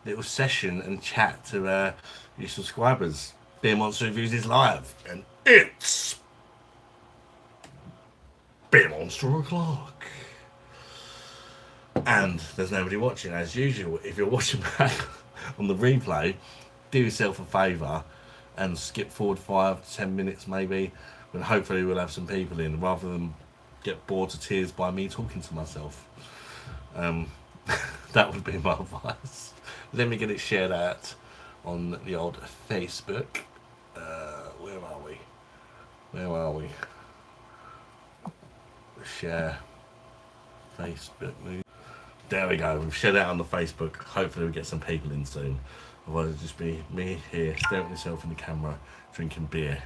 little session and chat to your subscribers. Beer Monster Reviews is live, and it's Beer Monster o'clock. And there's nobody watching as usual. If you're watching back on the replay, do yourself a favour and skip forward 5 to 10 minutes maybe, and hopefully we'll have some people in rather than get bored to tears by me talking to myself. That would be my advice. Let me get it shared out on the old Facebook. Where are we? Where are we? Share Facebook. There we go. We've shared out on the Facebook. Hopefully we'll get some people in soon. Otherwise it'll just be me here staring at myself in the camera drinking beer.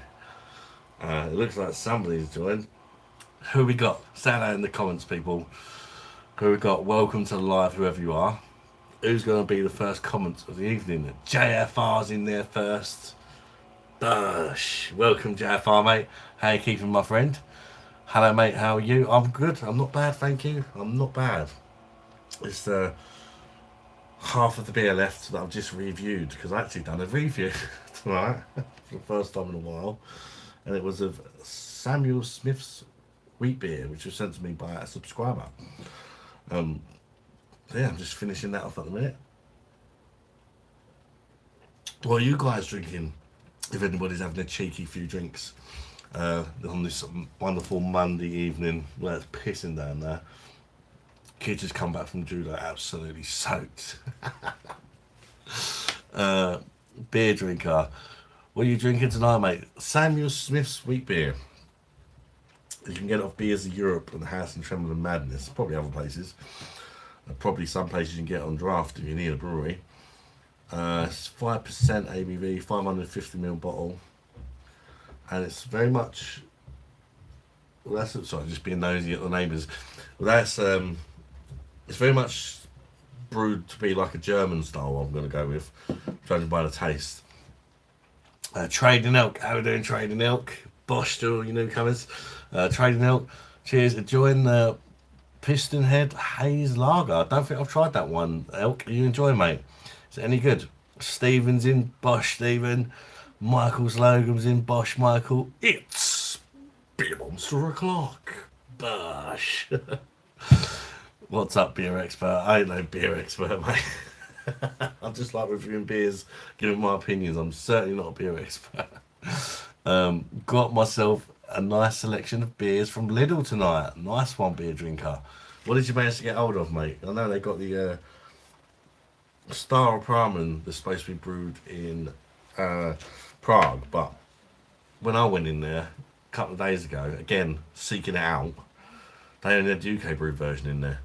It looks like somebody's joined. Who we got? Say that in the comments, people. Who we got? Welcome to the live, whoever you are. Who's going to be the first comment of the evening? JFR's in there first. BOSH. Welcome, JFR, mate. How you keeping, my friend? Hello, mate. How are you? I'm good. I'm not bad, thank you. I'm not bad. It's half of the beer left that I've just reviewed, because I actually done a review tonight for the first time in a while, and it was of Samuel Smith's wheat beer, which was sent to me by a subscriber. Yeah, I'm just finishing that off at the minute. What are you guys drinking? If anybody's having a cheeky few drinks on this wonderful Monday evening where it's pissing down there. Kids just come back from judo absolutely soaked. Beer drinker. What are you drinking tonight, mate? Samuel Smith's wheat beer. You can get it off Beers of Europe and House and Tremble and Madness. Probably other places. Probably some places you can get on draft if you need a brewery. It's 5% ABV, 550ml bottle. And it's very much... Well, that's... Sorry, just being nosy at the neighbours. Well, that's... it's very much brewed to be like a German style, I'm going to go with. Judging by the taste. Trading Elk. How are we doing, Trading Elk? BOSH to all you newcomers. Trading Elk. Cheers. Enjoying the Piston Head Haze Lager. I don't think I've tried that one, Elk. Are you enjoying, mate? Is it any good? Stephen's in. BOSH, Stephen. Michael's Logan's in. BOSH, Michael. It's Beer Monster o'clock. BOSH. What's up, beer expert? I ain't no beer expert, mate. I just like reviewing beers, giving my opinions. I'm certainly not a beer expert. Got myself a nice selection of beers from Lidl tonight. Nice one, beer drinker. What did you manage to get hold of, mate? I know they got the Star of Ramen that's supposed to be brewed in Prague, but when I went in there a couple of days ago, again, seeking it out, they only had the UK brewed version in there.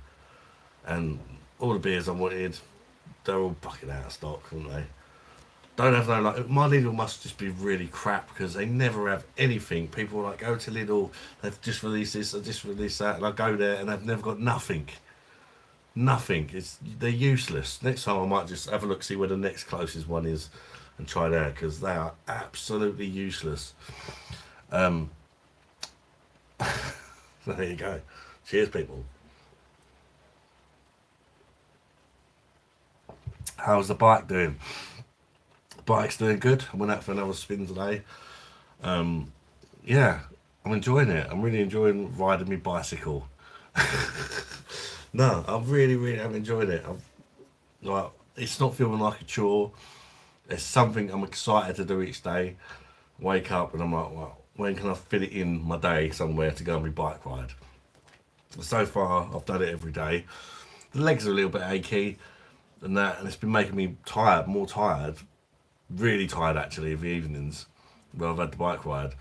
And all the beers I wanted, they're all fucking out of stock, aren't they? Don't have no, like, my Lidl must just be really crap because they never have anything. People are like, go to Lidl, they've just released this, or just released that, and I go there and they've never got nothing. Nothing. They're useless. Next time I might just have a look, see where the next closest one is and try that, because they are absolutely useless. So there you go. Cheers, people. How's the bike doing? Bike's doing good. I went out for another spin today. Yeah, I'm enjoying it. I'm really enjoying riding my bicycle. No, I really am enjoying it. Like, it's not feeling like a chore. It's something I'm excited to do each day. Wake up and I'm like, well, when can I fit it in my day somewhere to go on my bike ride? So far, I've done it every day. The legs are a little bit achy and that, and it's been making me tired, more tired, really tired actually of the evenings where I've had the bike ride,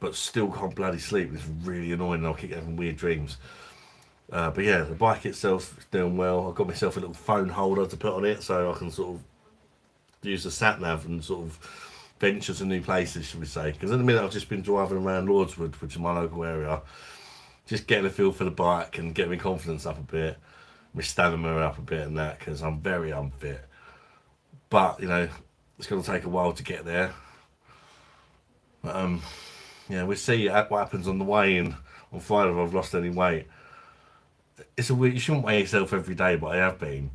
but still can't bloody sleep. It's really annoying and I'll keep having weird dreams. But yeah, the bike itself is doing well. I've got myself a little phone holder to put on it so I can sort of use the sat nav and sort of venture to new places, should we say. Because in the minute I've just been driving around Lordswood, which is my local area, just getting a feel for the bike and getting my confidence up a bit, my stamina up a bit and that, because I'm very unfit. But, you know, it's going to take a while to get there. But, yeah, we'll see what happens on the way in on Friday if I've lost any weight. It's a weird, you shouldn't weigh yourself every day, but I have been.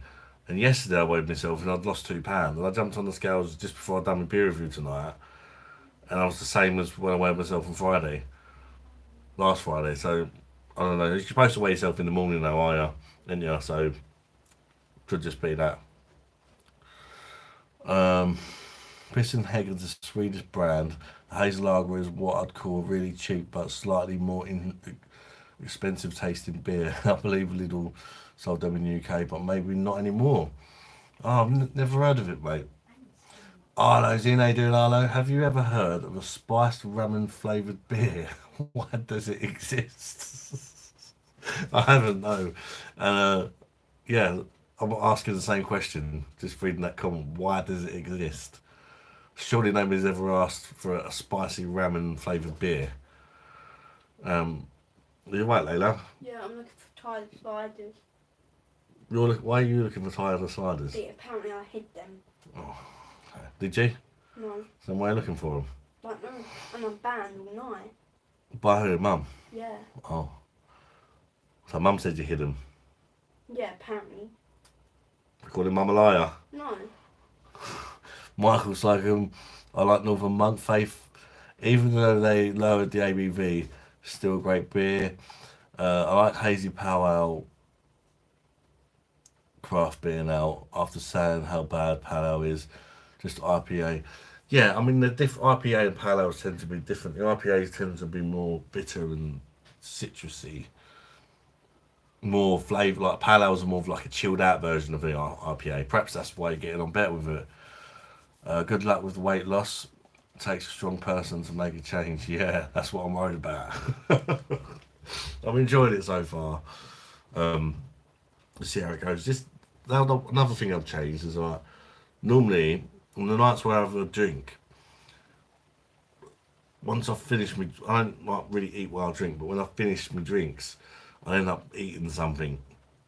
And yesterday I weighed myself and I'd lost £2. And I jumped on the scales just before I'd done my beer review tonight, and I was the same as when I weighed myself on Friday, last Friday. So I don't know. You're supposed to weigh yourself in the morning, though, are you? And yeah, so could just be that. Pissenhagen's a Swedish brand. The hazel lager is what I'd call really cheap but slightly more expensive tasting beer. I believe Lidl sold them in the UK, but maybe not anymore. Oh, I've never heard of it, mate. Arlo's in, how you doing, Arlo? Have you ever heard of a spiced ramen flavoured beer? Why does it exist? I haven't, no. And yeah, I'm asking the same question, just reading that comment. Why does it exist? Surely nobody's ever asked for a spicy ramen flavoured beer. You're right, Layla. Yeah, I'm looking for tired sliders. Why are you looking for tired sliders? Apparently I hid them. Oh, okay. Did you? No. So why are you looking for them? Like, no, and I'm banned all night. By who, Mum? Yeah. Oh. So Mum said you hid them. Yeah, apparently. Calling Mum a liar? No. Michael's like, I like Northern Monk Faith. Even though they lowered the ABV, still a great beer. I like Hazy Pale Ale craft beer now, after saying how bad Pale Ale is. Just IPA. Yeah, I mean, the IPA and Pale Ales tend to be different. The IPAs tend to be more bitter and citrusy. More flavour, like Pale Ales are more of like a chilled out version of the IPA. Perhaps that's why you're getting on better with it. Good luck with the weight loss. It takes a strong person to make a change. Yeah, that's what I'm worried about. I've enjoyed it so far. Let's see how it goes. Just another thing I've changed is like, normally on the nights where I have a drink, once I've finished I don't like really eat while I drink, but when I've finished my drinks, I end up eating something.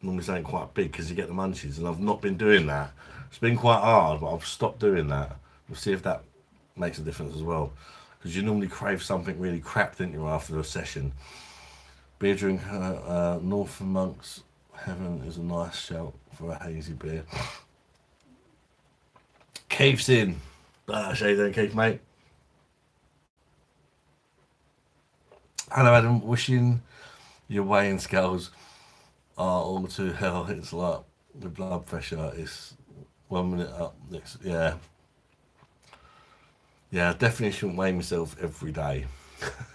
Normally something quite big because you get the munchies, and I've not been doing that. It's been quite hard, but I've stopped doing that. We'll see if that makes a difference as well. Because you normally crave something really crap, don't you, after a session. Beer drinker, North Monks Heaven is a nice shout for a hazy beer. Keith's in. How you doing, Keith, mate? Hello, Adam. Wishing your weighing scales are all too hell. It's like the blood pressure is 1 minute up, next. Yeah. Yeah, I definitely shouldn't weigh myself every day.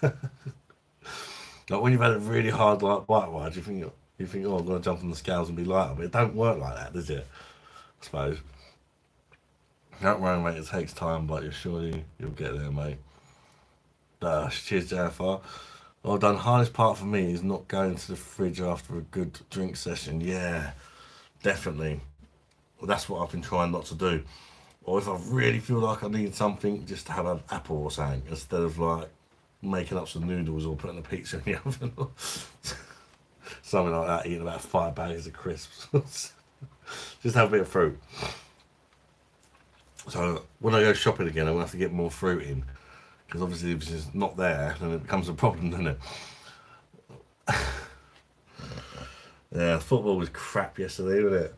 Like when you've had a really hard like bike ride, you think, oh, I'm gonna jump on the scales and be lighter, but it don't work like that, does it? I suppose. Don't worry, mate. It takes time, but you'll get there, mate. Cheers, JFR. Well done. Hardest part for me is not going to the fridge after a good drink session. Yeah, definitely. Well, that's what I've been trying not to do. Or if I really feel like I need something, just to have an apple or something instead of like making up some noodles or putting a pizza in the oven. Something like that, eating about 5 bags of crisps. Just have a bit of fruit. So when I go shopping again, I'm going to have to get more fruit in. Because obviously if it's not there, then it becomes a problem, doesn't it? Yeah, football was crap yesterday, wasn't it?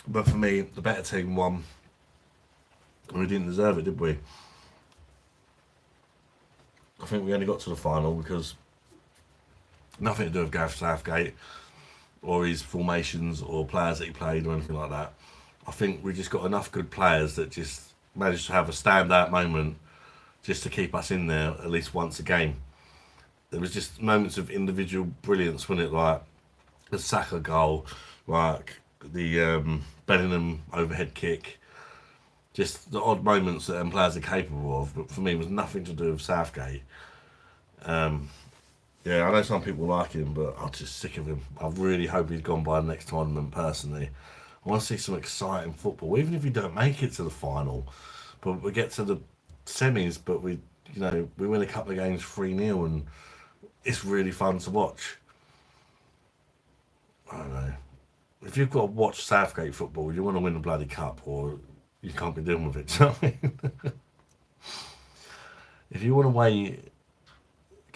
But for me, the better team won. And we didn't deserve it, did we? I think we only got to the final because nothing to do with Gareth Southgate or his formations or players that he played or anything like that. I think we just got enough good players that just managed to have a standout moment just to keep us in there at least once a game. There was just moments of individual brilliance, wasn't it? Like the Saka goal, like the Bellingham overhead kick. Just the odd moments that them players are capable of, but for me it was nothing to do with Southgate. Yeah, I know some people like him, but I'm just sick of him. I really hope he's gone by the next tournament personally. I want to see some exciting football, even if we don't make it to the final. But we get to the semis, but we win a couple of games 3-0, and it's really fun to watch. I don't know. If you've got to watch Southgate football, you want to win the bloody cup, or you can't be dealing with it. So, if you want to weigh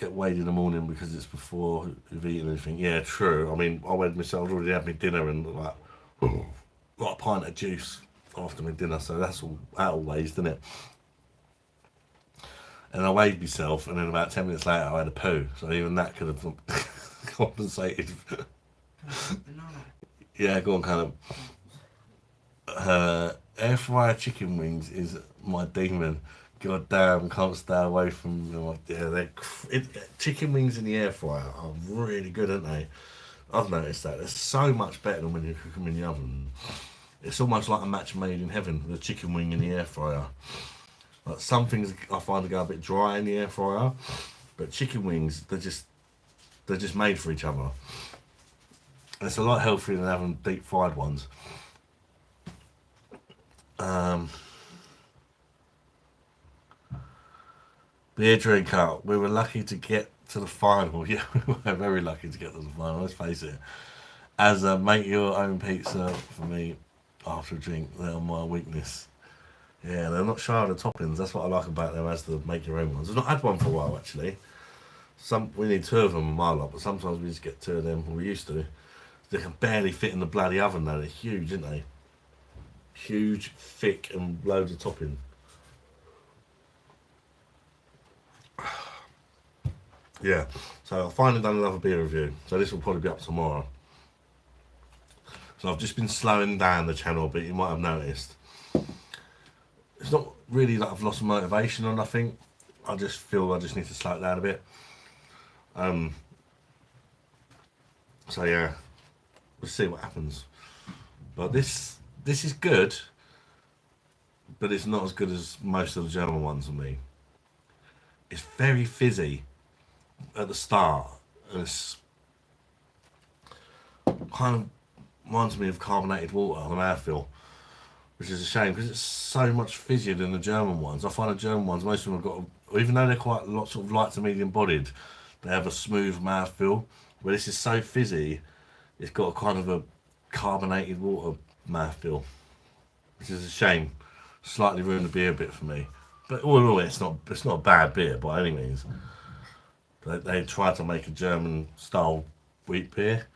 get weighed in the morning because it's before you've eaten anything. Yeah, true. I mean, I weighed myself, I'd already had my dinner and like a pint of juice after my dinner, so that's all weighs, isn't it? And I weighed myself, and then about 10 minutes later I had a poo, so even that could have compensated. Yeah, go on, kind of. Air fryer chicken wings is my demon. God damn, can't stay away from them. Yeah, chicken wings in the air fryer are really good, aren't they? I've noticed that. They're so much better than when you cook them in the oven. It's almost like a match made in heaven, the chicken wing in the air fryer. Like some things I find to go a bit dry in the air fryer, but chicken wings, they're just made for each other. And it's a lot healthier than having deep fried ones. Beer drinker, we were lucky to get to the final. Yeah, we were very lucky to get to the final, let's face it. As a make your own pizza for me after a drink, they're my weakness. Yeah, they're not shy of the toppings. That's what I like about them as the make your own ones. I've not had one for a while actually. We need 2 of them in my lot, but sometimes we just get 2 of them. Well, we used to. They can barely fit in the bloody oven though. They're huge, aren't they? Huge, thick, and loads of topping. Yeah, so I've finally done another beer review. So this will probably be up tomorrow. So I've just been slowing down the channel a bit, you might have noticed. It's not really that I've lost motivation or nothing. I just feel I just need to slow it down a bit. So yeah, we'll see what happens. But this is good, but it's not as good as most of the German ones for me. It's very fizzy at the start, and it's kind of reminds me of carbonated water, the mouthfeel, which is a shame because it's so much fizzier than the German ones. I find the German ones, most of them have got, even though they're quite lots of light to medium bodied, they have a smooth mouthfeel. Where this is so fizzy, it's got a kind of a carbonated water mouthfeel, which is a shame. Slightly ruined the beer a bit for me. But all in all, it's not a bad beer by any means. They tried to make a German style wheat beer.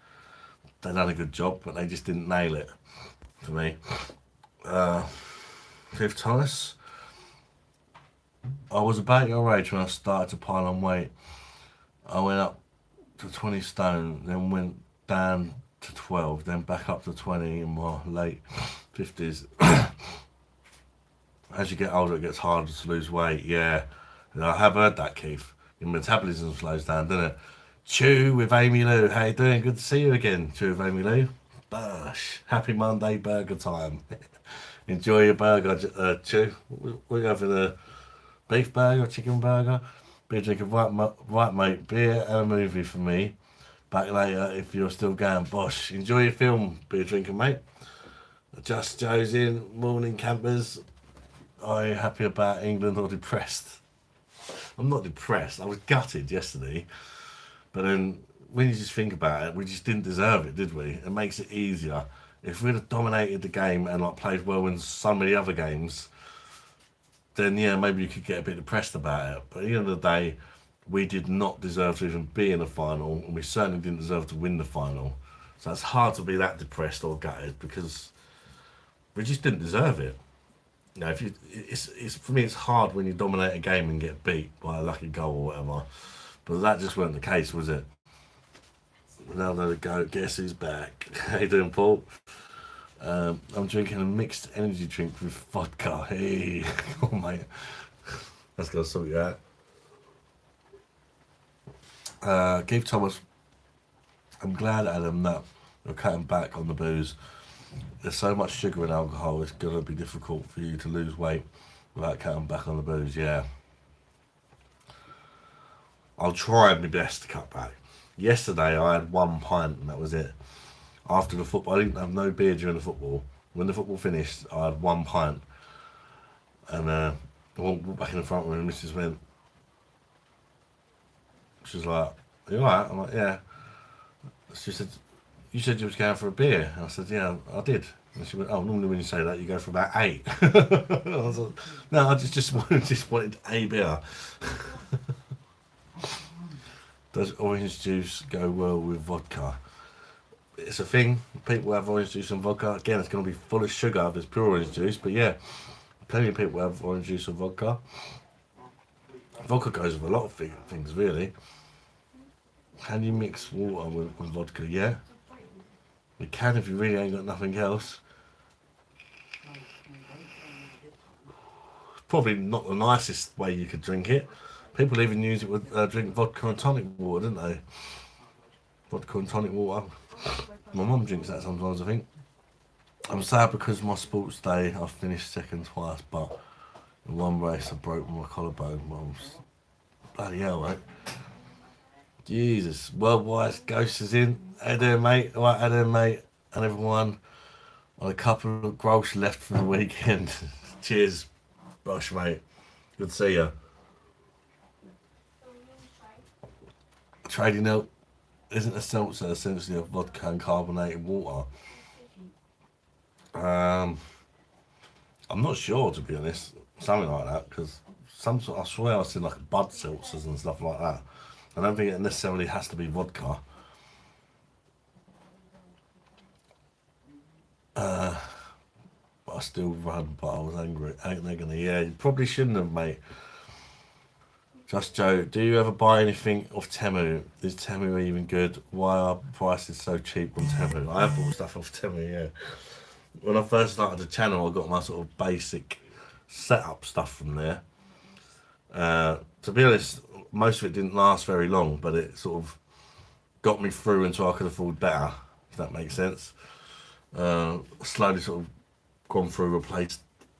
They done a good job, but they just didn't nail it for me. Cliff Thomas. I was about your age when I started to pile on weight. I went up to 20 stone, then went down to 12, then back up to 20 in my late 50s. As you get older, it gets harder to lose weight. Yeah, I have heard that, Keith. Your metabolism slows down, doesn't it? Chew with Amy Lou. How you doing? Good to see you again, Chew with Amy Lou. Bosh. Happy Monday burger time. Enjoy your burger, Chew. We're going for the beef burger, chicken burger. Beer drinker, right mate. Beer and a movie for me. Back later if you're still going. Bosh. Enjoy your film, beer drinker, mate. Just Joe's in. Morning campers. Are you happy about England or depressed? I'm not depressed. I was gutted yesterday. But then when you just think about it, we just didn't deserve it, did we? It makes it easier. If we'd have dominated the game and like played well in so many other games, then yeah, maybe you could get a bit depressed about it. But at the end of the day, we did not deserve to even be in the final, and we certainly didn't deserve to win the final. So it's hard to be that depressed or gutted because we just didn't deserve it. You know, it's for me, it's hard when you dominate a game and get beat by a lucky goal or whatever. But that just wasn't the case, was it? Now there we go. Guess who's back? How you doing, Paul? I'm drinking a mixed energy drink with vodka. Hey, oh mate, that's gonna sort you out. Keith Thomas, I'm glad, Adam, that you're cutting back on the booze. There's so much sugar and alcohol, it's gonna be difficult for you to lose weight without cutting back on the booze. Yeah, I'll try my best to cut back. Yesterday I had 1 pint and that was it. After the football, I didn't have no beer during the football. When the football finished, I had 1 pint. And I walked back in the front room and Mrs. went, she was like, "Are you alright?" I'm like, "Yeah." She said, "You said you was going for a beer." And I said, "Yeah, I did." And she went, "Oh, normally when you say that, you go for about 8. I was like, "No, I just wanted a beer." Does orange juice go well with vodka? It's a thing. People have orange juice and vodka. Again, it's going to be full of sugar if it's pure orange juice. But yeah, plenty of people have orange juice and vodka. Vodka goes with a lot of things, really. Can you mix water with vodka? Yeah. You can if you really ain't got nothing else. Probably not the nicest way you could drink it. People even use it with drink vodka and tonic water, don't they? Vodka and tonic water. My mum drinks that sometimes, I think. I'm sad because my sports day I finished second twice, but in one race I broke my collarbone. Well, bloody hell, mate. Jesus. Worldwide Ghost is in. How you doing, mate? Alright, how you doing, mate? And everyone. On a couple of gross left for the weekend. Cheers, BOSH, mate. Good to see you. Trading note. Isn't a seltzer essentially a vodka and carbonated water? I'm not sure, to be honest. Something like that, because I swear I've seen like bud seltzers and stuff like that. I don't think it necessarily has to be vodka. But I still run, but I was angry. Yeah, you probably shouldn't have, mate. Just Joe, do you ever buy anything off Temu? Is Temu even good? Why are prices so cheap on Temu? I have bought stuff off Temu, yeah. When I first started the channel, I got my sort of basic setup stuff from there. To be honest, most of it didn't last very long, but it sort of got me through until I could afford better, if that makes sense. Slowly sort of gone through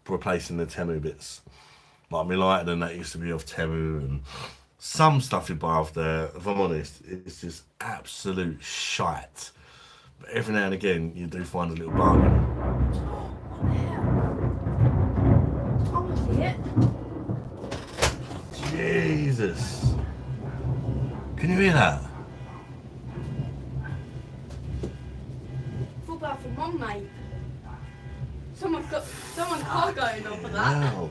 replacing the Temu bits. Like my lighter and that used to be off Temu, and some stuff you buy off there, if I'm honest, it's just absolute shite. But every now and again, you do find a little bargain. I want to see it. Jesus. Can you hear that? Feel bad for Mum, mate. Someone's car going off of that. Wow.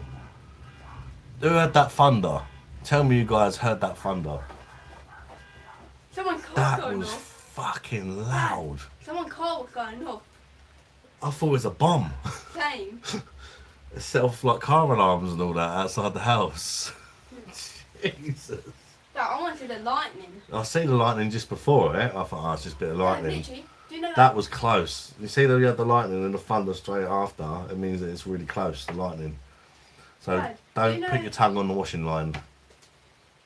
Who heard that thunder? Tell me you guys heard that thunder. Someone's car That going was off. fucking loud. Someone's car was going off. I thought it was a bomb. Same. It set off like car alarms and all that outside the house. Jesus. Yeah, I wanted the lightning. I seen the lightning just before it. I thought, oh, it's just a bit of lightning. Literally, do you know That was close. You see that you had the lightning and the thunder straight after, it means that it's really close, the lightning. So Dad, don't do you know- put your tongue on the washing line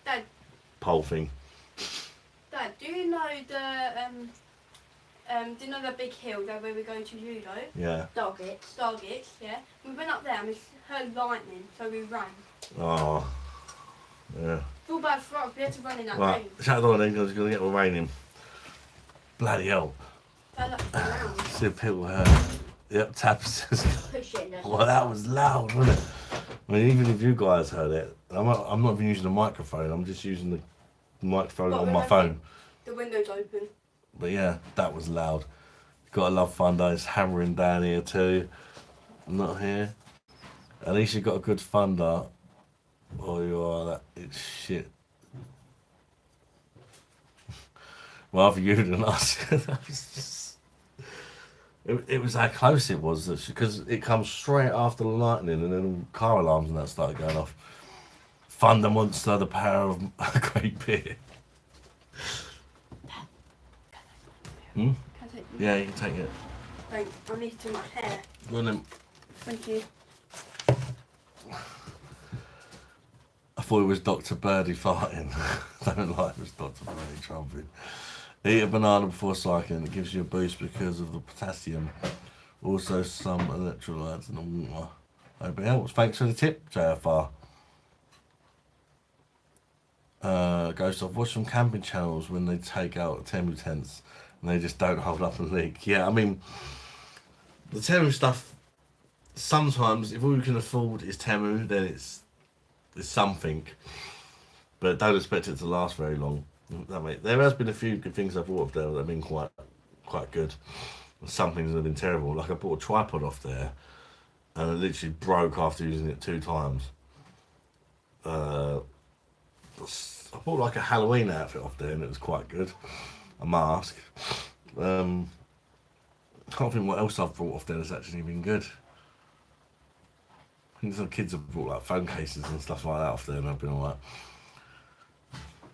Dad, pole thing. Dad, do you know do you know the big hill there where we're going to judo? Yeah. Stargates, yeah. We went up there and we heard lightning, so we ran. Oh. Yeah. Feel bad for us, we had to run in that Right, rain. shut the door then, because it's going to get the rain in. Bloody hell. Fell up around. See if people heard. Yep, taps. Push it in there. Well, that was loud, wasn't it? I mean, even if you guys heard it, I'm not even using the microphone, I'm just using the microphone But on we my have phone. The window's open. But yeah, that was loud. Gotta love thunder, it's hammering down here too. I'm not here. At least you got a good thunder, or you are that it's shit. Rather you than us. It was how close it was, because it comes straight after the lightning, and then car alarms and that started going off. Thunder monster, the power of a great beer. Hmm? Can I take you? Yeah, you can take it. Thanks, I need to my hair. Go on then. Thank you. I thought it was Dr. Birdie farting. I don't like it was Dr. Birdie trumping. Eat a banana before cycling. It gives you a boost because of the potassium. Also some electrolytes in the water. Hope it helps. Thanks for the tip, JFR. Ghost, I've watched some camping channels when they take out Temu tents and they just don't hold up and leak. Yeah, I mean, the Temu stuff, sometimes, if all you can afford is Temu, then it's something. But don't expect it to last very long. There has been a few good things I've bought off there that have been quite good. Some things have been terrible. Like I bought a tripod off there and it literally broke after using it 2 times. I bought like a Halloween outfit off there, and it was quite good. A mask. I can't think what else I've brought off there that's actually been good. I think some kids have brought like phone cases and stuff like that off there, and I've been alright.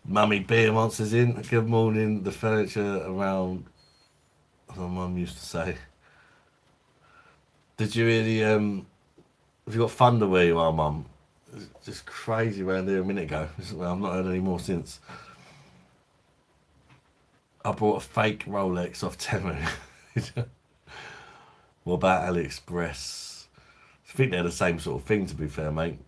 Mummy Beer Monsters in. Good morning. The furniture around, as my mum used to say. Did you hear the have you got thunder where you are, mum? It's just crazy around there a minute ago. Well, I've not heard any more since. I bought a fake Rolex off Temu. What about AliExpress? I think they're the same sort of thing, to be fair, mate.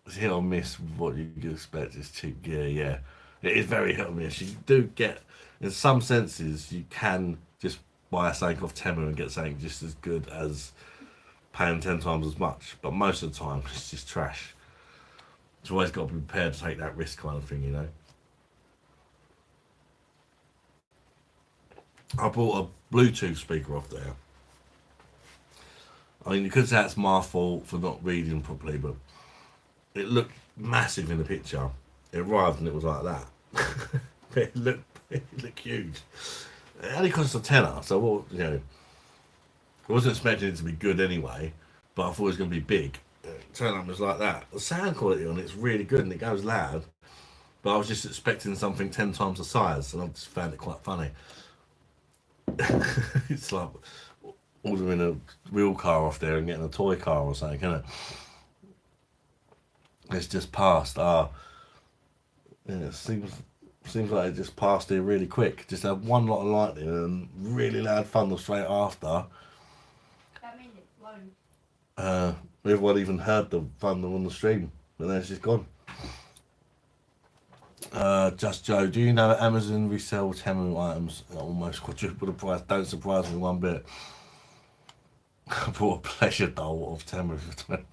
It's hit or miss what you could expect. It's cheap gear, yeah. It is very hit or miss. You do get, in some senses, you can just buy something off Temu and get something just as good as paying 10 times as much. But most of the time, it's just trash. You've always got to be prepared to take that risk kind of thing, you know. I bought a Bluetooth speaker off there. I mean, you could say it's my fault for not reading properly, but it looked massive in the picture. It arrived and it was like that. it looked huge. It only cost a tenner, so what, you know, I wasn't expecting it to be good anyway, but I thought it was going to be big. It turned out it was like that. The sound quality on it's really good and it goes loud, but I was just expecting something 10 times the size, and I just found it quite funny. It's like ordering a real car off there and getting a toy car or something, isn't it? It's just passed. Yeah, it seems like it just passed here really quick. Just had one lot of lightning and really loud thunder straight after. That means it's blown. Everyone even heard the thunder on the stream, but then it's just gone. Just Joe, do you know Amazon resell Temu items at almost quadruple the price? Don't surprise me one bit. I bought a pleasure doll of Temu for £20.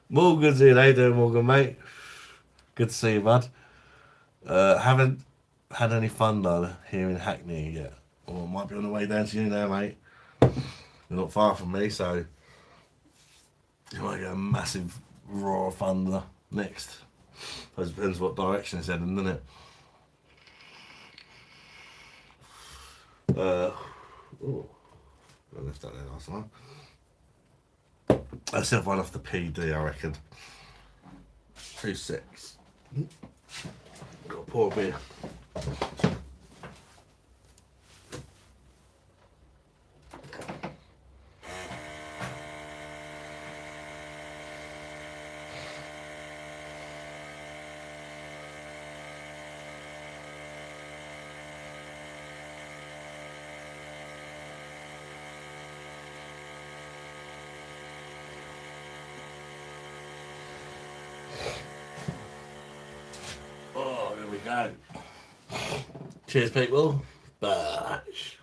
Morgan's in. How you doing, Morgan, mate? Good to see you, bud. Haven't had any thunder here in Hackney yet. Or might be on the way down to you now, mate. You're not far from me, so you might get a massive roar of thunder next. It depends what direction it's heading, doesn't it? Oh, I left that there last time. Let's have one off the PD, I reckon. 2 6. Got a pour of beer. Oh, there we go. Cheers, people. BOSH.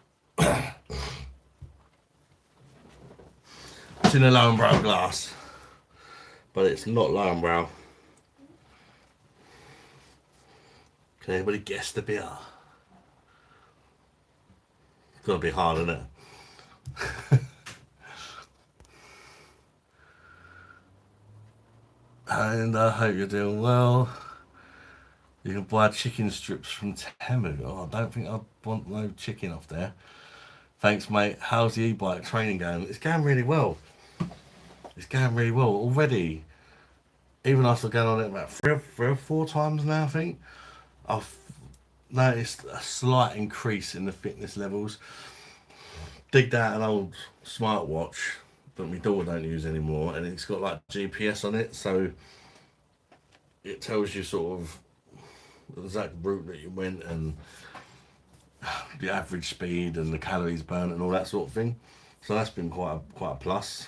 It's in a Lowenbrow glass, but it's not Lowenbrow. Can anybody guess the beer? It's gonna be hard, isn't it? And I hope you're doing well. You can buy chicken strips from Temu. Oh, I don't think I want no chicken off there. Thanks, mate. How's the e-bike training going? It's going really well. It's going really well already. Even after going on it about three or four times now, I think, I've noticed a slight increase in the fitness levels. Digged out an old smartwatch that my daughter don't use anymore, and it's got like GPS on it, so it tells you sort of the exact route that you went and the average speed and the calories burned and all that sort of thing. So that's been quite a plus.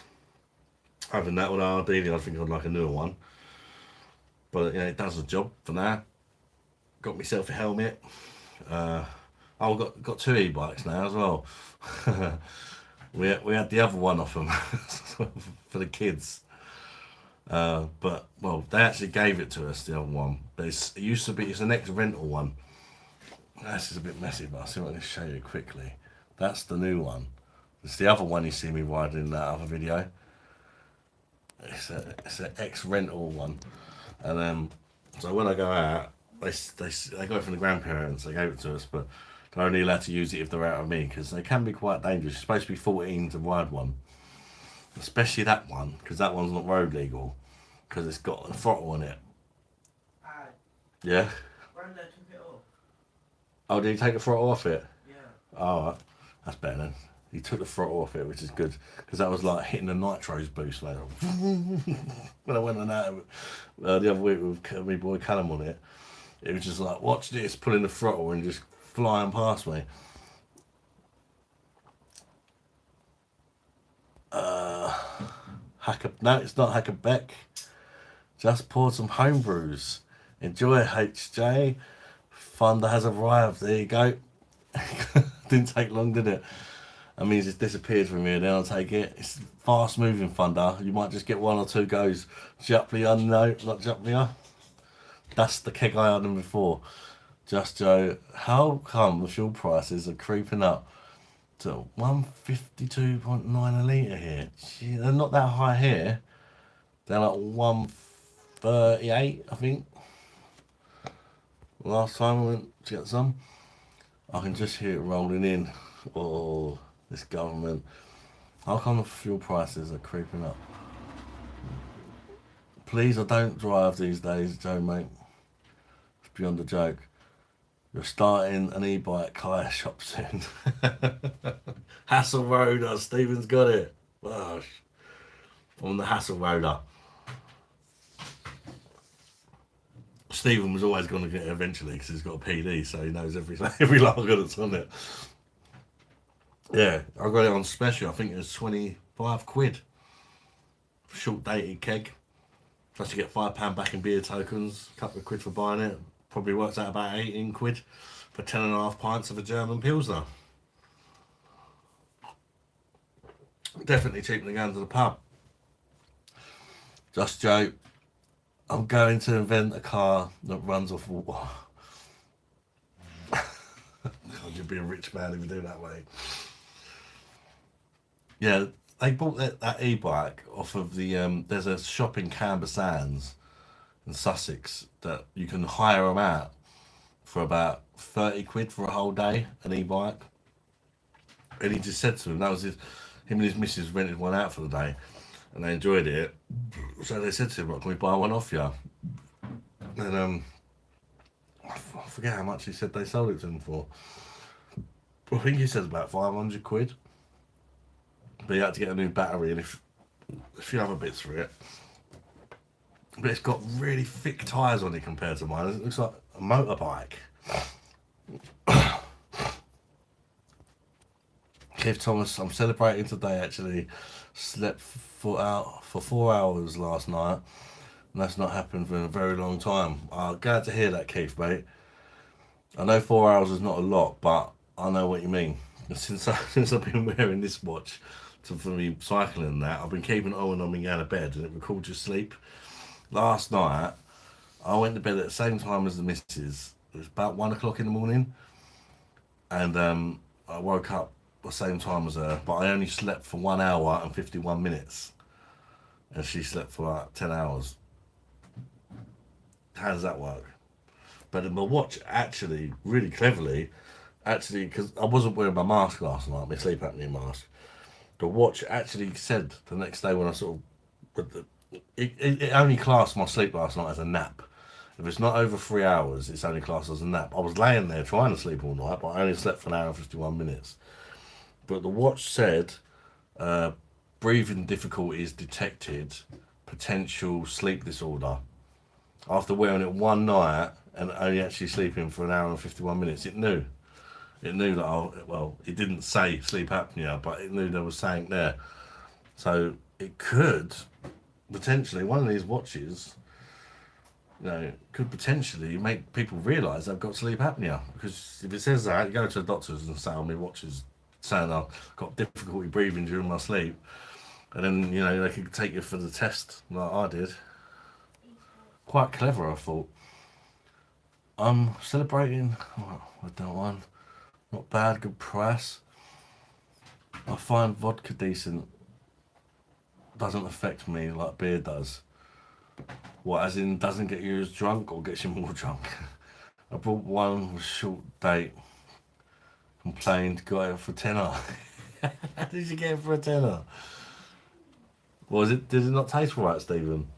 Having that one, ideally I think I'd like a newer one, but yeah, it does the job for now. Got myself a helmet. Got 2 e-bikes now as well. we had the other one off them for the kids. But well, they actually gave it to us, the other one. But it used to be, it's an ex-rental one. This is a bit messy, but I'll see if I can show you quickly. That's the new one. It's the other one you see me riding in that other video. It's an ex-rental one, and so when I go out, they go from the grandparents. They gave it to us, but they're only allowed to use it if they're out of me because they can be quite dangerous. You're supposed to be 14 to ride one, especially that one because that one's not road legal because it's got a throttle on it. Yeah. Granddad took it off. Oh, did he take the throttle off it? Yeah. Oh, right. That's better then. He took the throttle off it, which is good because that was like hitting the nitros boost later. When I went on that the other week with my boy Callum on it, it was just like, watch this, pulling the throttle and just flying past me. No, it's not Hackerbeck. Just poured some home brews. Enjoy, HJ. Thunder has arrived. There you go. Didn't take long, did it? That means it's disappeared from here. Then I'll take it. It's fast moving Thunder. You might just get one or two goes. Juplier, no, not Juplier. That's the keg I had them before. Just Joe, how come the fuel prices are creeping up to 152.9 a litre here? Gee, they're not that high here. They're like 138, I think. Last time I went to get some, I can just hear it rolling in. Oh, this government. How come the fuel prices are creeping up? Please, I don't drive these days, Joe, mate. It's beyond a joke. You're starting an e-bike hire shop soon. Hassle Roader, Stephen's got it. Gosh. On the Hassle Roader. Stephen was always going to get it eventually because he's got a PD, so he knows every lager that's on it. Yeah, I got it on special. I think it was 25 quid. Short dated keg. Plus you get £5 back in beer tokens, a couple of quid for buying it. Probably works out about 18 quid for 10.5 pints of a German Pilsner. Definitely cheaper than going to the pub. Just Joe, I'm going to invent a car that runs off water. God, you'd be a rich man if you do it that way. Yeah, they bought that e-bike off of the, there's a shop in Canberra Sands in Sussex that you can hire them out for about 30 quid for a whole day, an e-bike. And he just said to them, that was him and his missus rented one out for the day and they enjoyed it. So they said to him, can we buy one off you? And I forget how much he said they sold it to him for. I think he said about 500 quid. But you had to get a new battery and a few other bits for it. But it's got really thick tyres on it compared to mine. It looks like a motorbike. Keith Thomas, I'm celebrating today actually. Slept for 4 hours last night. And that's not happened for a very long time. I'm glad to hear that, Keith, mate. I know 4 hours is not a lot, but I know what you mean. Since I've been wearing this watch for me cycling and that, I've been keeping it on when I'm going to bed and it records your sleep. Last night, I went to bed at the same time as the missus. It was about 1 o'clock in the morning. And I woke up the same time as her, but I only slept for 1 hour and 51 minutes. And she slept for like 10 hours. How does that work? But my watch actually, really cleverly, because I wasn't wearing my mask last night, my sleep apnea mask, the watch actually said the next day when I sort of, it only classed my sleep last night as a nap. If it's not over 3 hours, it's only classed as a nap. I was laying there trying to sleep all night, but I only slept for an hour and 51 minutes. But the watch said, breathing difficulties detected, potential sleep disorder. After wearing it one night and only actually sleeping for an hour and 51 minutes, it knew. It knew that, it didn't say sleep apnea, but it knew there was something there. So it could potentially, one of these watches, could potentially make people realise they've got sleep apnea. Because if it says that, you go to the doctors and say, my watch is saying I've got difficulty breathing during my sleep. And then, they could take you for the test like I did. Quite clever, I thought. I'm celebrating. I don't want. Not bad, good price. I find vodka decent. doesn't affect me like beer does. What, as in doesn't get you as drunk or gets you more drunk? I brought one with short date, complained, got it for tenner. How did you get it for a tenner? Did it not taste right, Stephen?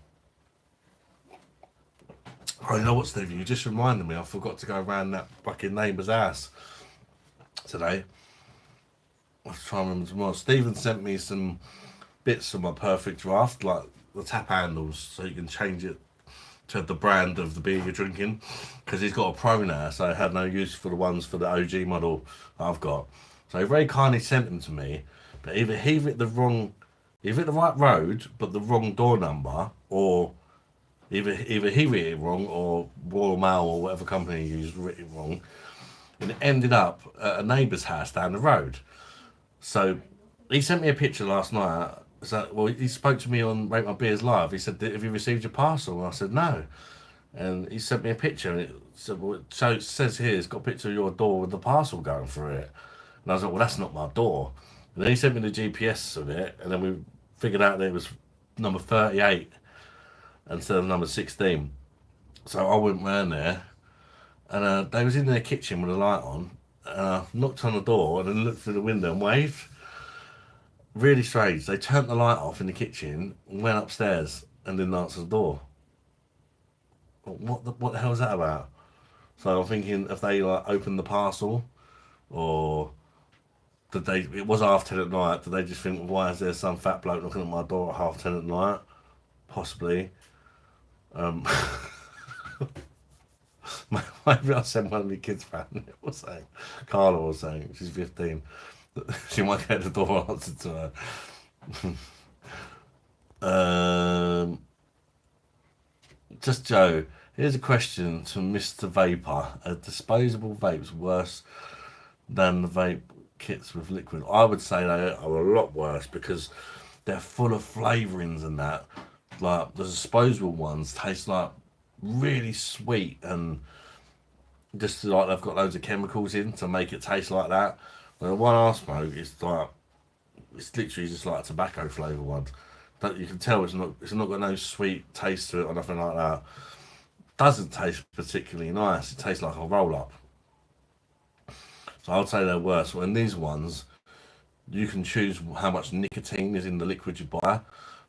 Oh, you know what, Stephen? You just reminded me. I forgot to go around that fucking neighbour's house today. I was trying to remember tomorrow. Stephen sent me some bits of my perfect draft, like the tap handles, so you can change it to the brand of the beer you're drinking. Because he's got a pro now, so I had no use for the ones for the OG model I've got. So he very kindly sent them to me, but either he hit the right road, but the wrong door number, or either he writ it wrong, or Royal Mail or whatever company he used writ it wrong, and it ended up at a neighbour's house down the road. So he sent me a picture last night. So, he spoke to me on Rate My Beers Live. He said, "Have you received your parcel?" And I said, "No." And he sent me a picture, and it said, so it says here, it's got a picture of your door with the parcel going through it. And I was like, "Well, that's not my door." And then he sent me the GPS of it, and then we figured out that it was number 38 instead of number 16. So I went round there, and they was in their kitchen with the light on, and I knocked on the door and then looked through the window and waved. Really strange. They turned the light off in the kitchen, went upstairs, and didn't answer the door. What the hell is that about? So I'm thinking if they like opened the parcel, or did they? It was 10:30 at night. Did they just think, why is there some fat bloke knocking at my door at 10:30 at night? Possibly. Maybe I'll send one of the kids round. It was saying, Carla was saying, she's 15. She might get the door answered to her. Just Joe. Here's a question to Mr. Vapor. Are disposable vapes worse than the vape kits with liquid? I would say they are a lot worse because they're full of flavourings and that. Like the disposable ones taste like really sweet and just like they've got loads of chemicals in to make it taste like that. The one I smoke is like, it's literally just like a tobacco flavour one. That you can tell it's not got no sweet taste to it or nothing like that. Doesn't taste particularly nice. It tastes like a roll up. So I would say they're worse. When these ones, you can choose how much nicotine is in the liquid you buy,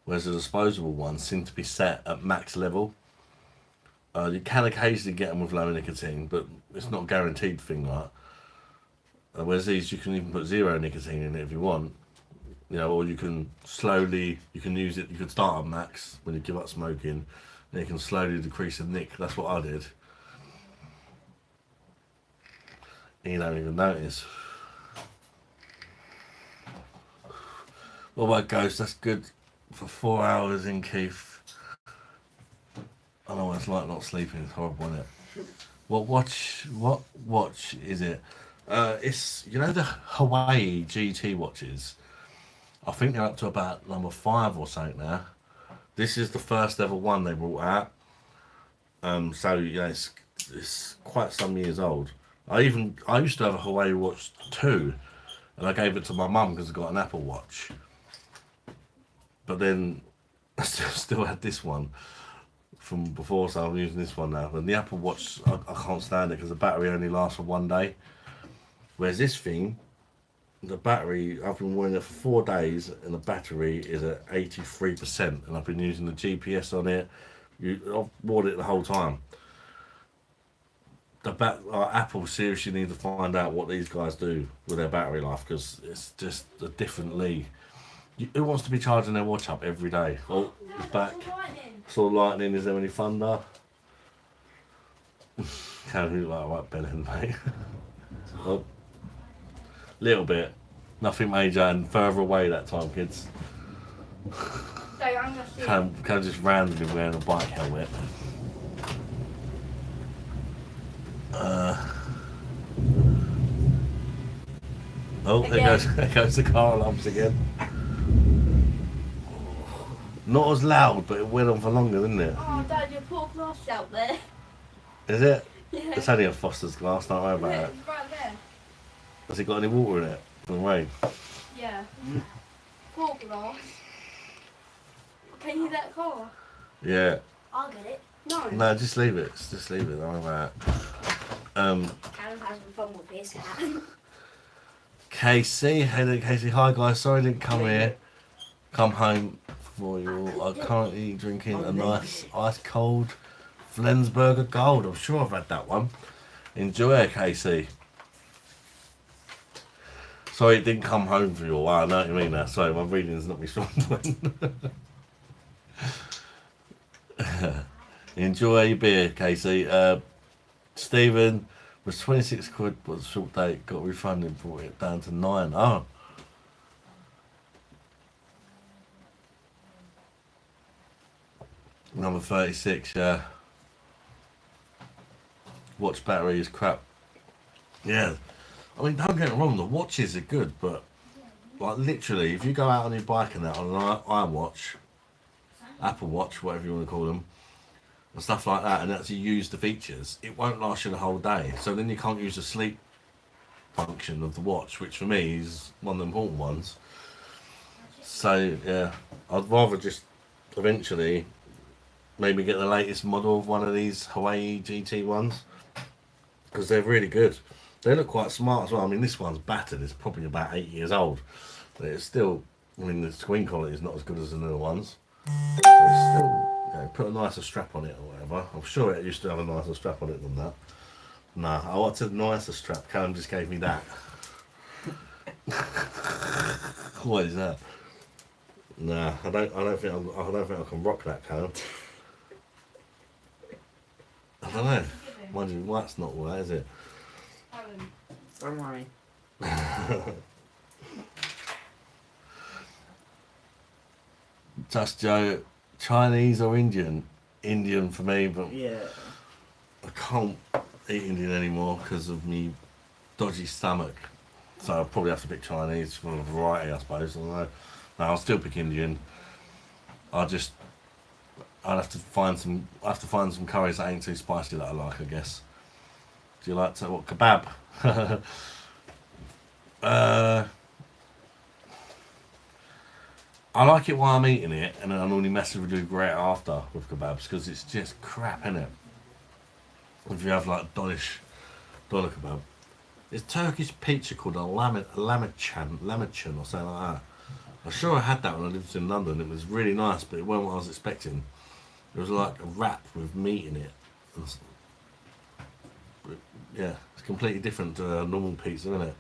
whereas the disposable ones seem to be set at max level. You can occasionally get them with low nicotine, but it's not a guaranteed thing, right? Whereas these, you can even put 0 nicotine in it if you want, or you can use it. You can start on max when you give up smoking, and you can slowly decrease the nic. That's what I did. And you don't even notice. What about Ghost? That's good for 4 hours in, Keith. I know what it's like not sleeping. It's horrible, isn't it? What watch is it? It's the Hawaii GT watches. I think they're up to about number 5 or something now. This is the first ever one they brought out. So it's quite some years old. I used to have a Hawaii watch too, and I gave it to my mum because I got an Apple Watch. But then I still had this one from before, so I'm using this one now. And the Apple Watch, I can't stand it because the battery only lasts for 1 day. Whereas this thing, the battery, I've been wearing it for 4 days and the battery is at 83%, and I've been using the GPS on it. I've worn it the whole time. Apple seriously need to find out what these guys do with their battery life, because it's just a different league. Who wants to be charging their watch up every day? Oh, it's back. Saw lightning. Is there any thunder? Can't be like right, Ben, mate. Oh, little bit. Nothing major, and further away that time, kids. Can't just randomly wearing a bike helmet. There goes the car alarms again. Not as loud, but it went on for longer, didn't it? Oh, Dad, your poor glass out there. Is it? Yeah. It's only a Foster's glass, don't worry about it. It's right there. Has it got any water in it from the rain? Yeah. Poor glass. Can you get a cola? Yeah. I'll get it. No. No, just leave it. Just leave it. Don't worry about it. Callum has some fun with his hat. Casey, hey there, Casey. Hi guys, sorry I didn't come here. Come home for you. I'm currently drinking a nice ice cold Flensburger Gold. I'm sure I've had that one. Enjoy it, Casey. Sorry it didn't come home for you a while. I know what you mean now. Sorry, my reading's not my strong point. Enjoy your beer, Casey. Stephen was 26 quid, but short date got refunded, brought it down to 9. Oh. Number 36, yeah. Watch battery is crap. Yeah. I mean, don't get me wrong, the watches are good, but like literally, if you go out on your bike and that on an iWatch, Apple Watch, whatever you want to call them, and stuff like that, and actually use the features, it won't last you the whole day. So then you can't use the sleep function of the watch, which for me is one of the important ones. So yeah, I'd rather just eventually maybe get the latest model of one of these Hawaii GT ones, because they're really good. They look quite smart as well. I mean, this one's battered. It's probably about 8 years old, but it's still, I mean, the screen quality is not as good as the newer ones. But it's still, you know, put a nicer strap on it or whatever. I'm sure it used to have a nicer strap on it than that. Nah, I wanted a nicer strap. Callum just gave me that. What is that? Nah, I don't think I can rock that, Callum. I don't know. Mind you, that's not all that, is it? Don't worry. Just Joe, Chinese or Indian? Indian for me, but Yeah. I can't eat Indian anymore because of me dodgy stomach. So I'll probably have to pick Chinese for a variety, I suppose. I don't know. No, I'll still pick Indian. I'll have to find some curries that ain't too spicy that I like, I guess. Do you like what kebab? I like it while I'm eating it, and then I normally massively regret it after with kebabs because it's just crap, innit? If you have like doner kebab, it's Turkish pizza called a lamachan or something like that. I'm sure I had that when I lived in London. It was really nice, but it wasn't what I was expecting. It was like a wrap with meat in it. Yeah, it's completely different to a normal pizza, isn't it?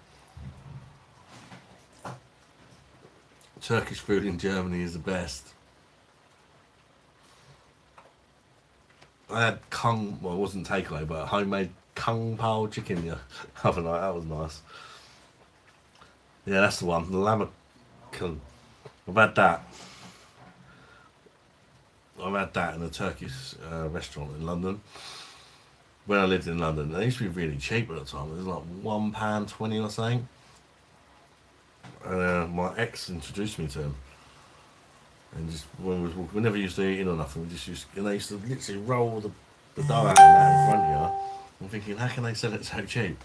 Turkish food in Germany is the best. I had well, it wasn't takeaway, but homemade kung pao chicken the other night. That was nice. Yeah, that's the one. The lamachan. I've had that. I've had that in a Turkish restaurant in London. When I lived in London, they used to be really cheap at the time. It was like £1.20 or something. And my ex introduced me to him. And just when we never used to eat in or nothing. We just used, and they used to literally roll the dough out of that in front of you. I'm thinking, how can they sell it so cheap?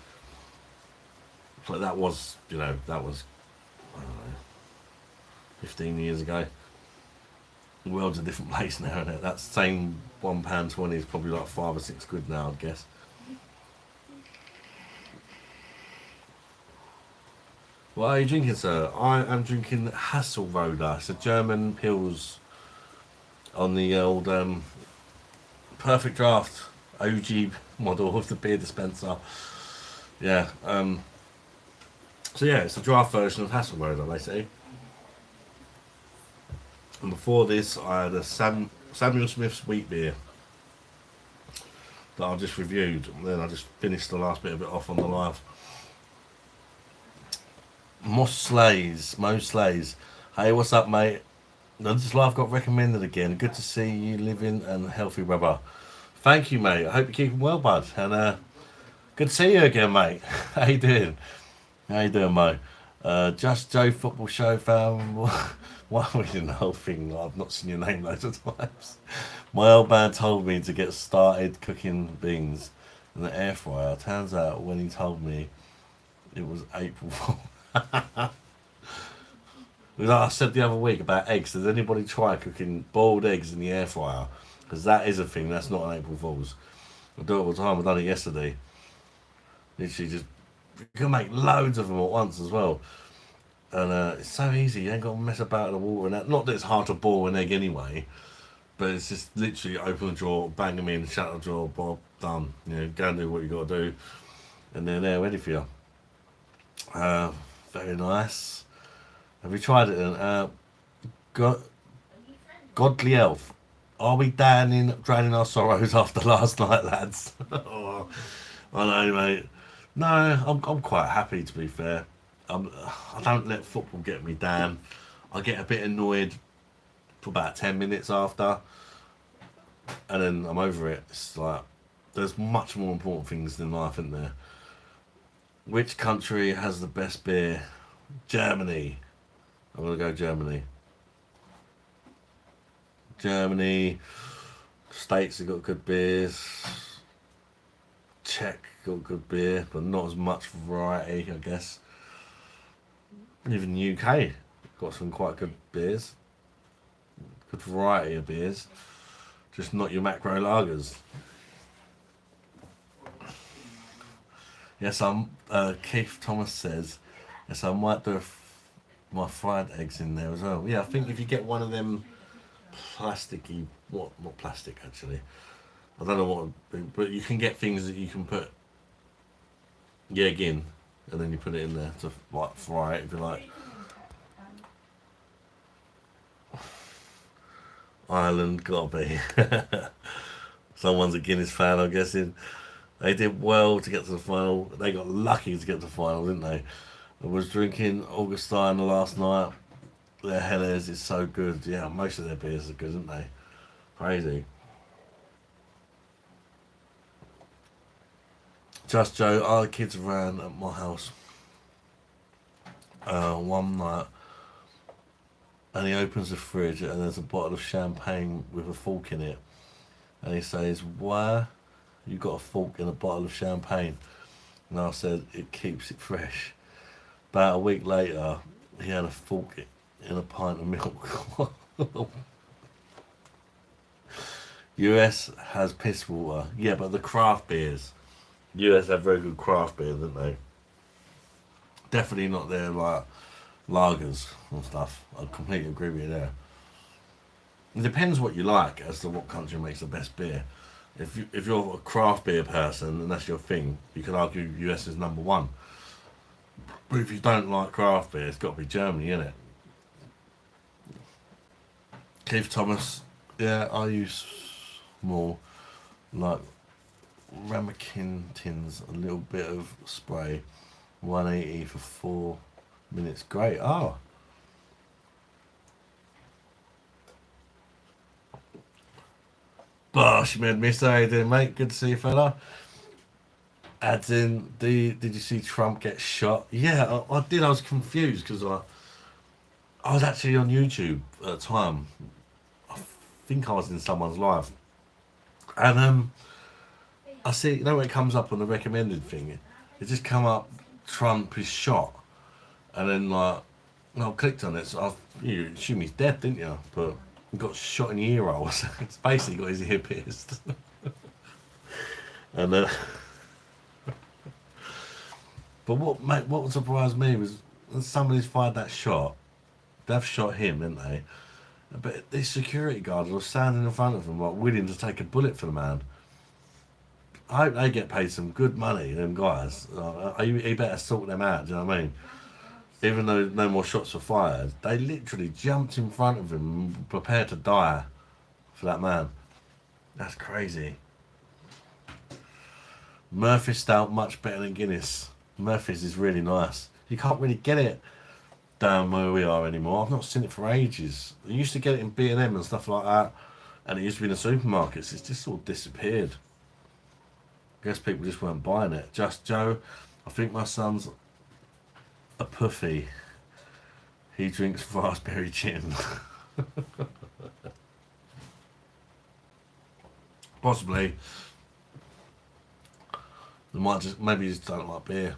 But that was, I don't know, 15 years ago. The world's a different place now, isn't it? That same £1.20 is probably like 5 or 6 quid now, I'd guess. What are you drinking, sir? I am drinking Hasselroder. It's a German Pils on the old Perfect Draft OG model of the beer dispenser. Yeah. So yeah, it's a draft version of Hasselroder, basically. And before this, I had a Samuel Smith's wheat beer that I just reviewed. And then I just finished the last bit of it off on the live. Mo Slays. Hey, what's up, mate? This live got recommended again. Good to see you living and healthy, brother. Thank you, mate. I hope you're keeping well, bud. And good to see you again, mate. How you doing? How you doing, Mo? Just Joe Football Show fan. Why are we doing the whole thing? I've not seen your name loads of times. My old man told me to get started cooking beans in the air fryer. Turns out when he told me it was April Fool. Like I said the other week about eggs, does anybody try cooking boiled eggs in the air fryer? Because that is a thing, that's not an April Fool's. I do it all the time, I done it yesterday. Literally just, you can make loads of them at once as well. And it's so easy, you ain't got to mess about in the water and that. Not that it's hard to boil an egg anyway, but it's just literally open the drawer, bang them in, shut the drawer, bob, done. You know, go and do what you got to do, and they're there ready for you. Very nice. Have you tried it then? Godly Elf. Are we drowning our sorrows after last night, lads? Oh, I know, mate. No, I'm quite happy, to be fair. I don't let football get me down. I get a bit annoyed for about 10 minutes after, and then I'm over it. It's like, there's much more important things in life, isn't there? Which country has the best beer? Germany. I'm going to go Germany. Germany. States have got good beers. Czech got good beer, but not as much variety, I guess. Even UK got some quite good beers. Good variety of beers. Just not your macro lagers. Yes, Keith Thomas says, yes, I might do my fried eggs in there as well. Yeah, I think if you get one of them plasticky, not plastic actually. I don't know what, but you can get things that you can put the egg in, and then you put it in there to like fry it if you like. Ireland, gotta be. Someone's a Guinness fan, I'm guessing. They did well to get to the final. They got lucky to get to the final, didn't they? I was drinking Augustine last night. Their Helles is so good. Yeah, most of their beers are good, aren't they? Crazy. Just Joe, our kids ran at my house one night, and he opens the fridge and there's a bottle of champagne with a fork in it, and he says, "Why you got a fork in a bottle of champagne?" And I said, "It keeps it fresh." About a week later, he had a fork in a pint of milk. US has piss water. Yeah, but the craft beers. US have very good craft beer, don't they? Definitely not their like lagers and stuff. I completely agree with you there. It depends what you like as to what country makes the best beer. If you're a craft beer person and that's your thing, you could argue US is number one. But if you don't like craft beer, it's got to be Germany, innit? Keith Thomas, yeah, I use more like ramekin tins, a little bit of spray, 180 for 4 minutes. Great. Oh. Bosh, you made me say, did mate? Good to see you, fella. Adds in, did you see Trump get shot? Yeah, I did. I was confused because I was actually on YouTube at the time. I think I was in someone's live. And I see, you know when it comes up on the recommended thing, it just come up, Trump is shot. And then like, I clicked on it, so you assume he's dead, didn't you? But he got shot in the ear hole. So it's basically got his ear pierced. And but what surprised me was when somebody's fired that shot, they've shot him, didn't they? But these security guards were standing in front of him, like willing to take a bullet for the man. I hope they get paid some good money, them guys. You better sort them out, do you know what I mean? Even though no more shots were fired, they literally jumped in front of him, prepared to die for that man. That's crazy. Murphy's stout much better than Guinness. Murphy's is really nice. You can't really get it down where we are anymore. I've not seen it for ages. I used to get it in B&M and stuff like that, and it used to be in the supermarkets. It's just all disappeared. I guess people just weren't buying it. Just Joe, I think my son's a puffy. He drinks raspberry gin. Possibly. Maybe he just don't like beer.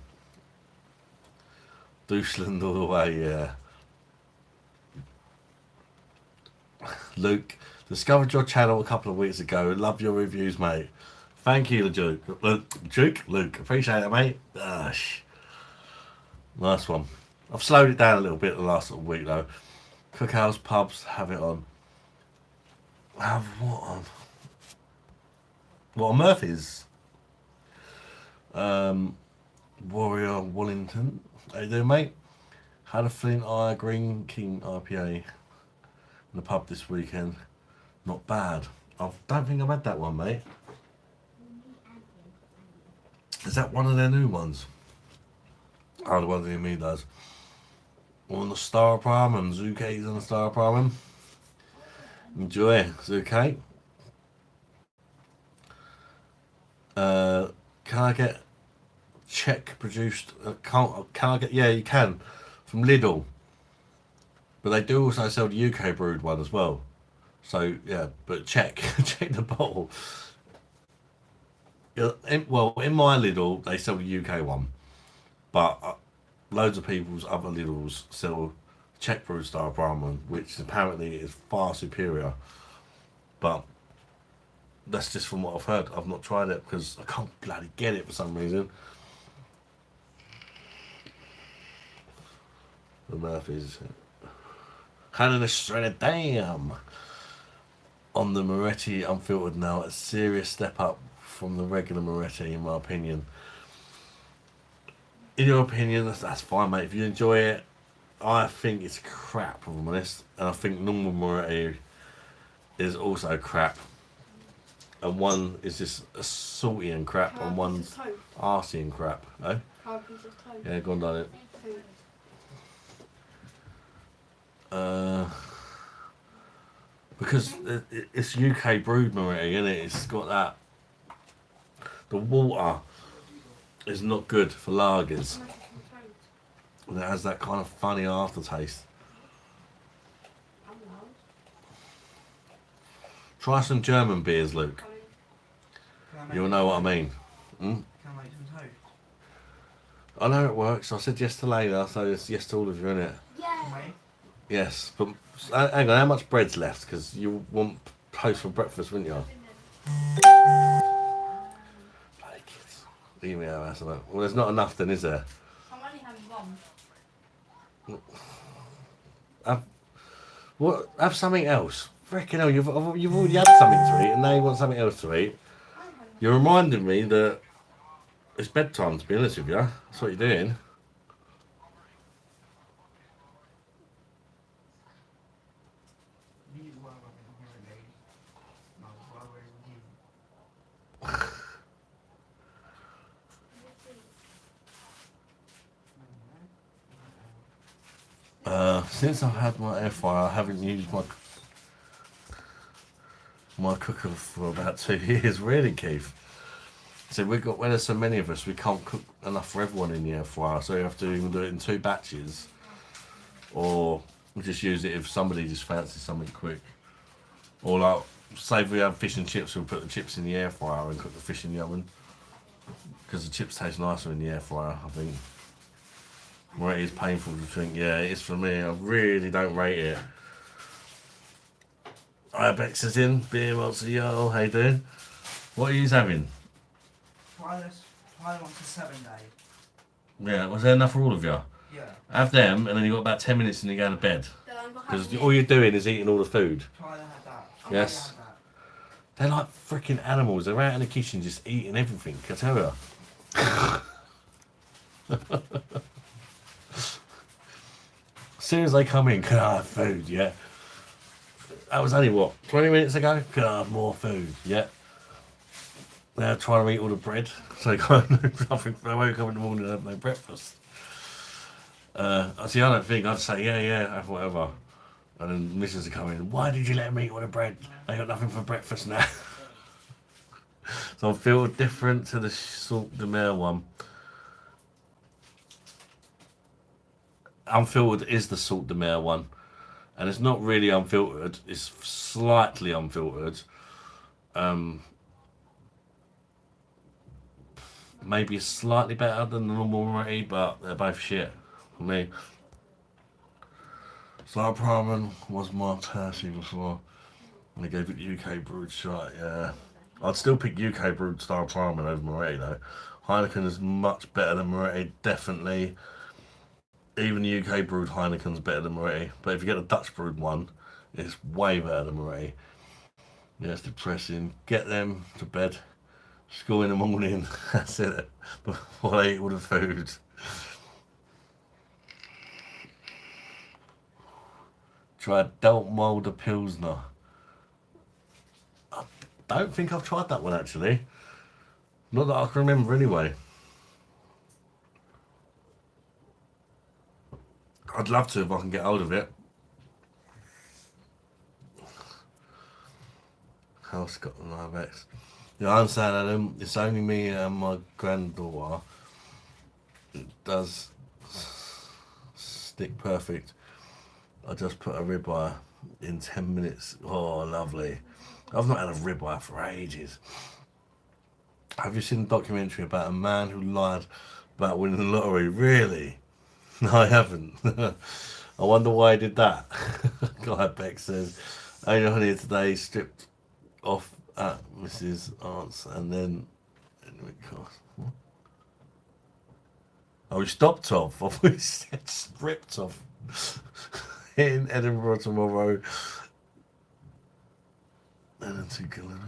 Deutschland all the way, yeah. Luke, discovered your channel a couple of weeks ago. Love your reviews, mate. Thank you, Luke. Appreciate it, mate. Gosh. Nice one. I've slowed it down a little bit the last little week, though. Cookhouse, pubs, have it on. Have what on? What on Murphy's? Warrior Wellington. How you doing, mate? Had a Flint Eye Green King IPA in the pub this weekend. Not bad. I don't think I've had that one, mate. Is that one of their new ones? Oh, the one that me does. On the Star Prime and Zuke's on the Star Prime. Enjoy, Zuke. Can I get Czech produced? Can I get? Yeah, you can from Lidl. But they do also sell the UK brewed one as well. So yeah, but check the bottle. In my Lidl they sell the UK one, but loads of people's other Lidls sell Czech brewed Star Prime one, which apparently is far superior. But that's just from what I've heard. I've not tried it because I can't bloody get it for some reason. The Murphys. Hannah Shredded, damn! On the Moretti Unfiltered now, a serious step up from the regular Moretti, in my opinion. In your opinion, that's fine, mate. If you enjoy it, I think it's crap, if I'm honest. And I think normal Moretti is also crap. And one is just a salty and crap, and one's arsey and crap. Eh? Yeah, go on, done it. Because it's UK brewed Moretti, isn't it? It's got that. The water is not good for lagers. And it has that kind of funny aftertaste. Try some German beers, Luke. You'll know what I mean. Hmm? Can I make some toast? I know it works. I said yes to Layla, so it's yes to all of you, innit? Yeah. Wait. Yes, but hang on, how much bread's left? Because you want toast for breakfast, wouldn't you? Bloody kids. Leave me out, that's enough. Well, there's not enough then, is there? I'm only having one. Have something else. Freaking hell, you've already had something to eat, and now you want something else to eat. You're reminding me that it's bedtime, to be honest with you. That's what you're doing. Since I've had my air fryer, I haven't used my cooker for about 2 years. Really, Keith? So when there's so many of us, we can't cook enough for everyone in the air fryer, so you have to either do it in 2 batches, or we just use it if somebody just fancies something quick. Or like, say if we have fish and chips, we'll put the chips in the air fryer and cook the fish in the oven, because the chips taste nicer in the air fryer, I think. Where it is painful to think, yeah, it is for me. I really don't rate it. Ibex is in, beer monster, yo, how you doing? What are you having? Try them on for 7 days. Yeah, was there enough for all of you? Yeah. Have them, and then you've got about 10 minutes and you're going to bed. Because Because all you're doing is eating all the food. Try to have that. Yes. Have that. They're like freaking animals. They're out in the kitchen just eating everything, I tell you. As soon as they come in, can I have food? Yeah. That was only what, 20 minutes ago? Can I have more food? Yeah. They're trying to eat all the bread, so they can't do nothing. They wake up in the morning and have no breakfast. See, I don't think I'd say, yeah, have whatever. And then Mrs. would come in, why did you let them eat all the bread? They got nothing for breakfast now. So I feel different to the Salt de Mer one. Unfiltered is the Salt de Mer one. And it's not really unfiltered, it's slightly unfiltered. Maybe slightly better than the normal variety, but they're both shit for me. Star Prime was my Tercy before. I gave it UK brewed shot, yeah. I'd still pick UK brewed style priming over Moretti though. Heineken is much better than Moretti, definitely. Even UK brewed Heineken's better than Moretti. But if you get a Dutch brewed one, it's way better than Moretti. Yeah, it's depressing. Get them to bed. School in the morning. That's it. Before they eat all the food. Try Deltmolder Pilsner. I don't think I've tried that one actually. Not that I can remember anyway. I'd love to if I can get hold of it. House got the live X. Yeah, I understand, Adam. It's only me and my granddaughter. It does stick perfect. I just put a ribeye in 10 minutes. Oh, lovely. I've not had a ribeye for ages. Have you seen a documentary about a man who lied about winning the lottery? Really? No, I haven't. I wonder why he did that. Guy Beck says, only on here today, stripped off at Mrs. Aunt's and then... Oh, we stopped off. I thought we said stripped off. In Edinburgh tomorrow. And then to Glen.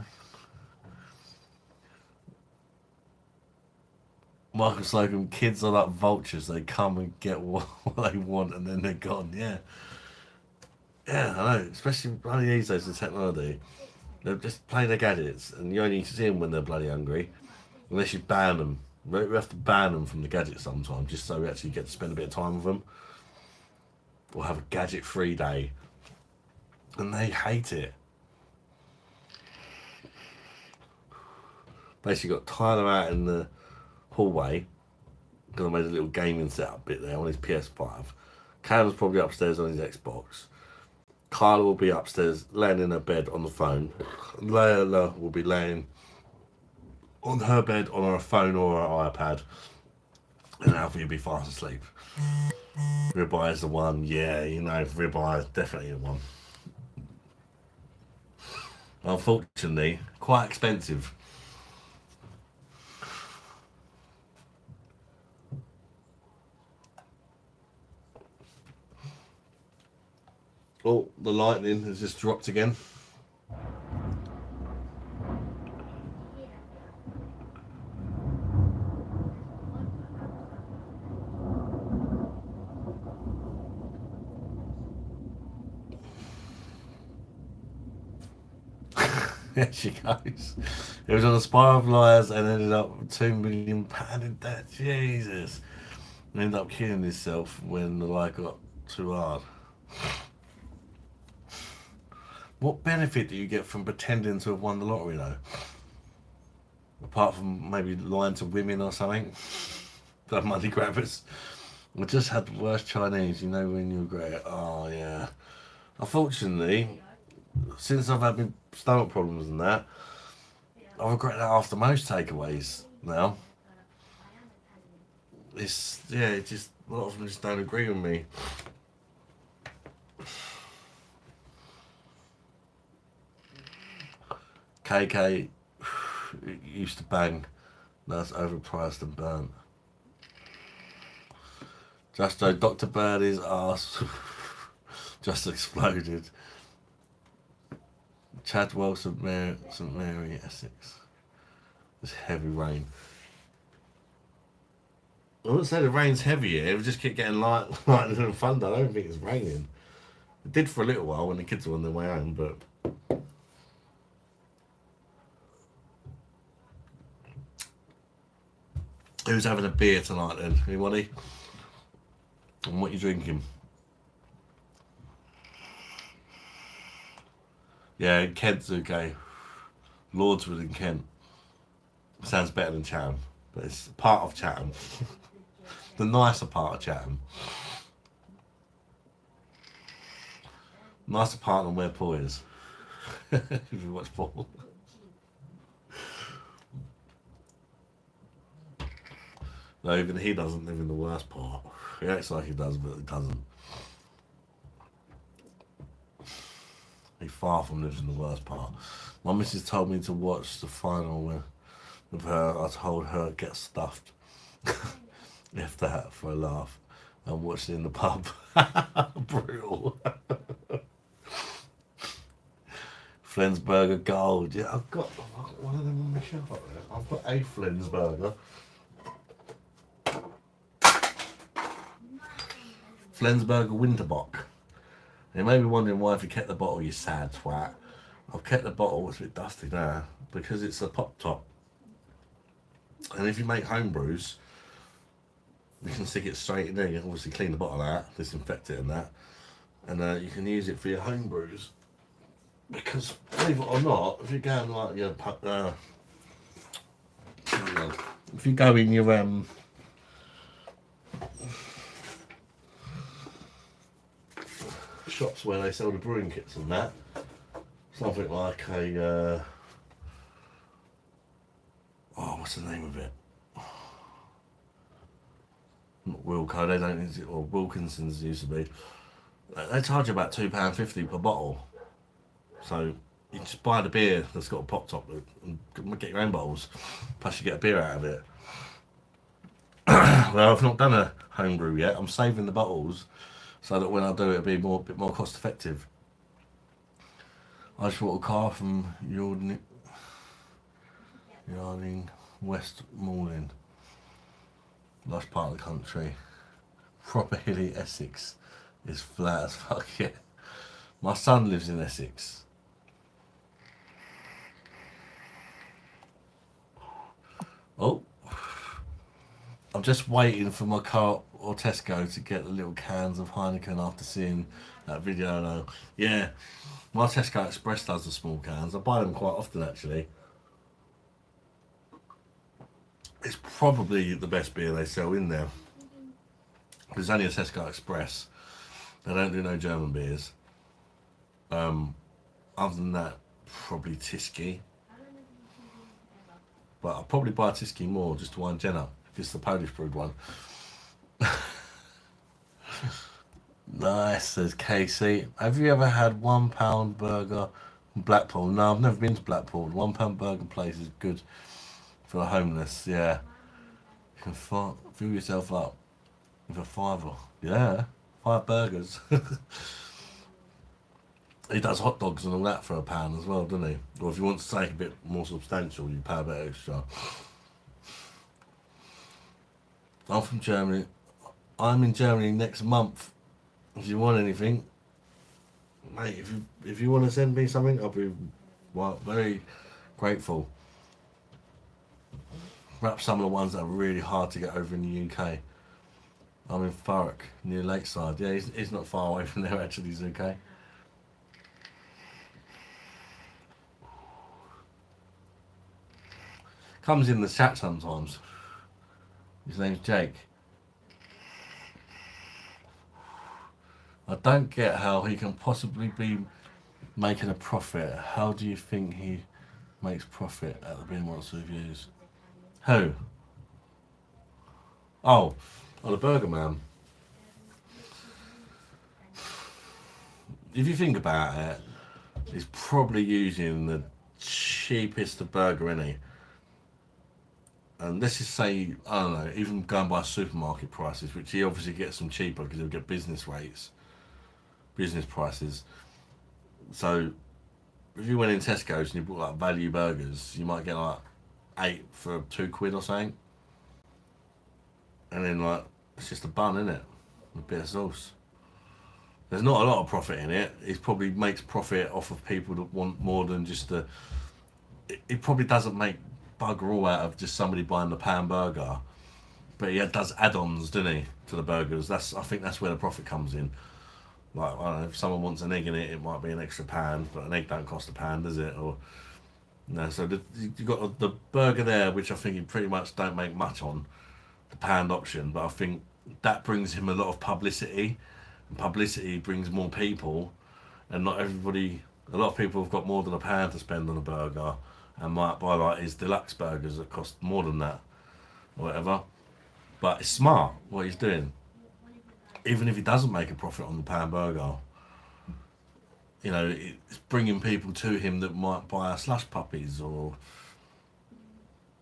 Michael Slocum, kids are like vultures. They come and get what they want and then they're gone. Yeah. Yeah, I know. Especially only these days with technology. They just play their gadgets and you only see them when they're bloody hungry. Unless you ban them. We have to ban them from the gadgets sometimes just so we actually get to spend a bit of time with them. Or have a gadget-free day. And they hate it. Basically got Tyler out in the hallway because I made a little gaming setup bit there on his PS5. Callum's probably upstairs on his Xbox. Kyla will be upstairs laying in her bed on the phone. Layla will be laying on her bed on her phone or her iPad. And Alfie will be fast asleep. Ribeye is the one, yeah, you know, ribeye is definitely the one. Unfortunately, quite expensive. Oh, the lightning has just dropped again. There she goes. It was on a spiral of liars and ended up with £2 million in debt. Jesus. And ended up killing himself when the lie got too hard. What benefit do you get from pretending to have won the lottery though? Apart from maybe lying to women or something? The money grabbers. I just had the worst Chinese, you know when you regret it. Oh yeah. Unfortunately, since I've had my stomach problems and that, I regret that after most takeaways now. It's, yeah, it just, a lot of them just don't agree with me. KK used to bang. That's overpriced and burnt. Just so Dr. Birdie's ass just exploded. Chadwell, St Mary, Essex. It's heavy rain. I wouldn't say the rain's heavy here, it would just keep getting lightning and thunder. I don't think it's raining. It did for a little while when the kids were on their way home, but... Who's having a beer tonight then? Anybody? And what are you drinking? Yeah, Kent's okay. Lordswood in Kent. Sounds better than Chatham, but it's part of Chatham. The nicer part of Chatham. Nicer part than where Paul is. If you watch Paul. No, even he doesn't live in the worst part. He acts like he does, but he doesn't. He far from lives in the worst part. My missus told me to watch the final with her. I told her get stuffed. Left that for a laugh and watched it in the pub. Brutal. Flensburger Gold. Yeah, I've got one of them on my shelf up there. I've got a Flensburger. Flensburger Winterbock. You may be wondering why if you kept the bottle, you sad twat. I've kept the bottle, it's a bit dusty now, because it's a pop top. And if you make home brews, you can stick it straight in there. You can obviously clean the bottle out, disinfect it and that. And you can use it for your home brews. Because, believe it or not, if you go in like your if you go in your shops where they sell the brewing kits and that, something like a what's the name of it? Not Wilco, they don't use it, or Wilkinson's used to be. They charge you about £2.50 per bottle. So you just buy the beer that's got a pop top and get your own bottles, plus you get a beer out of it. Well, I've not done a home brew yet. I'm saving the bottles so that when I do, it'll be a bit more cost effective. I just bought a car from Yarding, Westmoreland, lush part of the country. Proper hilly Essex is flat as fuck. Yeah. My son lives in Essex. Oh, I'm just waiting for my car or Tesco to get the little cans of Heineken after seeing that video. Now, yeah, my Tesco Express does the small cans. I buy them quite often actually. It's probably the best beer they sell in there. There's only a Tesco Express. They don't do no German beers. Other than that, probably Tyskie. But I'll probably buy Tyskie more just to wind Jen up. It's the Polish brewed one. Nice, says Casey. Have you ever had £1 burger in Blackpool? No, I've never been to Blackpool. The £1 burger place is good for the homeless, yeah. You can fill yourself up with a fiver. Yeah, 5 burgers. He does hot dogs and all that for £1 as well, doesn't he? Or if you want to take a bit more substantial, you pay a bit extra. I'm from Germany. I'm in Germany next month. If you want anything, mate, if you want to send me something, I'll be very grateful. Perhaps some of the ones that are really hard to get over in the UK. I'm in Thurrock, near Lakeside. Yeah, it's not far away from there actually, it's okay. Comes in the chat sometimes. His name's Jake. I don't get how he can possibly be making a profit. How do you think he makes profit at the Beer Monster reviews? Who? Oh, the Burger Man. If you think about it, he's probably using the cheapest of burger, isn't he? And let's just say, I don't know, even going by supermarket prices, which he obviously gets them cheaper because he'll get business rates, business prices. So if you went in Tesco's and you bought like value burgers, you might get like 8 for £2 or something. And then like, it's just a bun, isn't it? A bit of sauce. There's not a lot of profit in it. He probably makes profit off of people that want more than just the... It probably doesn't make bugger all out of just somebody buying the pound burger, but he does add-ons, doesn't he, to the burgers. I think that's where the profit comes in. Like, I don't know, if someone wants an egg in it, it might be an extra £1, but an egg don't cost £1, does it? Or no. So you got the burger there, which I think you pretty much don't make much on the pound option, but I think that brings him a lot of publicity, and publicity brings more people, and not everybody. A lot of people have got more than £1 to spend on a burger, and might buy like his deluxe burgers that cost more than that, or whatever. But it's smart what he's doing. Even if he doesn't make a profit on the pound burger, you know, it's bringing people to him that might buy slush puppies or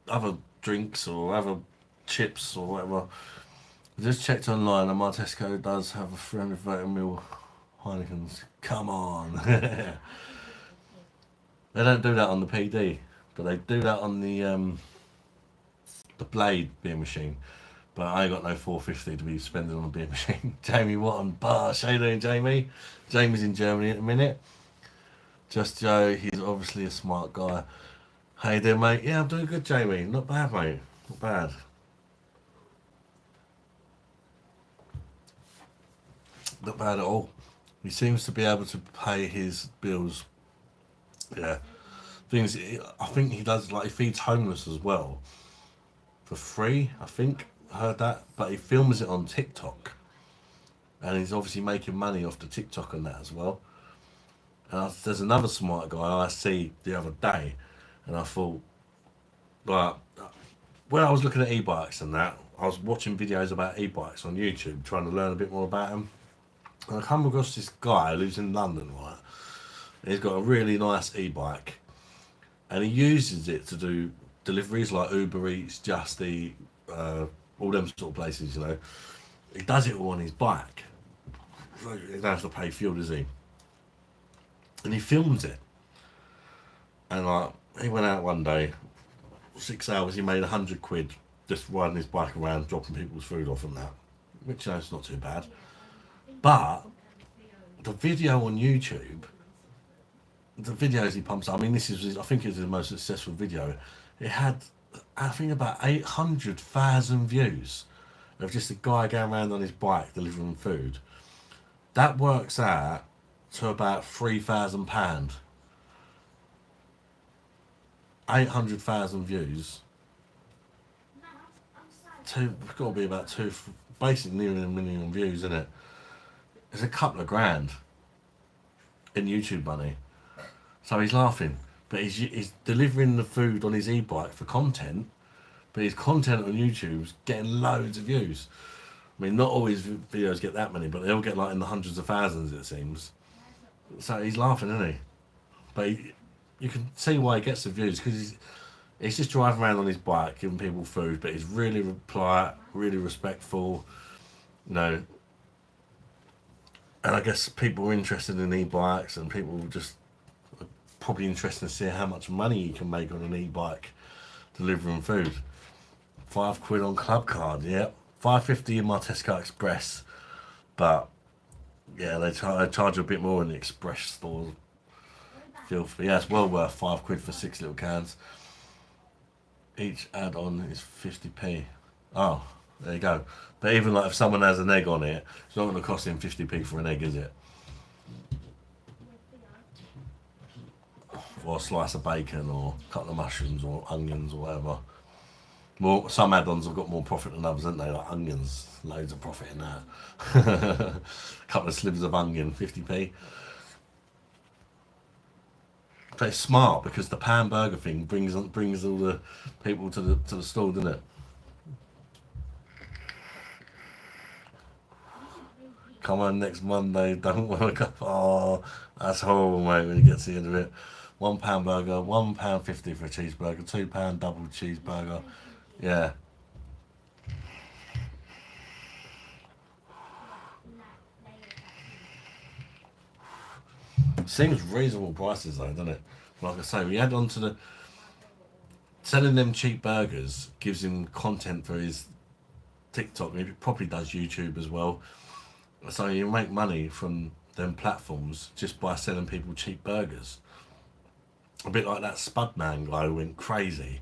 other drinks or other chips or whatever. I just checked online and my Tesco does have a 330ml Heineken's. Come on. They don't do that on the PD, but they do that on the Blade beer machine. But I ain't got no 450 to be spending on a beer machine. Jamie Watton, BOSH. How you doing, Jamie? Jamie's in Germany at the minute. Just Joe, he's obviously a smart guy. How you doing, mate? Yeah, I'm doing good, Jamie. Not bad, mate. Not bad. Not bad at all. He seems to be able to pay his bills. Yeah. Things. I think he does, like, he feeds homeless as well. For free, I think. I heard that. But he films it on TikTok. And he's obviously making money off the TikTok and that as well. And there's another smart guy I see the other day. And I thought, like, when I was looking at e-bikes and that, I was watching videos about e-bikes on YouTube, trying to learn a bit more about them. And I come across this guy who lives in London, right? And he's got a really nice e-bike. And he uses it to do deliveries like Uber Eats, Just Eat, all them sort of places, you know. He does it all on his bike. He don't have to pay fuel, does he? And he films it. And like, he went out one day, 6 hours, he made 100 quid just riding his bike around, dropping people's food off and that. Which, you know, it's not too bad. But the video on YouTube, the videos he pumps up, I mean, this is, I think it's his most successful video. It had, I think, about 800,000 views of just a guy going around on his bike delivering food. That works out to about £3,000. 800,000 views. It's got to be about basically nearly a million views, isn't it? It's a couple of grand in YouTube money. So he's laughing, but he's delivering the food on his e-bike for content, but his content on YouTube's getting loads of views. I mean, not all his videos get that many, but they'll get like in the hundreds of thousands, it seems. So he's laughing, isn't he? But you can see why he gets the views, because he's just driving around on his bike, giving people food, but he's really polite, really respectful, you know. And I guess people are interested in e-bikes, and people just are probably interested to see how much money you can make on an e-bike delivering food. £5 on Club Card, yeah. £5.50 in my Tesco Express, but yeah, they charge a bit more in the Express stores. Filthy. Yeah, it's well worth £5 for 6 little cans. Each add-on is 50p. Oh, there you go. But even like if someone has an egg on it, it's not going to cost him 50p for an egg, is it? Or a slice of bacon, or a couple of mushrooms, or onions, or whatever. Well, some add-ons have got more profit than others, haven't they? Like onions, loads of profit in that. A couple of slivers of onion, 50p. But it's smart, because the pan burger thing brings all the people to the stall, doesn't it? Come on next Monday, don't want to go. Oh, that's horrible, mate, when you get to the end of it. £1 burger, £1.50 for a cheeseburger, £2 double cheeseburger. Yeah. Seems reasonable prices though, doesn't it? Like I say, we add on to the selling them cheap burgers, gives him content for his TikTok. He probably does YouTube as well. So you make money from them platforms just by selling people cheap burgers. A bit like that Spudman guy who went crazy,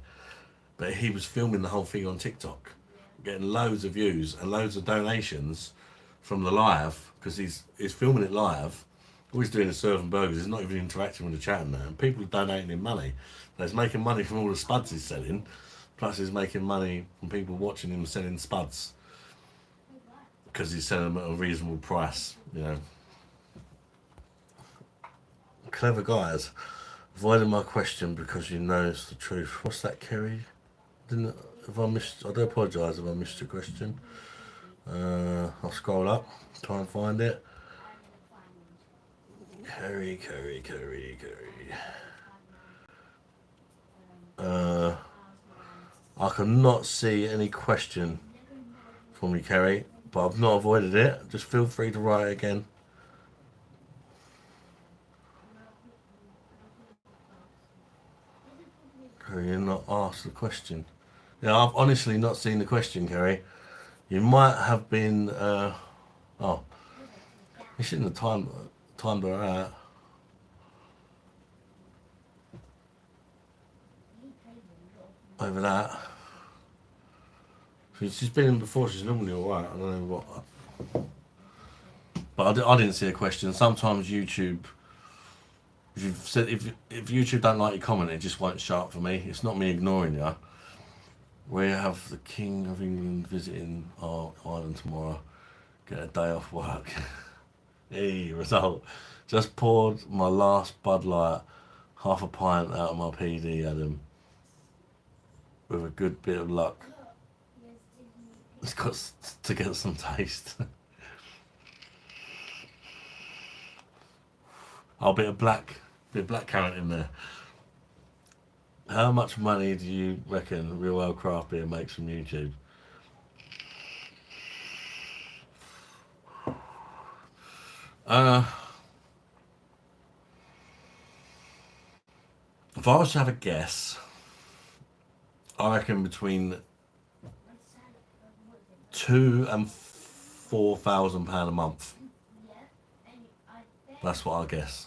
but he was filming the whole thing on TikTok, getting loads of views and loads of donations from the live, because he's filming it live. All he's doing is serving burgers. He's not even interacting with the chat and that. And people are donating him money. So he's making money from all the spuds he's selling, plus he's making money from people watching him selling spuds, because he's selling them at a reasonable price, you know. Clever guys. Avoiding my question because you know it's the truth. What's that, Kerry? I do apologise if I missed your question. I'll scroll up, try and find it. Curry. I cannot see any question from you, Kerry, but I've not avoided it. Just feel free to write it again. Kerry, you're not asked the question. Yeah, I've honestly not seen the question, Kerry. You might have been. Oh, you shouldn't have timed her out. Over that. She's been in before. She's normally alright. I don't know what. But I didn't see a question. Sometimes YouTube, if YouTube don't like your comment, it just won't show up for me. It's not me ignoring you. We have the King of England visiting our island tomorrow. Get a day off work. Hey, result. Just poured my last Bud Light, half a pint out of my PD, Adam. With a good bit of luck. It's got to get some taste. I'll bit of black currant in there. How much money do you reckon Real Ale Craft Beer makes from YouTube? If I was to have a guess, I reckon between £2,000 and £4,000 a month. That's what I guess.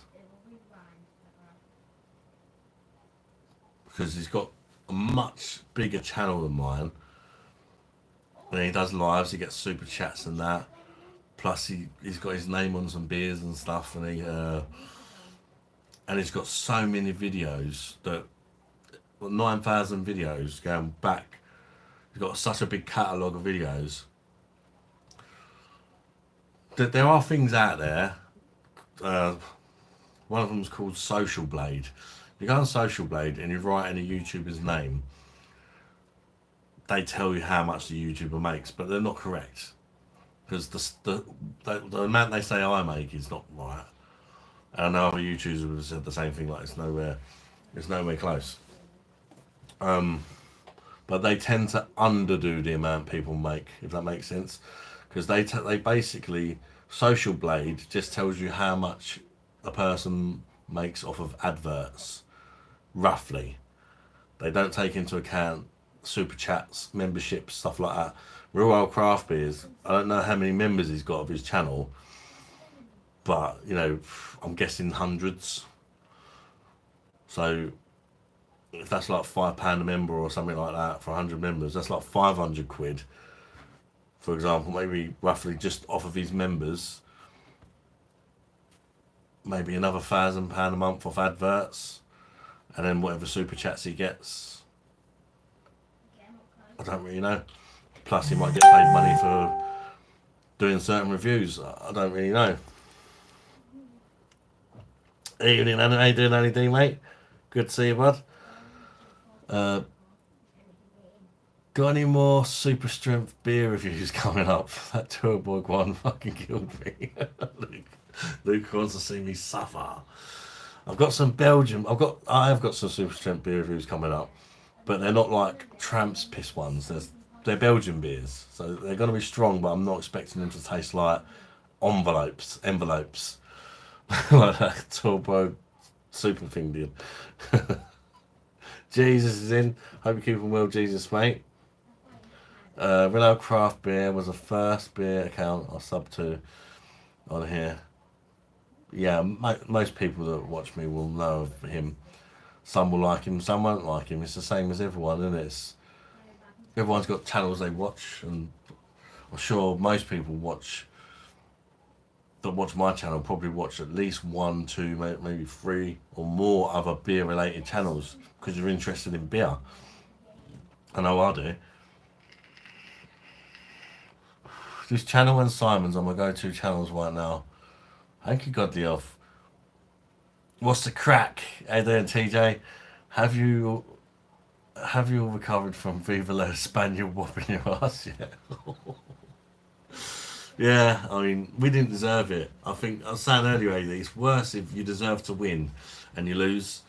Because he's got a much bigger channel than mine. When he does lives, he gets super chats and that. Plus, he's got his name on some beers and stuff, and he's got so many videos that 9,000 videos going back. He's got such a big catalogue of videos that there are things out there. One of them is called Social Blade. You go on Social Blade and you write in a YouTuber's name, they tell you how much the YouTuber makes, but they're not correct, because the amount they say I make is not right. And I know other YouTubers would have said the same thing, like it's nowhere close. But they tend to underdo the amount people make, if that makes sense, because they basically, Social Blade just tells you how much a person makes off of adverts, roughly. They don't take into account super chats, memberships, stuff like that. Real Ale Craft Beers, I don't know how many members he's got of his channel, but you know, I'm guessing hundreds. So if that's like £5 a member or something like that for 100 members, that's like 500 quid, for example, maybe roughly just off of his members. Maybe another £1,000 a month off adverts, and then whatever super chats he gets. I don't really know. Plus he might get paid money for doing certain reviews. I don't really know. Evening, how you doing, Andy, mate? Good to see you, bud. Got any more super strength beer reviews coming up? That Turbo one fucking killed me. Luke wants to see me suffer. I've got some Belgian. I have got some super strength beer reviews coming up, but they're not like tramps piss ones. They're Belgian beers, so they're going to be strong. But I'm not expecting them to taste like envelopes, like that Turbo super thing did. Jesus is in. Hope you're keeping well, Jesus, mate. Real Ale Craft Beer was the first beer account I subbed to on here. Yeah, most people that watch me will know of him. Some will like him, some won't like him. It's the same as everyone, isn't it? Everyone's got channels they watch, and I'm sure most people that watch my channel probably watch at least 1, 2, maybe 3 or more other beer related channels because you're interested in beer. I know I do. This channel and Simon's are my go-to channels right now. Thank you, Godly Elf. What's the crack? Hey there, TJ. Have you all recovered from Viva La Spaniel whopping your ass yet? Yeah, I mean, we didn't deserve it. I think I was saying earlier, AD, it's worse if you deserve to win and you lose,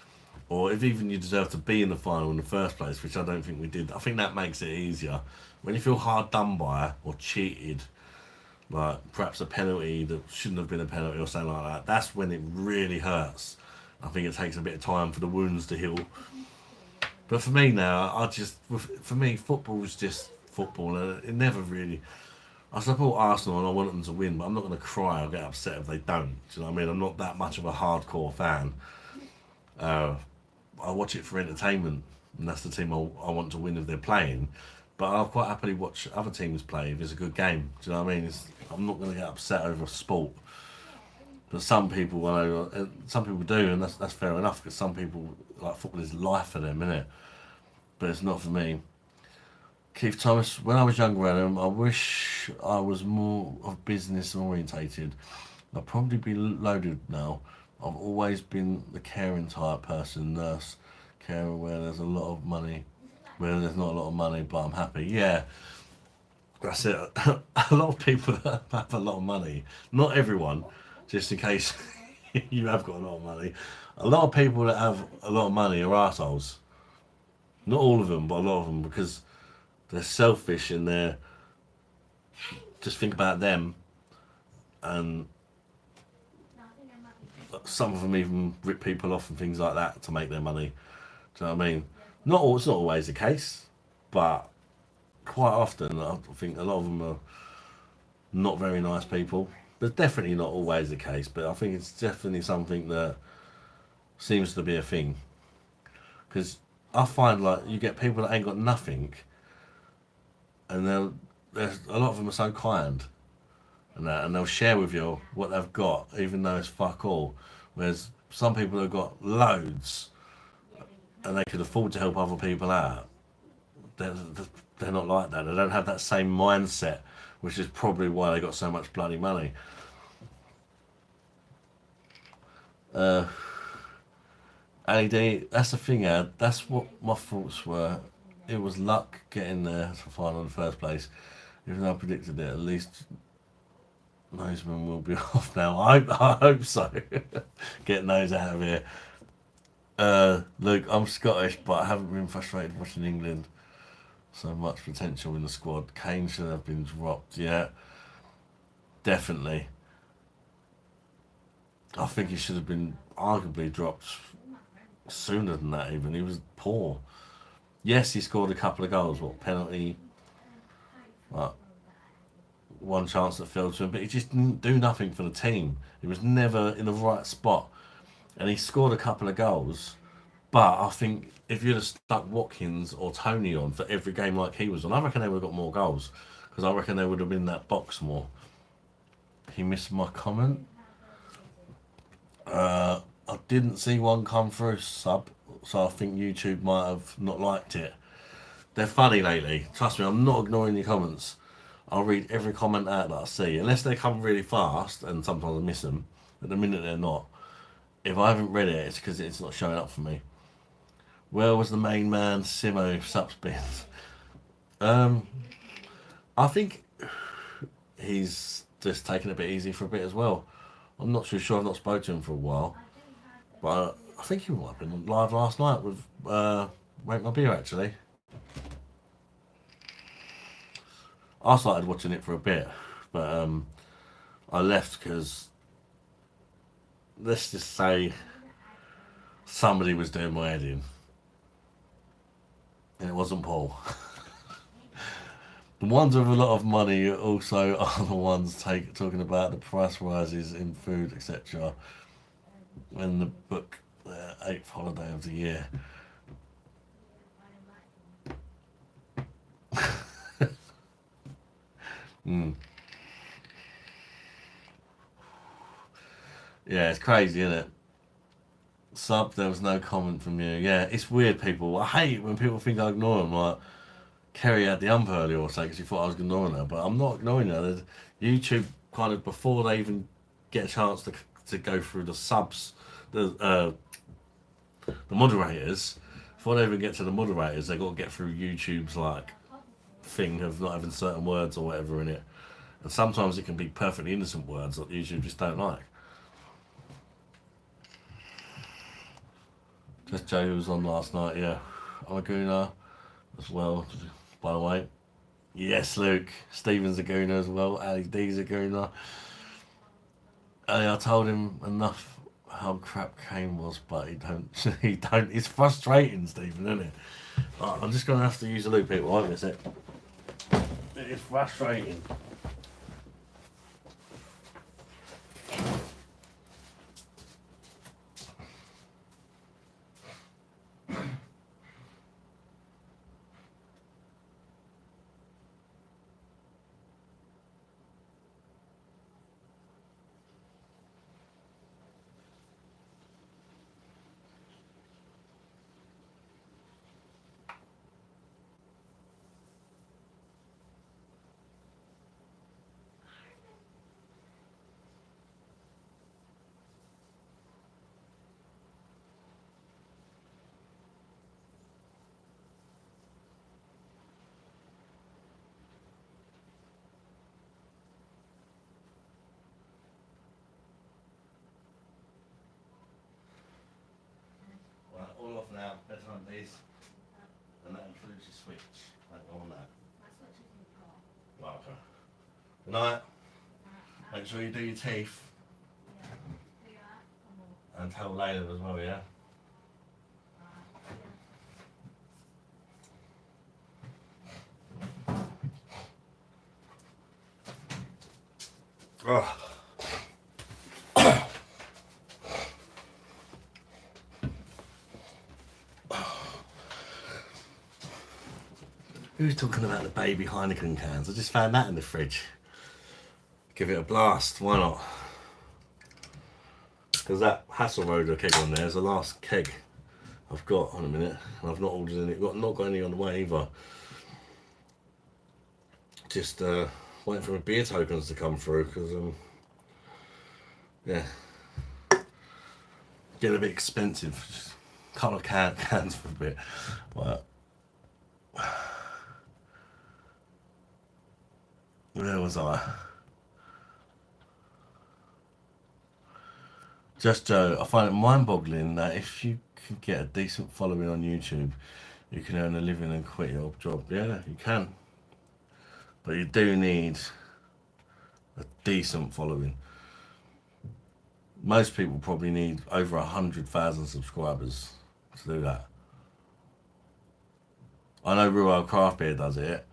or if even you deserve to be in the final in the first place, which I don't think we did. I think that makes it easier. When you feel hard done by or cheated, like perhaps a penalty that shouldn't have been a penalty or something like that, that's when it really hurts. I think it takes a bit of time for the wounds to heal. But for me now, for me, football's just football, and it never really. I support Arsenal and I want them to win, but I'm not going to cry or get upset if they don't. Do you know what I mean? I'm not that much of a hardcore fan. I watch it for entertainment, and that's the team I want to win if they're playing. But I'll quite happily watch other teams play if it's a good game. Do you know what I mean? I'm not going to get upset over sport. But some people, some people do, and that's fair enough. Because some people like football is life for them, isn't it? But it's not for me. Keith Thomas, when I was younger, Adam, I wish I was more of business orientated. I'd probably be loaded now. I've always been the caring type person, nurse, carer, where there's a lot of money, where there's not a lot of money, but I'm happy. Yeah, that's it. A lot of people that have a lot of money, not everyone, just in case you have got a lot of money. A lot of people that have a lot of money are arseholes. Not all of them, but a lot of them, because they're selfish and they're just think about them, and some of them even rip people off and things like that to make their money. Do you know what I mean? It's not always the case, but quite often I think a lot of them are not very nice people. But definitely not always the case. But I think it's definitely something that seems to be a thing. Because I find like you get people that ain't got nothing, and there's a lot of them are so kind, and they'll share with you what they've got, even though it's fuck all. Whereas some people have got loads, and they could afford to help other people out. They're not like that. They don't have that same mindset, which is probably why they got so much bloody money. LED, that's the thing, Ad. That's what my thoughts were. It was luck getting there to final in the first place. Even though I predicted it, at least Noseman will be off now. I hope so. Get Nose out of here. Luke, I'm Scottish, but I haven't been frustrated watching England. So much potential in the squad. Kane should have been dropped, yeah. Definitely. I think he should have been arguably dropped sooner than that even. He was poor. Yes, he scored a couple of goals, penalty, one chance that fell to him, but he just didn't do nothing for the team. He was never in the right spot. And he scored a couple of goals, but I think if you'd have stuck Watkins or Tony on for every game like he was on, I reckon they would have got more goals, because I reckon they would have been in that box more. He missed my comment. I didn't see one come through sub, so I think YouTube might have not liked it. They're funny lately. Trust me, I'm not ignoring your comments. I'll read every comment out that I see, unless they come really fast, and sometimes I miss them. At the minute they're not. If I haven't read it, it's because it's not showing up for me. Where was the main man, Simo Subspins? I think he's just taking it a bit easy for a bit as well. I'm not too sure. I've not spoken to him for a while, but I think he might have been live last night with Rate My Beer actually. I started watching it for a bit, but I left because, let's just say, somebody was doing my head in, and it wasn't Paul. The ones with a lot of money also are the ones talking about the price rises in food, etc. In the book, the 8th holiday of the year. Yeah, it's crazy, isn't it? Sub, there was no comment from you. Yeah, it's weird, people. I hate when people think I ignore them. Like, Kerry had the ump earlier or something because he thought I was ignoring her, but I'm not ignoring her. YouTube kind of, before they even get a chance to go through the subs, the moderators, before they even get to the moderators, they got to get through YouTube's like thing of not having certain words or whatever in it, And sometimes it can be perfectly innocent words that you just don't like. Just Joe who was on last night, yeah. I'm a gooner as well, by the way. Yes, Luke. Stephen's a gooner as well. Ali D's a gooner. I told him enough how crap Kane was, but he don't. He don't. It's frustrating, Stephen, isn't it? Right, I'm just gonna have to use a loop, people. I won't miss it. It is frustrating. Right, all off now. Bedtime, please. And that includes your switch. Like on that. Right, okay. Good night. Make sure you do your teeth. And tell Layla as well, yeah? Oh. Who's talking about the baby Heineken cans? I just found that in the fridge. Give it a blast, why not? Because that Hasselroder keg on there is the last keg I've got on a minute, and I've not ordered any, not got any on the way either. Just waiting for my beer tokens to come through, because yeah, getting a bit expensive. Just can't have cans for a bit, but where was I? Just Joe, I find it mind-boggling that if you can get a decent following on YouTube, you can earn a living and quit your job. Yeah, you can. But you do need a decent following. Most people probably need over 100,000 subscribers to do that. I know Ruel Craft Beer does it,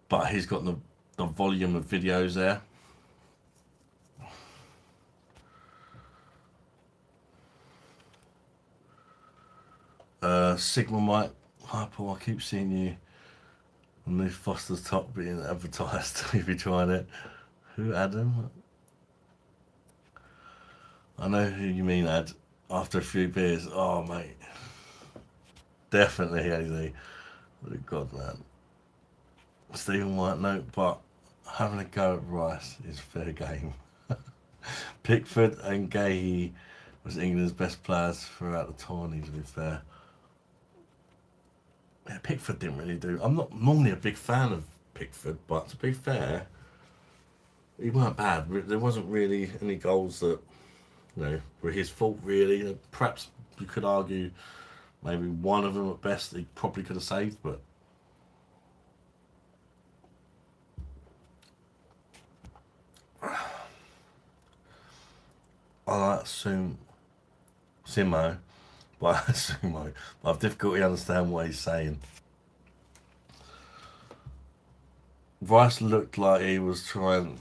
but he's got the volume of videos there. Sigma Mike, hi Paul, I keep seeing you on the Foster's top being advertised. If you're trying it. Who, Adam? I know who you mean, Ad. After a few beers, oh mate. Definitely hazy. God, man. Stephen White, no, but having a go at Rice is fair game. Pickford and Gahey was England's best players throughout the tourney, to be fair. Yeah, Pickford didn't really do. I'm not normally a big fan of Pickford, but to be fair, he weren't bad. There wasn't really any goals that, you know, were his fault, really. Perhaps you could argue maybe one of them at best he probably could have saved, but I like Simo, but Sumo. But I've difficulty understanding what he's saying. Rice looked like he was trying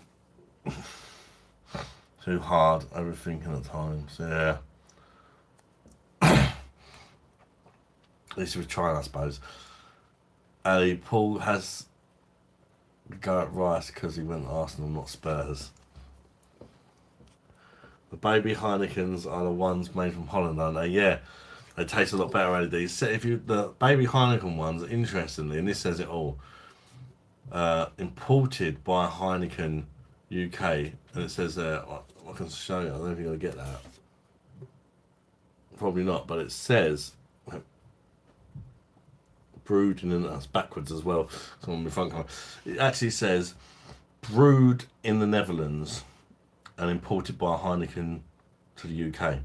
too hard, overthinking at times. Yeah. At least he was trying, I suppose. Paul has a go at Rice because he went Arsenal, not Spurs. The baby Heinekens are the ones made from Holland, aren't they? Yeah, they taste a lot better, LEDs. If you the baby Heineken ones, interestingly, and this says it all, imported by Heineken UK, and it says there, I can show you. I don't know if you're gonna get that. Probably not, but it says brewed, and then that's backwards as well. It's on my front cover. It actually says brewed in the Netherlands and imported by Heineken to the UK.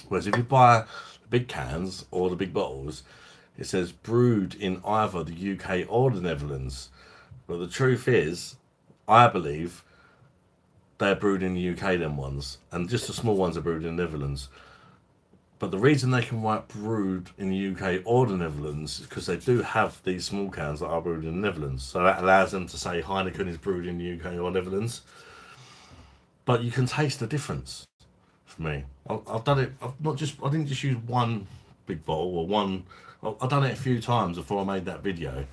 Whereas if you buy the big cans or the big bottles, it says brewed in either the UK or the Netherlands. But the truth is, I believe they're brewed in the UK, them ones, and just the small ones are brewed in the Netherlands. But the reason they can write brewed in the UK or the Netherlands is because they do have these small cans that are brewed in the Netherlands. So that allows them to say Heineken is brewed in the UK or Netherlands. But you can taste the difference for me. I've done it, I didn't just use one big bottle or one, I've done it a few times before I made that video.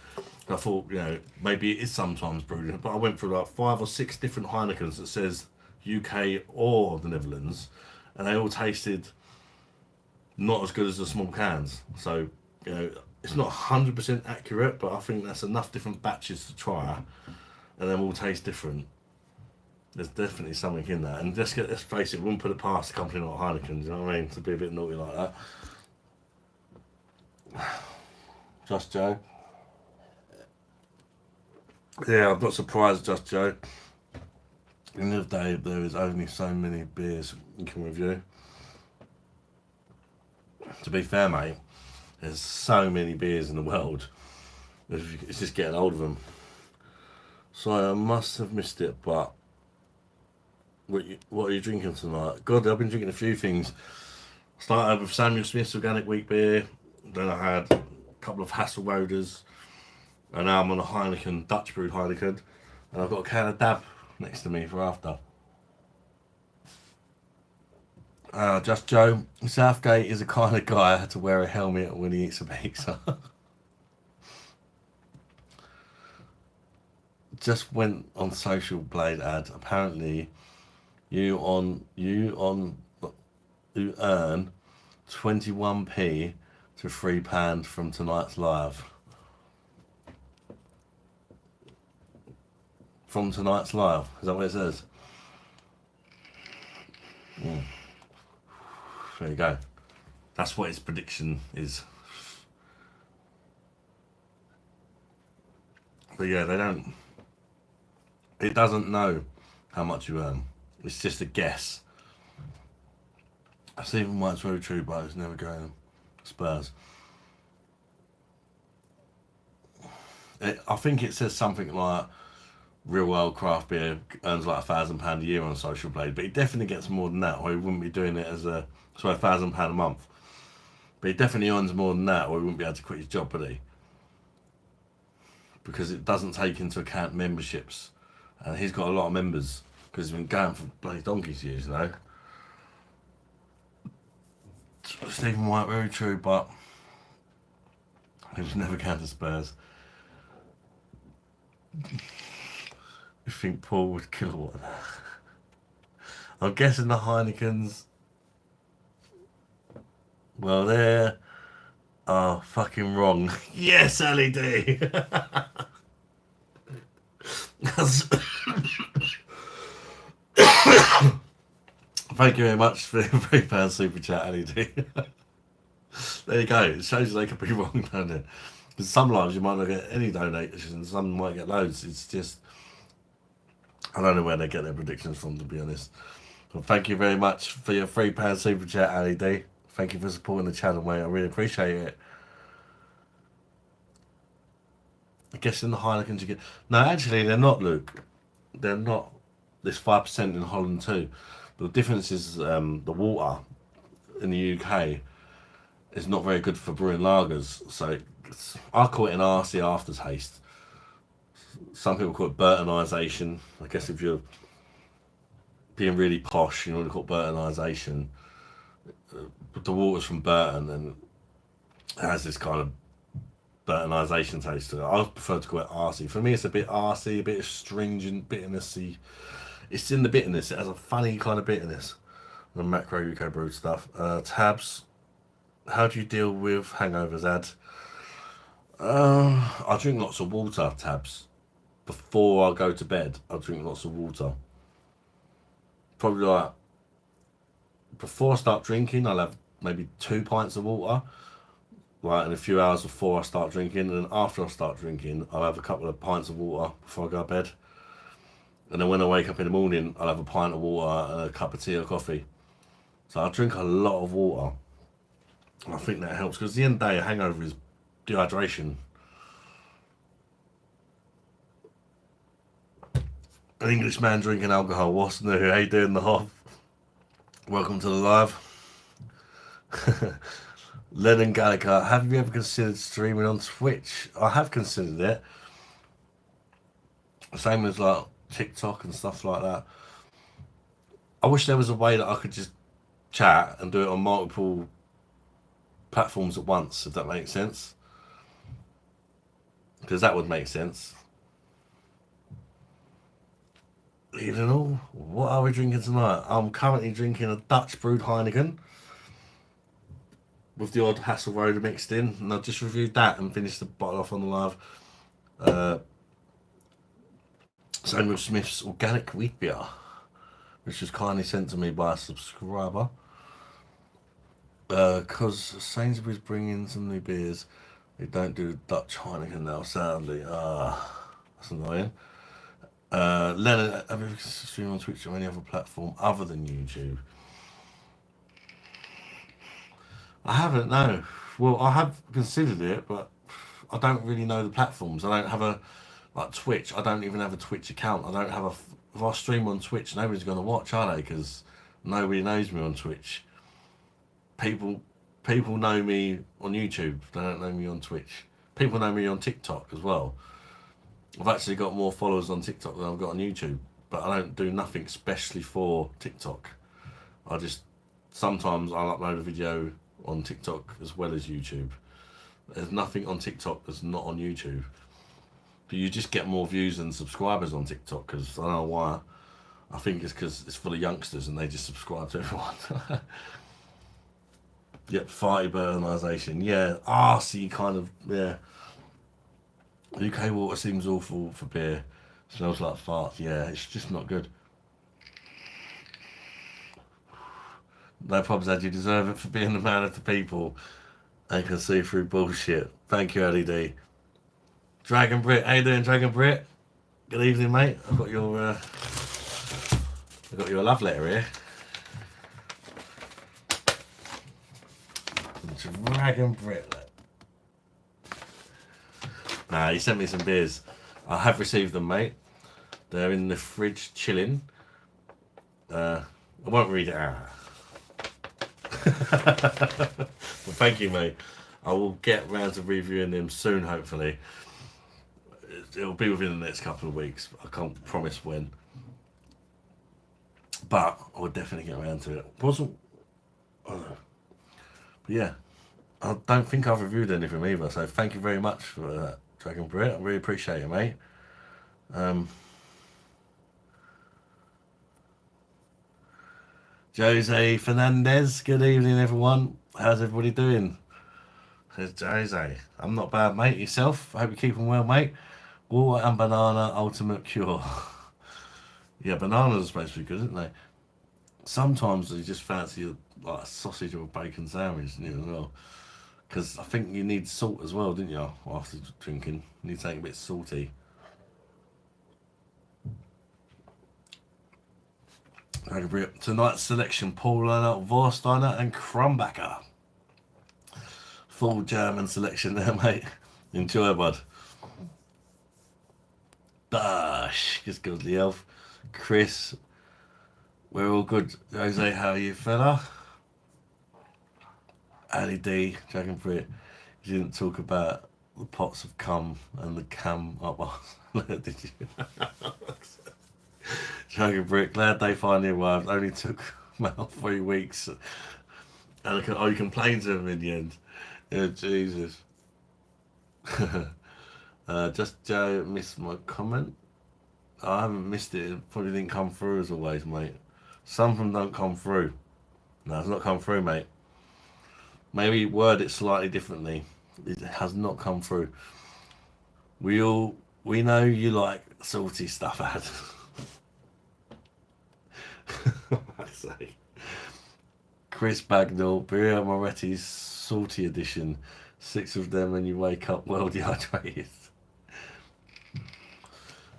I thought, you know, maybe it is sometimes brewed in, but I went through like 5 or 6 different Heinekens that says UK or the Netherlands, and they all tasted not as good as the small cans. So, you know, it's not 100% accurate, but I think that's enough different batches to try, and then all taste different. There's definitely something in that, and let's face it, we wouldn't put it past a company like Heineken, you know what I mean, to be a bit naughty like that. Just Joe. Yeah, I'm not surprised, Just Joe. At the end of the day, there is only so many beers you can review. To be fair, mate, there's so many beers in the world. It's just getting hold of them. So I must have missed it, but what are you drinking tonight? God, I've been drinking a few things. Started with Samuel Smith's organic wheat beer. Then I had a couple of Hasselroders. And now I'm on a Heineken, Dutch brewed Heineken. And I've got a can of Dab next to me for after. Just Joe, Southgate is the kind of guy to wear a helmet when he eats a pizza. Just went on Social Blade ad. Apparently, you earn 21p to £3 from tonight's live. From tonight's live, is that what it says? There you go. That's what its prediction is. But yeah, it doesn't know how much you earn. It's just a guess. Stephen White's very true, but it's never going Spurs. I think it says something like Real World Craft Beer earns like £1,000 a year on Social Blade, but he definitely gets more than that, or he wouldn't be doing it as £1,000 a month. But he definitely earns more than that, or he wouldn't be able to quit his job, would he? Because it doesn't take into account memberships, and he's got a lot of members because he's been going for bloody donkey's years, you know. Stephen White, very true, but he was never going to Spurs. You think Paul would kill one? I'm guessing the Heinekens. Well, they are fucking wrong. Yes, LED. Thank you very much for the £3 super chat, LED. There you go. It shows you they could be wrong, doesn't it? Because some lives you might not get any donations, some might get loads. It's just, I don't know where they get their predictions from, to be honest. Well, thank you very much for your £3 super chat, LED. Thank you for supporting the channel, mate. I really appreciate it. I guess in the Heinekens you get... No, actually, they're not, Luke. They're not. There's 5% in Holland too. But the difference is the water in the UK is not very good for brewing lagers. So I call it an arsey aftertaste. Some people call it Burtonisation. I guess if you're being really posh, you know what they call Burtonisation. But the water's from Burton and it has this kind of Burtonisation taste to it. I prefer to call it arsey. For me, it's a bit arsey, a bit astringent, bitternessy. It's in the bitterness. It has a funny kind of bitterness. The macro UK brewed stuff. Tabs. How do you deal with hangovers, Ad? I drink lots of water, Tabs. Before I go to bed, I drink lots of water. Probably like before I start drinking, I'll have maybe 2 pints of water. Like in a few hours before I start drinking, and then after I start drinking, I'll have a couple of pints of water before I go to bed. And then when I wake up in the morning, I'll have a pint of water and a cup of tea or coffee. So I drink a lot of water. And I think that helps because at the end of the day, a hangover is dehydration. An Englishman drinking alcohol. What's new? How you doing, the Hob? Welcome to the live. Lennon Gallagher, have you ever considered streaming on Twitch? I have considered it. Same as like TikTok and stuff like that. I wish there was a way that I could just chat and do it on multiple platforms at once, if that makes sense. Because that would make sense. You know, what are we drinking tonight? I'm currently drinking a Dutch brewed Heineken with the odd Hasselrode mixed in, and I've just reviewed that and finished the bottle off on the live. Same with Smith's organic wheat beer, which was kindly sent to me by a subscriber. Because Sainsbury's bringing some new beers. They don't do Dutch Heineken now, sadly. That's annoying. Leonard, have you ever streamed on Twitch or any other platform other than YouTube? I haven't, no. Well, I have considered it, but I don't really know the platforms. I don't have a, like Twitch, I don't even have a Twitch account. I don't have a, if I stream on Twitch, nobody's going to watch, are they? Because nobody knows me on Twitch. People know me on YouTube, they don't know me on Twitch. People know me on TikTok as well. I've actually got more followers on TikTok than I've got on YouTube, but I don't do nothing specially for TikTok. I just, sometimes I'll upload a video on TikTok as well as YouTube. There's nothing on TikTok that's not on YouTube. But you just get more views and subscribers on TikTok, because I don't know why. I think it's because it's full of youngsters and they just subscribe to everyone. Yep, farty burnisation. Yeah, arsey kind of, yeah. UK water seems awful for beer. Smells like farts. Yeah, it's just not good. No problems, Ed. You deserve it for being the man of the people and can see through bullshit. Thank you, LED. Dragon Brit, how you doing, Dragon Brit? Good evening, mate. I've got your love letter here. Dragon Brit. Nah, he sent me some beers. I have received them, mate. They're in the fridge chilling. I won't read it out. Well, thank you, mate. I will get round to reviewing them soon, hopefully. It'll be within the next couple of weeks. I can't promise when. But I will definitely get around to it. Wasn't... I don't know. But yeah. I don't think I've reviewed anything either, so thank you very much for that, Dragon Brit. I really appreciate it, mate. Jose Fernandez, good evening, everyone. How's everybody doing? Says Jose. I'm not bad, mate. Yourself? I hope you're keeping well, mate. Water and banana, ultimate cure. Yeah, bananas are supposed to be good, isn't they? Sometimes you just fancy like a sausage or a bacon sandwich, as well. Because I think you need salt as well, didn't you, after drinking? You need something a bit salty. Tonight's selection, Paulaner, Vorsteiner and Krumbacher. Full German selection there, mate. Enjoy, bud. BOSH, just good the elf. Chris, we're all good. Jose, how are you, fella? Ali D, Dragon Brit, you didn't talk about the pots of cum and the cam up. Did you? Dragon Brit, glad they finally arrived. Only took about 3 weeks. And you complained to them in the end. Yeah, Jesus. Just Joe missed my comment. I haven't missed it. It probably didn't come through as always, mate. Some of them don't come through. No, it's not come through, mate. Maybe word it slightly differently. It has not come through. We know you like salty stuff, Ad. Chris Bagnall, Beria Moretti's salty edition. 6 of them and you wake up well dehydrated.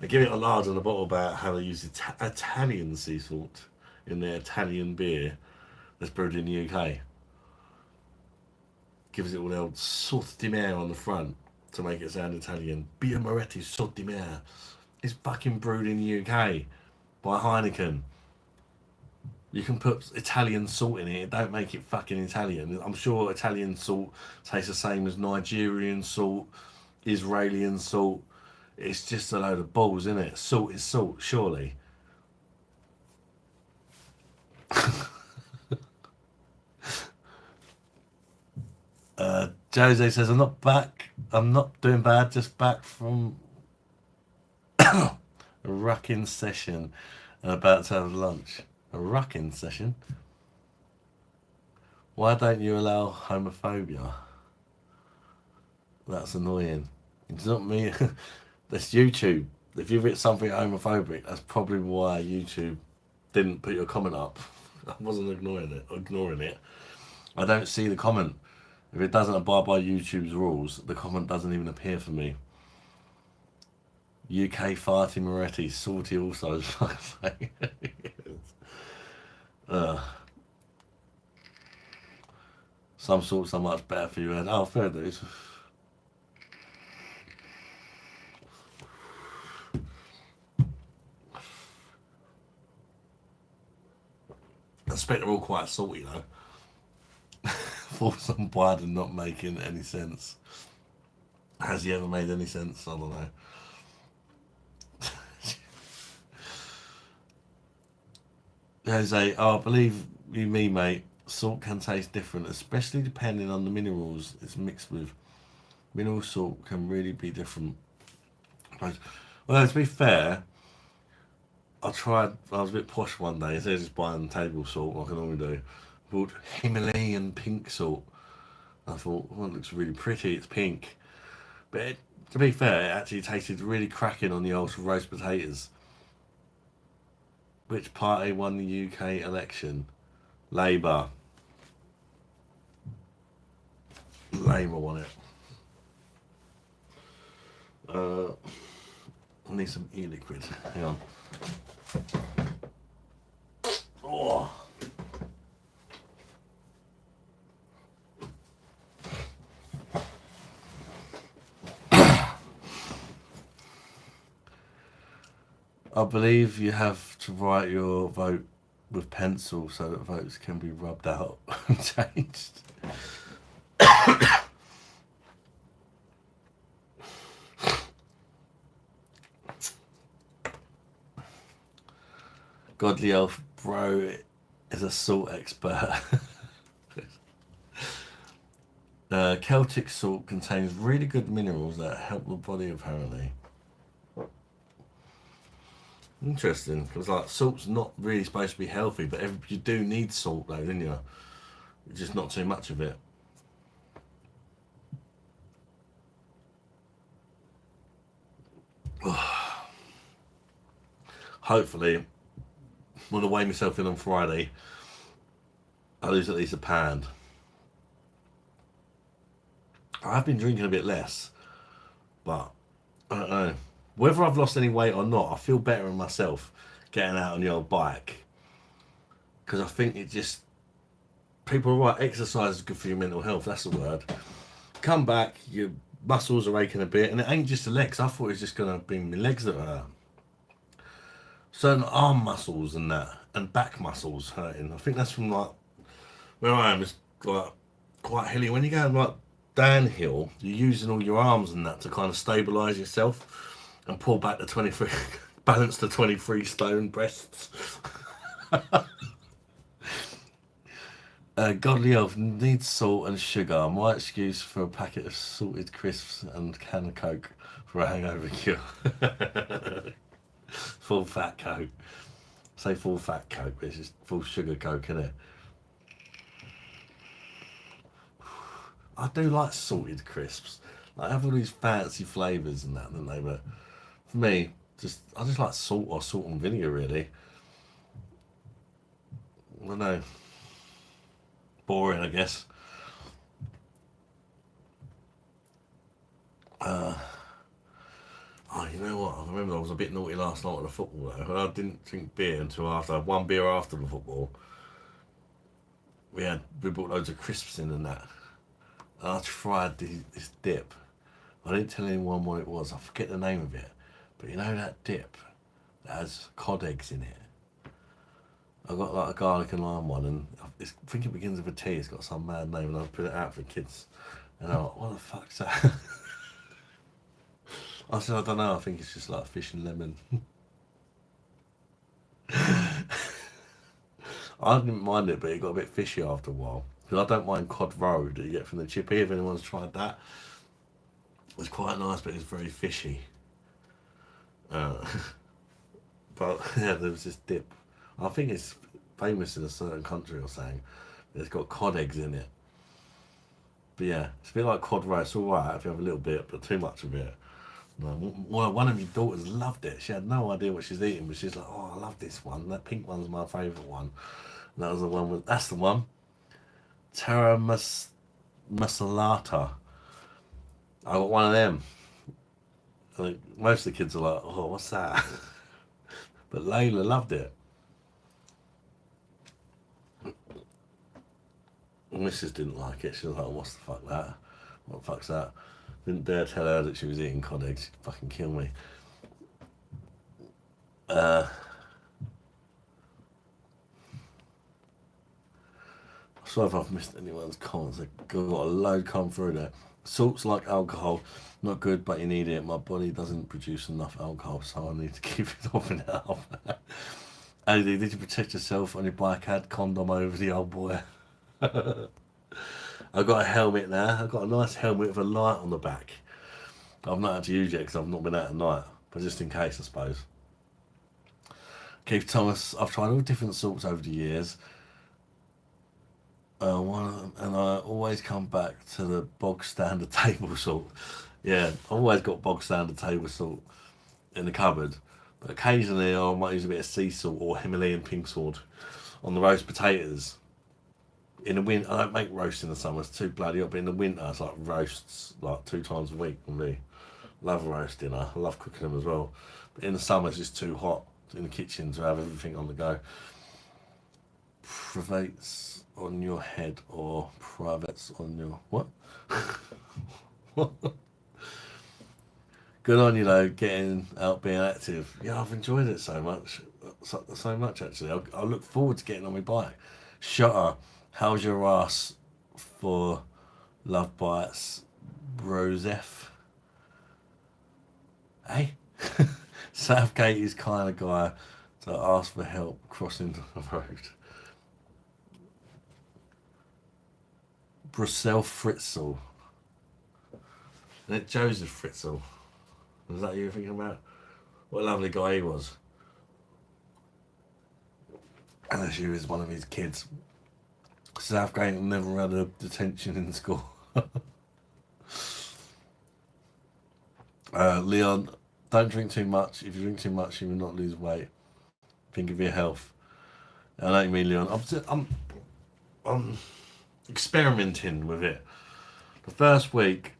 They give it a large on the bottle about how they use Italian sea salt in their Italian beer that's brewed in the UK. Gives it all the old salt di mare on the front to make it sound Italian. Birra Moretti salt di mare. It's fucking brewed in the UK by Heineken. You can put Italian salt in it, don't make it fucking Italian. I'm sure Italian salt tastes the same as Nigerian salt, Israeli salt. It's just a load of balls, isn't it? Salt is salt, surely. Jose says, I'm not back. I'm not doing bad, just back from a rucking session and about to have lunch. A rucking session? Why don't you allow homophobia? That's annoying. It's not me. That's YouTube. If you've written something homophobic, that's probably why YouTube didn't put your comment up. I wasn't ignoring it. I don't see the comment. If it doesn't abide by YouTube's rules, the comment doesn't even appear for me. UK farty Moretti, salty also. Some salts are much better for you. And oh, fair dues. I expect they're all quite salty though. Force on Biden not making any sense. Has he ever made any sense? I don't know. Jose, oh, I believe you me, mate. Salt can taste different, especially depending on the minerals it's mixed with. Mineral salt can really be different. Well, to be fair, I was a bit posh one day, instead of just buying table salt like I normally do, bought Himalayan pink salt. I thought, well, it looks really pretty, it's pink. But to be fair, it actually tasted really cracking on the old roast potatoes. Which party won the UK election? Labour. Labour won it. I need some e-liquid. Hang on. Oh. I believe you have to write your vote with pencil so that votes can be rubbed out and changed. Godly Elf Bro is a salt expert. Celtic salt contains really good minerals that help the body, apparently. Interesting, because like salt's not really supposed to be healthy, but you do need salt though, don't you? Just not too much of it. Hopefully, when I weigh myself in on Friday, I lose at least a pound. I've been drinking a bit less, but I don't know. Whether I've lost any weight or not, I feel better in myself getting out on the old bike. Because I think it just... People are right, exercise is good for your mental health, that's the word. Come back, your muscles are aching a bit, and it ain't just the legs. I thought it was just going to be my legs that hurt. Certain arm muscles and that, and back muscles hurting. I think that's from like, where I am, it's like quite hilly. When you go like downhill, you're using all your arms and that to kind of stabilise yourself and pull back the 23, balance the 23 stone breasts. Godly Elf needs salt and sugar. My excuse for a packet of salted crisps and can of Coke for a hangover cure. Full fat Coke. Say full fat Coke, but it's just full sugar Coke, isn't it? I do like salted crisps. Like, I have all these fancy flavours and that, don't they? But for me, I just like salt or salt and vinegar, really. I don't know. Boring, I guess. Oh, you know what? I remember I was a bit naughty last night at the football though, and I didn't drink beer until after I had one beer after the football. We brought loads of crisps in and that. And I tried this dip. I didn't tell anyone what it was. I forget the name of it. But you know that dip that has cod eggs in it? I got like a garlic and lime one, and I think it begins with a T. It's got some mad name, and I put it out for kids. And I'm like, what the fuck's that? I said, I don't know. I think it's just like fish and lemon. I didn't mind it, but it got a bit fishy after a while. Because I don't mind cod roe that you get from the chippy. If anyone's tried that, it's quite nice, but it's very fishy. But yeah, there was this dip. I think it's famous in a certain country or something. It's got cod eggs in it. But yeah, it's a bit like cod roe. It's alright if you have a little bit, but too much of it. No, well, one of your daughters loved it. She had no idea what she's eating, but she's like, "Oh, I love this one. That pink one's my favourite one." And that was the one with. That's the one. Terra Masalata. I got one of them. I think most of the kids are like, "Oh, what's that?" But Layla loved it. Mrs. didn't like it. She was like, "What's the fuck that? What the fuck's that?" Didn't dare tell her that she was eating cod eggs. She'd fucking kill me. Sorry if I've missed anyone's comments. I've got a load come through there. Salt's like alcohol. Not good, but you need it. My body doesn't produce enough alcohol, so I need to keep it off and off. Andy, did you protect yourself on your bike? Had condom over the old boy. I've got a helmet now. I've got a nice helmet with a light on the back. I've not had to use it because I've not been out at night, but just in case, I suppose. Keith Thomas, I've tried all different salts over the years. And I always come back to the bog standard table salt. Yeah, I've always got bog standard table salt in the cupboard, but occasionally I might use a bit of sea salt or Himalayan pink salt on the roast potatoes. In the winter, I don't make roast in the summer, it's too bloody hot, but in the winter it's like roasts like 2 times a week for me. Love a roast dinner, I love cooking them as well. But in the summer it's just too hot in the kitchen to have everything on the go. Privates on your head or privates on your what? Good on you though, getting out, being active. Yeah, I've enjoyed it so much actually. I look forward to getting on my bike. Shutter, how's your ass for love bites, Brosef? Hey, Southgate is kind of guy to ask for help crossing the road. Brussels Fritzl. And it Joseph Fritzl. Is that you thinking about? What a lovely guy he was. Unless you was one of his kids. Southgate never had a detention in school. Leon, don't drink too much. If you drink too much, you will not lose weight. Think of your health. I know what you mean, Leon. I'm experimenting with it. The first week,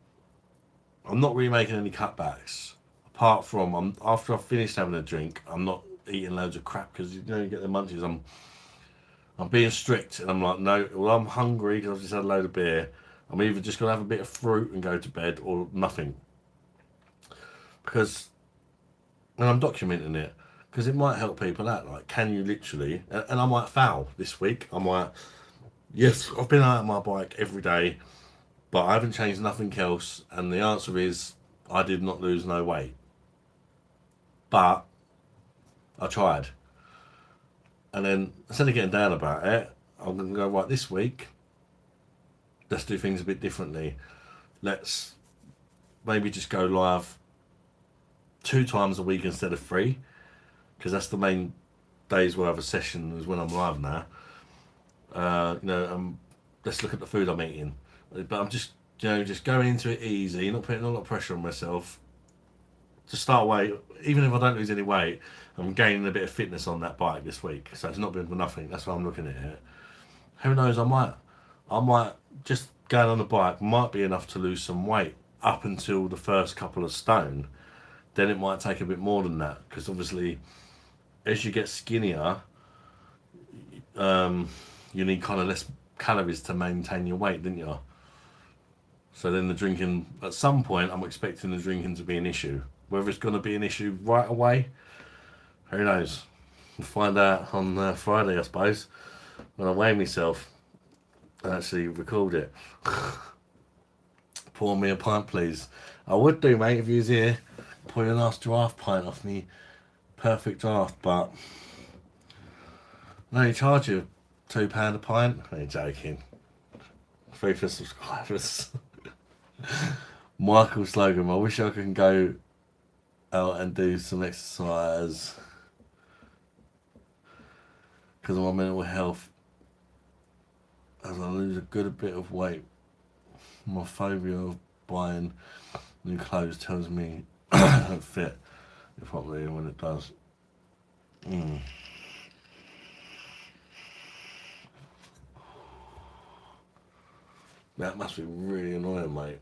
I'm not really making any cutbacks. Apart from, after I've finished having a drink, I'm not eating loads of crap because you get the munchies. I'm being strict and I'm like, no, well, I'm hungry because I've just had a load of beer. I'm either just going to have a bit of fruit and go to bed or nothing. Because, and I'm documenting it, because it might help people out. Like, can you literally, and I might foul this week. I might, yes, I've been out on my bike every day, but I haven't changed nothing else. And the answer is, I did not lose no weight. But I tried. And then instead of getting down about it, I'm going to go, right, this week, let's do things a bit differently. Let's maybe just go live 2 times a week instead of 3, because that's the main days where I have a session is when I'm live now. Let's look at the food I'm eating. But I'm just going into it easy, not putting a lot of pressure on myself. To start weight, even if I don't lose any weight, I'm gaining a bit of fitness on that bike this week. So it's not been for nothing. That's why I'm looking at it. Who knows? I might just going on the bike might be enough to lose some weight up until the first couple of stone. then it might take a bit more than that, because obviously as you get skinnier, you need kind of less calories to maintain your weight, didn't you? So then the drinking, at some point, I'm expecting the drinking to be an issue. Whether it's going to be an issue right away, who knows? We'll find out on Friday, I suppose, when I weigh myself and actually record it. Pour me a pint, please. I would do, mate, if you was here. Pour you a nice draft pint off me. Perfect draft, but no, you charge you £2 a pint. I'm joking. 3 for subscribers. Michael slogan: I wish I could go out and do some exercise because of my mental health as I lose a good bit of weight. My phobia of buying new clothes tells me I don't fit it properly, and when it does. That must be really annoying, mate.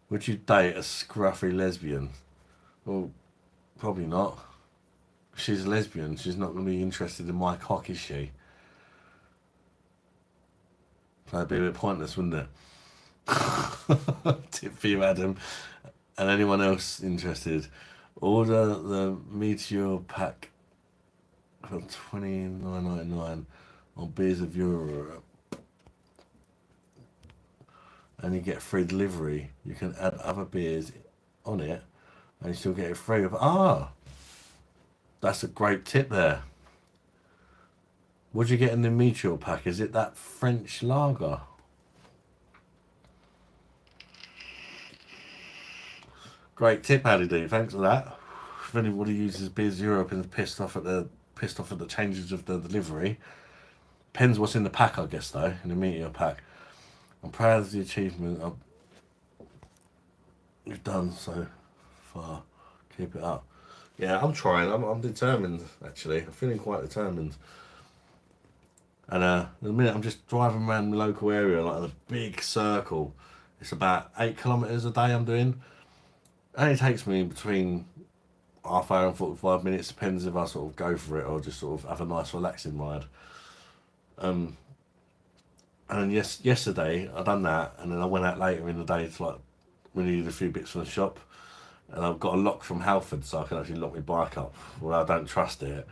Would you date a scruffy lesbian? Well, probably not. She's a lesbian. She's not going to be interested in my cock, is she? So that'd be a bit pointless, wouldn't it? Tip for you, Adam. And anyone else interested, order the Meteor pack for $29.99 on Beers of Europe. And you get free delivery. You can add other beers on it and you still get it free. That's a great tip there. What do you get in the Meteor pack? Is it that French lager? Great tip, Addy D. Thanks for that. If anybody uses Beers Europe and is pissed off at the changes of the delivery, depends what's in the pack, I guess, though, in the Meteor pack. I'm proud of the achievement you've done so far. Keep it up. Yeah, I'm trying. I'm determined, actually. I'm feeling quite determined. And in a minute, I'm just driving around the local area, like in a big circle. It's about 8 kilometres a day I'm doing. And it takes me between half hour and 45 minutes. Depends if I sort of go for it or just sort of have a nice relaxing ride. And then yesterday I done that, and then I went out later in the day to we needed a few bits from the shop, and I've got a lock from Halford so I can actually lock my bike up. Well, I don't trust it.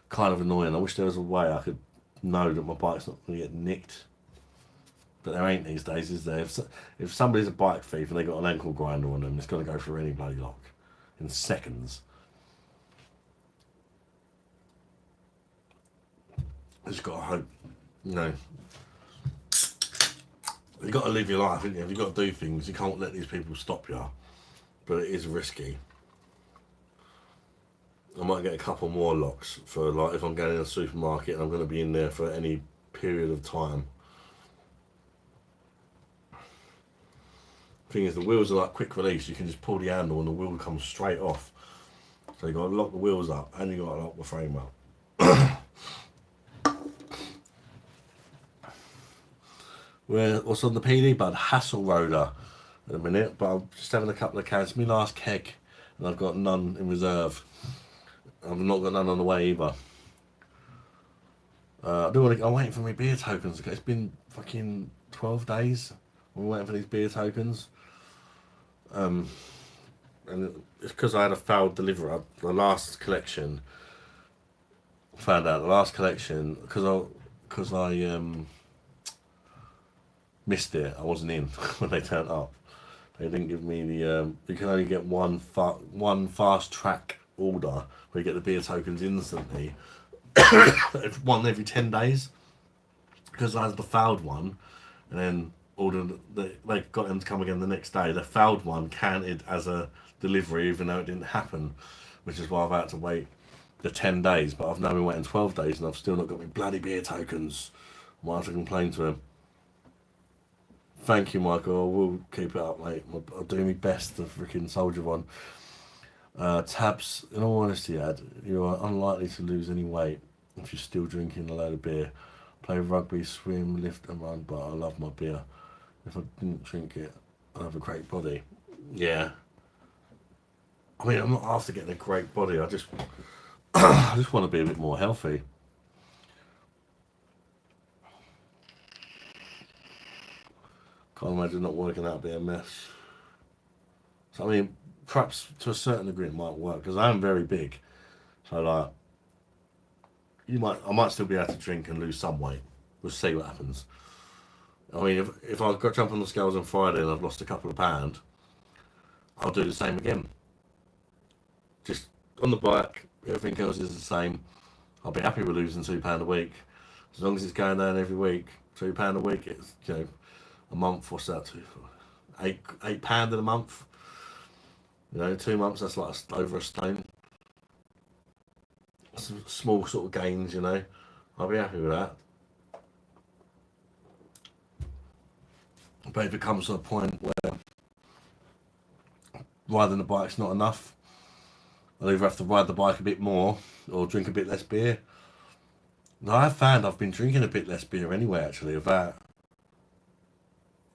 Kind of annoying. I wish there was a way I could know that my bike's not going to get nicked, but there ain't these days, is there? If somebody's a bike thief and they got an ankle grinder on them, it's going to go through any bloody lock in seconds. I just got to hope, you got to live your life, haven't you? You've got to do things. You can't let these people stop you. But it is risky. I might get a couple more locks for if I'm going in a supermarket and I'm going to be in there for any period of time. Thing is, the wheels are like quick release. You can just pull the handle and the wheel comes straight off. So you got to lock the wheels up and you got to lock the frame up. What's on the PD, bud? Hasselroder at the minute, but I'm just having a couple of cans. My last keg, and I've got none in reserve. I've not got none on the way either. I'm waiting for my beer tokens. It's been fucking 12 days. I'm waiting for these beer tokens. And it's because I had a failed delivery. The last collection, found out the last collection because I missed it. I wasn't in when they turned up. They didn't give me the. You can only get one fast track order where you get the beer tokens instantly. One every 10 days. Because I had the failed one, and then they got them to come again the next day. The failed one counted as a delivery, even though it didn't happen, which is why I've had to wait the 10 days. But I've now been waiting 12 days, and I've still not got my bloody beer tokens. I might have to complain to him. Thank you, Michael. I will keep it up, mate. I'll do my best to freaking soldier on. Tabs, in all honesty, Ad, you are unlikely to lose any weight if you're still drinking a load of beer. Play rugby, swim, lift and run, but I love my beer. If I didn't drink it, I have a great body. Yeah. I mean, I'm not after getting a great body. I just, I just want to be a bit more healthy. Can't imagine not working out being a mess. So I mean, perhaps to a certain degree it might work because I am very big. So like, I might still be able to drink and lose some weight. We'll see what happens. I mean, if I got jump on the scales on Friday and I've lost a couple of pounds, I'll do the same again. Just on the bike, everything else is the same. I'll be happy with losing £2 a week, as long as it's going down every week. £2 a week, it's a month. What's that? £8 in a month. 2 months. That's like over a stone. Some small sort of gains. I'll be happy with that. But if it comes to a point where riding the bike's not enough, I'll either have to ride the bike a bit more or drink a bit less beer. Now, I've found I've been drinking a bit less beer anyway, actually, without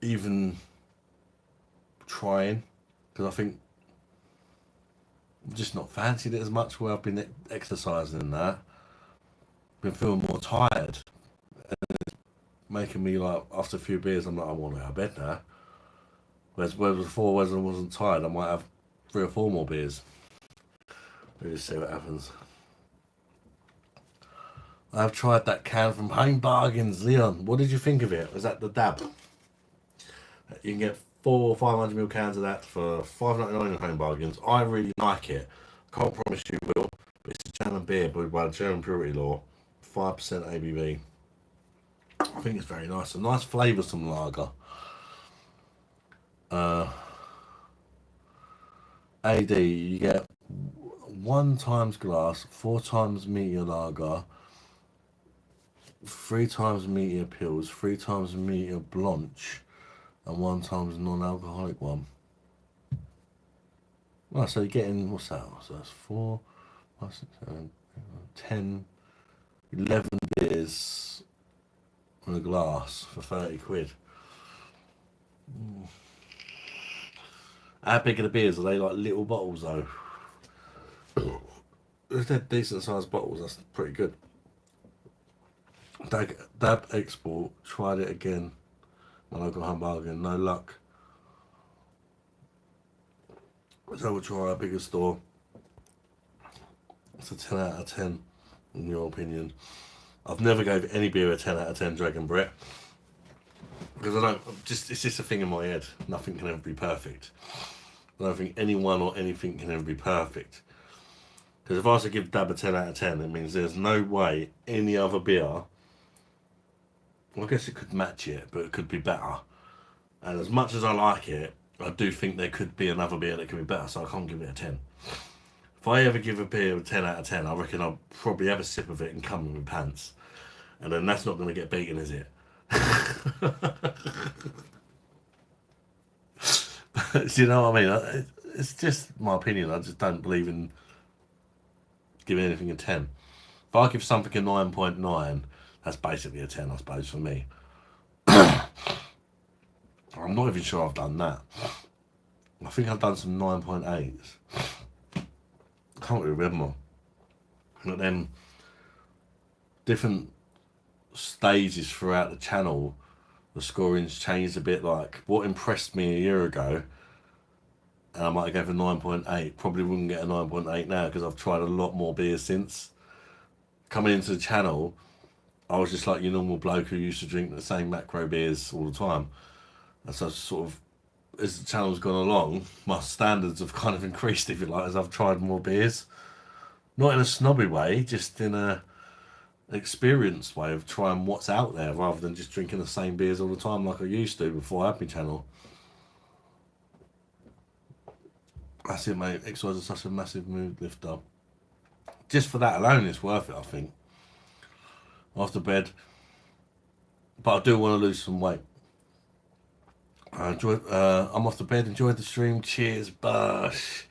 even trying, because I think I've just not fancied it as much where I've been exercising and that. Been feeling more tired. And it's making me like, after a few beers, I'm like, I want to go to bed now. Whereas before, when I wasn't tired, I might have 3 or 4 more beers. We'll just see what happens. I've tried that can from Home Bargains, Leon. What did you think of it? Was that the dab? You can get 4 or 500ml cans of that for $5.99 in Home Bargains. I really like it. Can't promise you will, but it's a German beer brewed by the German Purity Law, 5% ABV. I think it's very nice. A nice flavoursome lager. AD, you get 1 times glass, 4 times meteor lager, 3 times meteor pills, 3 times meteor blanche, and 1 times non-alcoholic one. Well, so you're getting, what's that? So that's 4, 5, 6, 7, 10, 11 beers in a glass for 30 quid. How big are the beers? Are they like little bottles though? If they're decent sized bottles, that's pretty good. Dab Export, tried it again. My local Home Bargain, no luck. So we'll try a bigger store. It's a 10 out of 10, in your opinion. I've never gave any beer a 10 out of 10 Dragon Brett. Because it's just a thing in my head. Nothing can ever be perfect. I don't think anyone or anything can ever be perfect. Because if I was to give Dab a 10 out of 10, it means there's no way any other beer, well, I guess it could match it, but it could be better. And as much as I like it, I do think there could be another beer that could be better, so I can't give it a 10. If I ever give a beer a 10 out of 10, I reckon I'll probably have a sip of it and come in my pants. And then that's not going to get beaten, is it? Do you know what I mean? It's just my opinion. I just don't believe in giving anything a 10. If I give something a 9.9, that's basically a 10, I suppose, for me. I'm not even sure I've done that. I think I've done some 9.8s. I can't really remember. But then, different stages throughout the channel, the scoring's changed a bit. Like, what impressed me a year ago, and I might have gave a 9.8, probably wouldn't get a 9.8 now because I've tried a lot more beers since. Coming into the channel, I was just like your normal bloke who used to drink the same macro beers all the time. And so sort of, as the channel's gone along, my standards have kind of increased, if you like, as I've tried more beers. Not in a snobby way, just in an experienced way of trying what's out there rather than just drinking the same beers all the time like I used to before I had my channel. That's it, mate. Exercise is such a massive mood lifter. Just for that alone, it's worth it, I think. After bed. But I do want to lose some weight. I'm off to bed. Enjoyed the stream. Cheers, BOSH.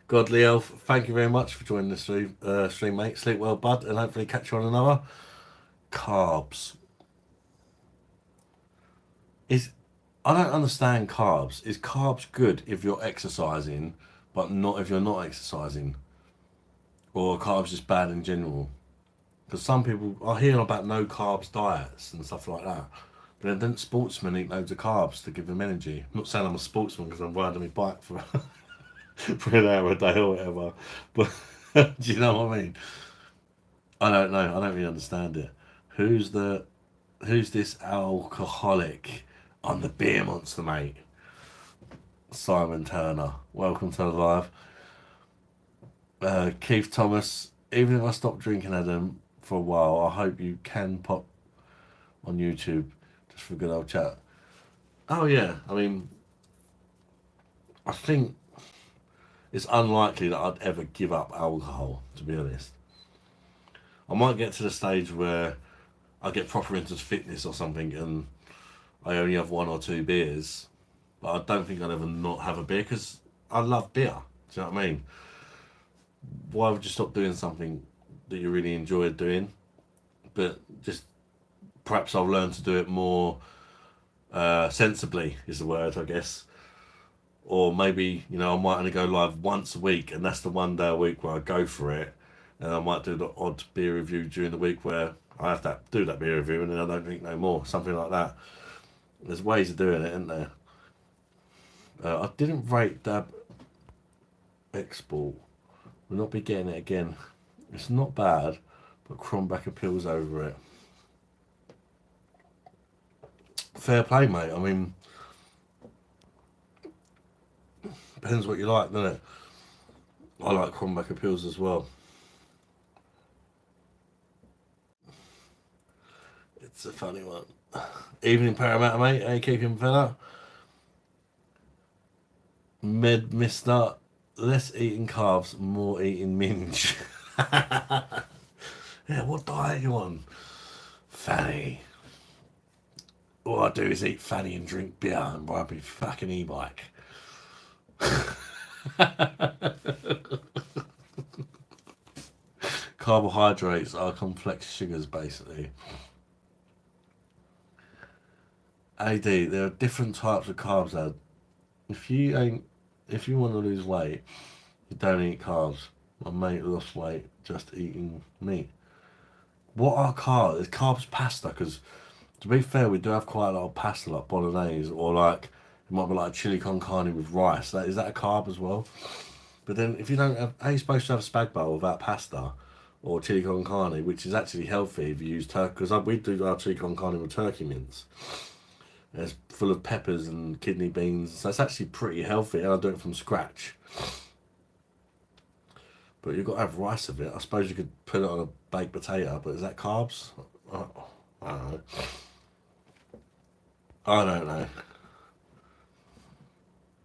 Godly Elf, thank you very much for joining the stream, mate. Sleep well, bud, and hopefully catch you on another. Carbs. I don't understand carbs. Is carbs good if you're exercising, but not if you're not exercising? Or are carbs just bad in general? Because some people are hearing about no carbs diets and stuff like that. But then don't sportsmen eat loads of carbs to give them energy? I'm not saying I'm a sportsman because I'm riding my bike for, for an hour a day or whatever. But do you know what I mean? I don't know. I don't really understand it. Who's this alcoholic on the beer monster, mate? Simon Turner. Welcome to the live. Keith Thomas. Even if I stop drinking, Adam, for a while, I hope you can pop on YouTube just for a good old chat. Oh yeah, I mean, I think it's unlikely that I'd ever give up alcohol, to be honest. I might get to the stage where I get proper into fitness or something and I only have 1 or 2 beers, but I don't think I'd ever not have a beer because I love beer. Do you know what I mean? Why would you stop doing something that you really enjoy doing? But just perhaps I'll learn to do it more sensibly is the word, I guess. Or maybe, you know, I might only go live once a week and that's the one day a week where I go for it. And I might do the odd beer review during the week where I have to do that beer review and then I don't drink no more. Something like that. There's ways of doing it, isn't there? I didn't rate Dab Export. We'll not be getting it again. It's not bad, but Cromback appeals over it. Fair play, mate. I mean, depends what you like, doesn't it? I like Cromback appeals as well. It's a funny one. Evening Parramatta, mate. How you keeping, fella? Mister. Less eating carbs, more eating minge. Yeah, what diet you on? Fanny. All I do is eat fanny and drink beer and ride my fucking e-bike. Carbohydrates are complex sugars, basically. AD, there are different types of carbs, Ad. If you want to lose weight, you don't eat carbs. My mate lost weight just eating meat. What are carbs? Is carbs pasta? Because to be fair, we do have quite a lot of pasta, like bolognese, or like it might be like chili con carne with rice. Is that a carb as well? But then if you don't have, how are you supposed to have a spag bowl without pasta or chili con carne, which is actually healthy if you use turkey? Because we do our chili con carne with turkey mince. It's full of peppers and kidney beans, so it's actually pretty healthy, and I do it from scratch. But you've got to have rice with it. I suppose you could put it on a baked potato, but is that carbs? I don't know. I don't know.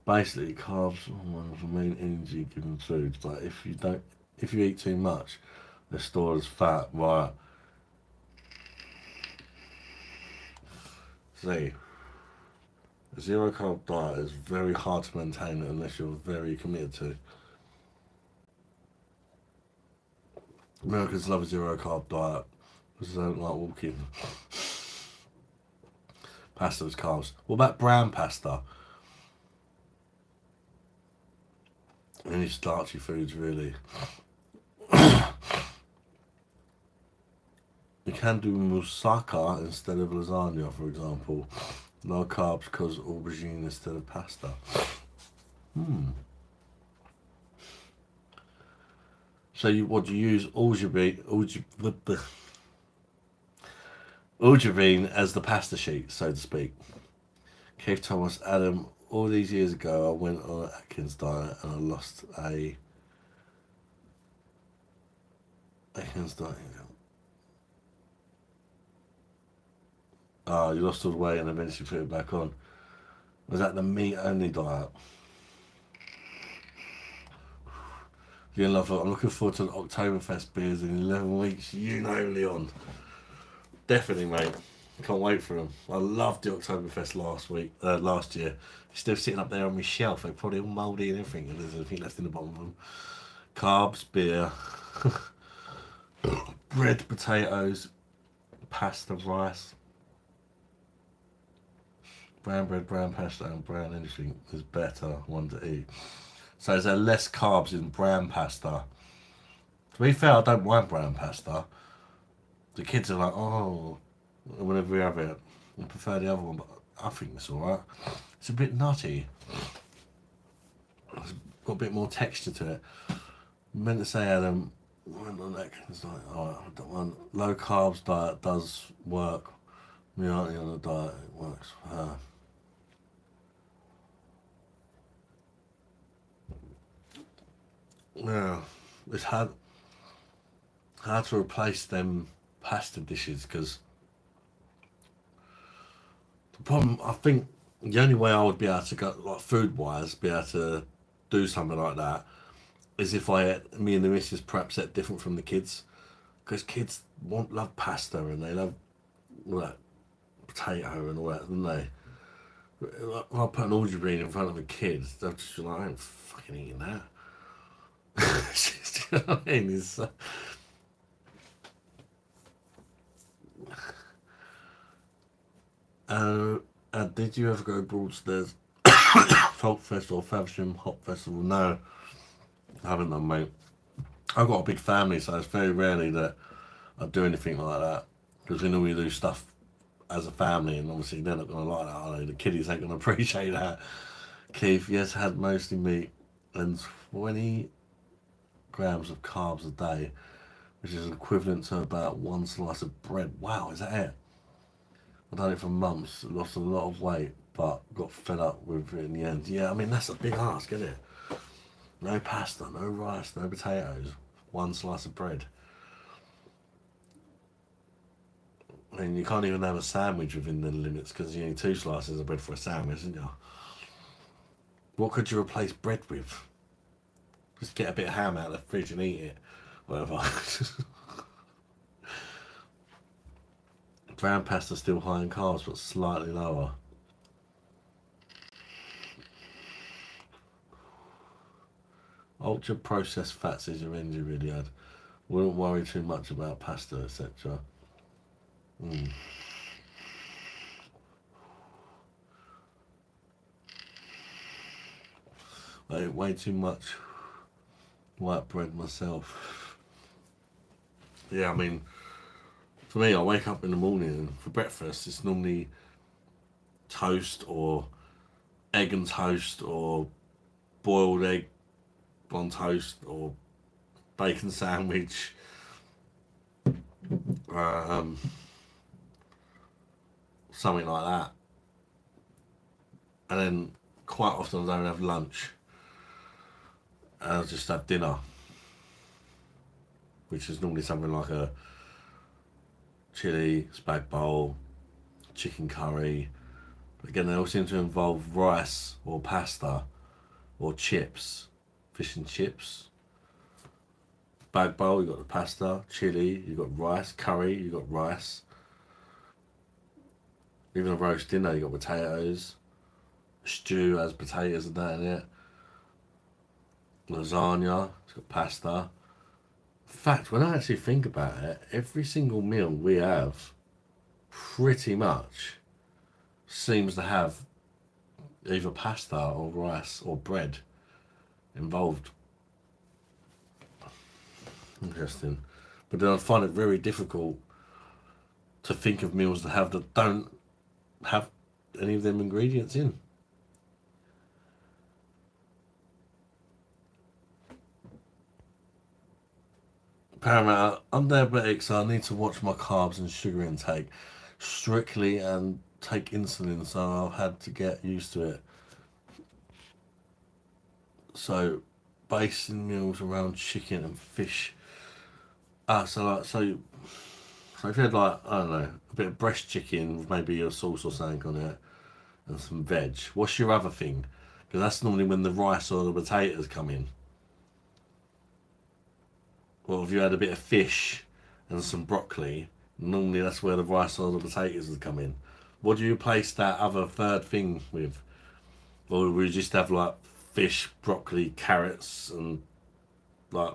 Basically, carbs are one of the main energy-giving foods, but if you eat too much, they're stored as fat. Right. See. A zero carb diet is very hard to maintain unless you're very committed to. Americans love a zero carb diet because they don't like walking. Pasta with carbs. What about brown pasta? Any starchy foods, really. You can do moussaka instead of lasagna, for example. No carbs because aubergine instead of pasta. So what do you use aubergine as the pasta sheet, so to speak? Keith Thomas, Adam, all these years ago I went on an Atkins diet and I lost a Atkins diet. Oh, you lost all the weight and eventually put it back on. Was that the meat only diet? You're in love. I'm looking forward to the Oktoberfest beers in 11 weeks. You know, Leon. Definitely, mate. Can't wait for them. I loved the Oktoberfest last year. Still sitting up there on my shelf. They're probably all mouldy and everything. And there's anything left in the bottom of them. Carbs, beer, bread, potatoes, pasta, rice. brown bread, brown pasta, and brown anything is better one to eat. So is there less carbs in brown pasta? To be fair, I don't mind brown pasta. The kids are like, oh, whenever we have it, I prefer the other one, but I think it's alright. It's a bit nutty. It's got a bit more texture to it. I meant to say Adam, it's like, oh, I don't want low carbs diet does work. Me auntie on a diet, it works for her. Yeah, it's hard to replace them pasta dishes because the problem, I think the only way I would be able to go, like food wise, be able to do something like that is if me and the missus perhaps ate different from the kids, because kids love pasta and they love all that potato and all that, don't they? If I put an aubergine in front of a kid, they'll just be like, I ain't fucking eating that. You know what I mean? Did you ever go Broadstairs Folk Festival, Faversham Hop Festival? No, I haven't done, mate. I've got a big family, so it's very rarely that I do anything like that, because we normally do stuff as a family, and obviously they're not going to like that, are they? The kiddies ain't going to appreciate that. Keith, yes, had mostly meat and 20 grams of carbs a day, which is equivalent to about one slice of bread. Wow, is that it? I've done it for months, lost a lot of weight, but got fed up with it in the end. Yeah, I mean, that's a big ask, isn't it? No pasta, no rice, no potatoes, one slice of bread. I mean, you can't even have a sandwich within the limits because you need 2 slices of bread for a sandwich, isn't you? What could you replace bread with? Just get a bit of ham out of the fridge and eat it. Whatever. Brown pasta still high in carbs, but slightly lower. Ultra processed fats is your engine really had. Wouldn't worry too much about pasta, etc. I ate way too much white bread myself. Yeah, I mean, for me, I wake up in the morning and for breakfast it's normally toast or egg and toast or boiled egg on toast or bacon sandwich. Something like that. And then quite often I don't have lunch. And I'll just have dinner, which is normally something like a chili, spag bowl, chicken curry. Again, they all seem to involve rice or pasta or chips, fish and chips. Spag bowl, you got the pasta, chili, you got rice, curry, you got rice. Even a roast dinner, you got potatoes. Stew has potatoes and that in it. Lasagna, it's got pasta. In fact, when I actually think about it, every single meal we have pretty much seems to have either pasta or rice or bread involved. Interesting. But then I find it very difficult to think of meals that don't have any of them ingredients in. Paramount, I'm diabetic, so I need to watch my carbs and sugar intake strictly and take insulin, so I've had to get used to it. So, basing meals around chicken and fish. So if you had like, I don't know, a bit of breast chicken with maybe a sauce or something on it and some veg, what's your other thing? Because that's normally when the rice or the potatoes come in. Well, if you had a bit of fish and some broccoli, normally that's where the rice or the potatoes would come in. What do you replace that other third thing with? Or would we just have like fish, broccoli, carrots and like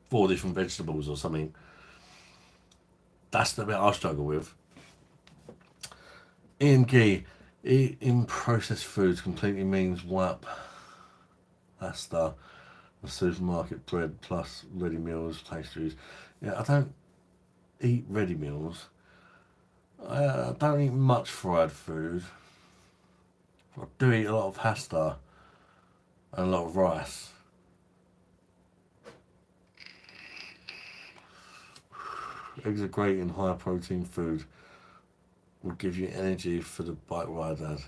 4 different vegetables or something? That's the bit I struggle with. Ian Gee, Eating processed foods completely means wipe pasta, the supermarket bread plus ready meals, pastries. Yeah, I don't eat ready meals. I don't eat much fried food. I do eat a lot of pasta and a lot of rice. Eggs are great in high protein food. Will give you energy for the bike ride, Dad.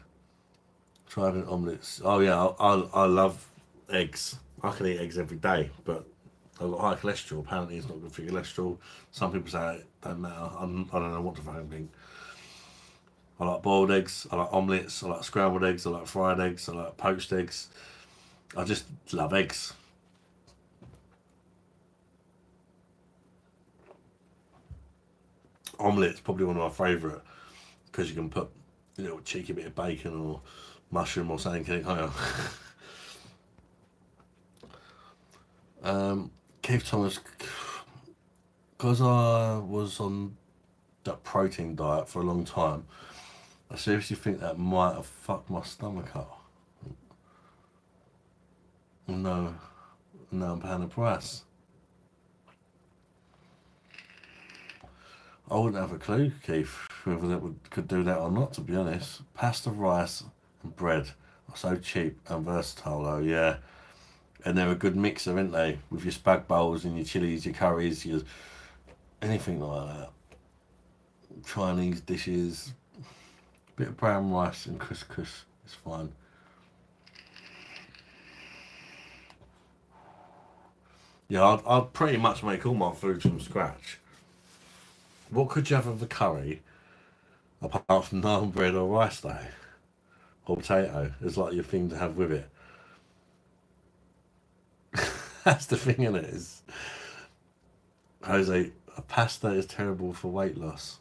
Try having omelettes. Oh yeah, I love eggs. I can eat eggs every day, but I've got high cholesterol. Apparently it's not good for your cholesterol. Some people say it don't matter. I don't know what to fucking think. I like boiled eggs, I like omelettes, I like scrambled eggs, I like fried eggs, I like poached eggs. I just love eggs. Omelet's probably one of my favourite because you can put a little cheeky bit of bacon or mushroom or something in it, can't you? Keith Thomas, because I was on that protein diet for a long time, I seriously think that might have fucked my stomach up. No, I'm paying the price. I wouldn't have a clue, Keith, whether could do that or not, to be honest. Pasta, rice and bread are so cheap and versatile though, yeah. And they're a good mixer, aren't they? With your spag bowls and your chilies, your curries, your anything like that. Chinese dishes, bit of brown rice and couscous is fine. Yeah, I'd pretty much make all my food from scratch. What could you have of the curry apart from naan bread or rice though? Or potato is like your thing to have with it. That's the thing, isn't it? Is Jose, a pasta is terrible for weight loss.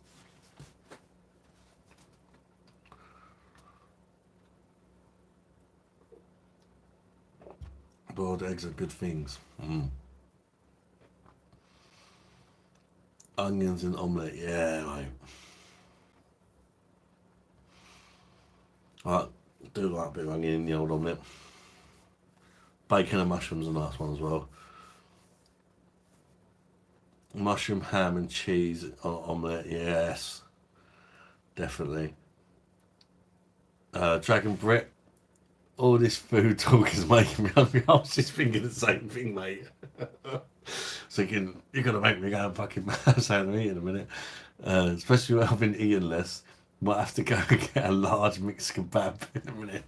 Boiled eggs are good things. Onions and omelette, yeah, mate. I do like a bit of onion in the old omelette. Bacon and mushrooms are a nice one as well. Mushroom, ham and cheese omelette, yes. Definitely. Dragon Brit. All this food talk is making me hungry. I was just thinking the same thing, mate. Thinking, you're going to make me go and fucking have something to eat in a minute. Especially when I've been eating less. Might have to go and get a large mixed kebab in a minute.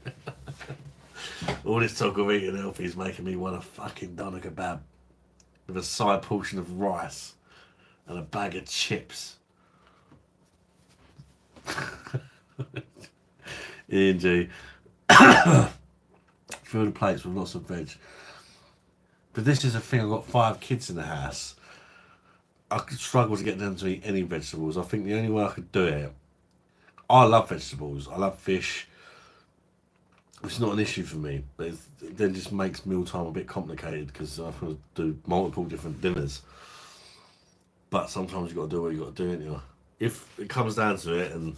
All this talk of eating healthy is making me want a fucking doner kebab with a side portion of rice and a bag of chips. Ian G. Fill the plates with lots of veg. But this is the thing, I've got 5 kids in the house. I could struggle to get them to eat any vegetables. I think the only way I could do it, I love vegetables, I love fish. It's not an issue for me, but it then just makes mealtime a bit complicated because I have to do multiple different dinners. But sometimes you've got to do what you've got to do, ain't you? If it comes down to it and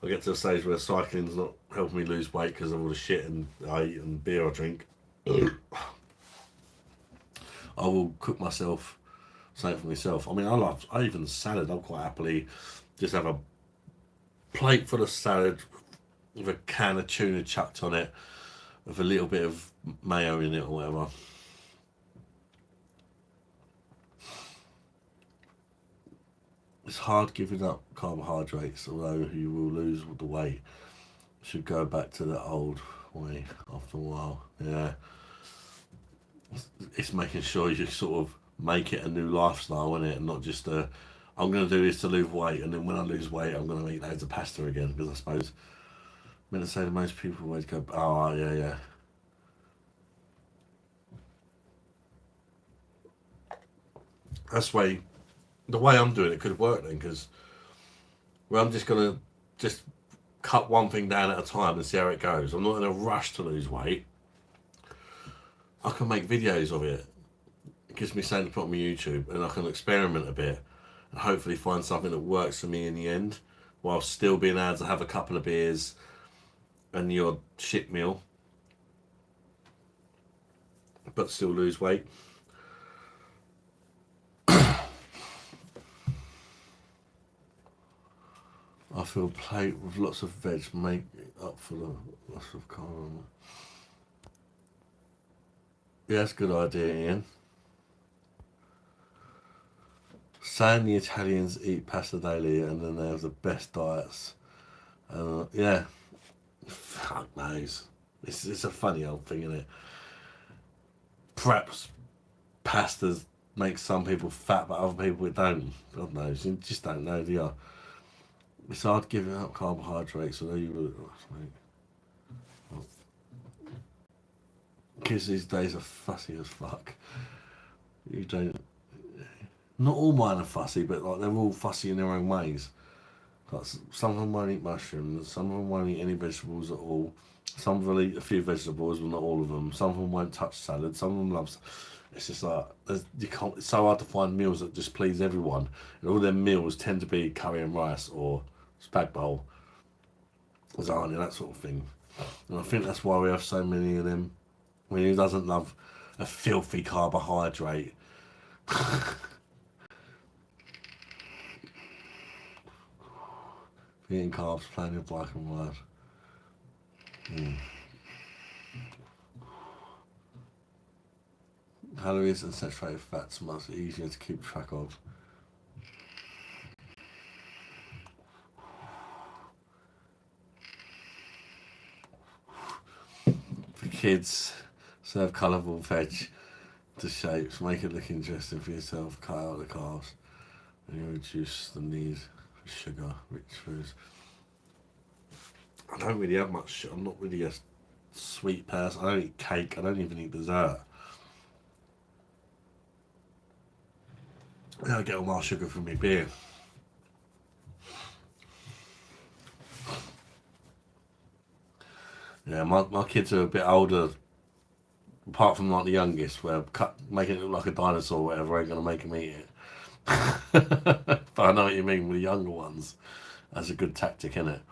I get to a stage where cycling's not helping me lose weight because of all the shit and I eat and beer I drink, I will cook myself something for myself. I mean, I even salad, I'll quite happily just have a plate full of salad with a can of tuna chucked on it, with a little bit of mayo in it or whatever. It's hard giving up carbohydrates, although you will lose the weight. Should go back to the old way after a while. Yeah. It's making sure you sort of make it a new lifestyle, isn't it? And not just I'm going to do this to lose weight, and then when I lose weight, I'm going to eat loads of pasta again. Because I suppose, I'm going to say that most people always go, oh, yeah. That's the way I'm doing it could work then, because I'm just going to just cut one thing down at a time and see how it goes. I'm not in a rush to lose weight. I can make videos of it. It gives me something to put on my YouTube, and I can experiment a bit and hopefully find something that works for me in the end, while still being able to have a couple of beers and your shit meal, but still lose weight. I feel a plate with lots of veg make up for the loss of carb. Yeah, that's a good idea, Ian. Saying the Italians eat pasta daily and then they have the best diets. Yeah, fuck knows. It's a funny old thing, isn't it? Perhaps pastas make some people fat, but other people it don't. God knows. You just don't know, do you? It's hard giving up carbohydrates, although you would. Kids these days are fussy as fuck. You don't. Not all mine are fussy, but like they're all fussy in their own ways. Like some of them won't eat mushrooms, some of them won't eat any vegetables at all. Some of them will eat a few vegetables, but not all of them. Some of them won't touch salad. Some of them love. It's just like you can't. It's so hard to find meals that just please everyone. And all their meals tend to be curry and rice or spag bowl, lasagna, that sort of thing. And I think that's why we have so many of them. I mean, who doesn't love a filthy carbohydrate? Eating carbs, playing your black and white. Calories and saturated fats much easier to keep track of. For kids, serve colourful veg to shapes, make it look interesting for yourself, cut out the carbs, and you reduce the need for sugar-rich foods. I don't really have much. I'm not really a sweet person. I don't eat cake. I don't even eat dessert. I get all my sugar from my beer. Yeah, my kids are a bit older. Apart from like the youngest, where making it look like a dinosaur or whatever, ain't gonna make them eat it. But I know what you mean with the younger ones. That's a good tactic, isn't it?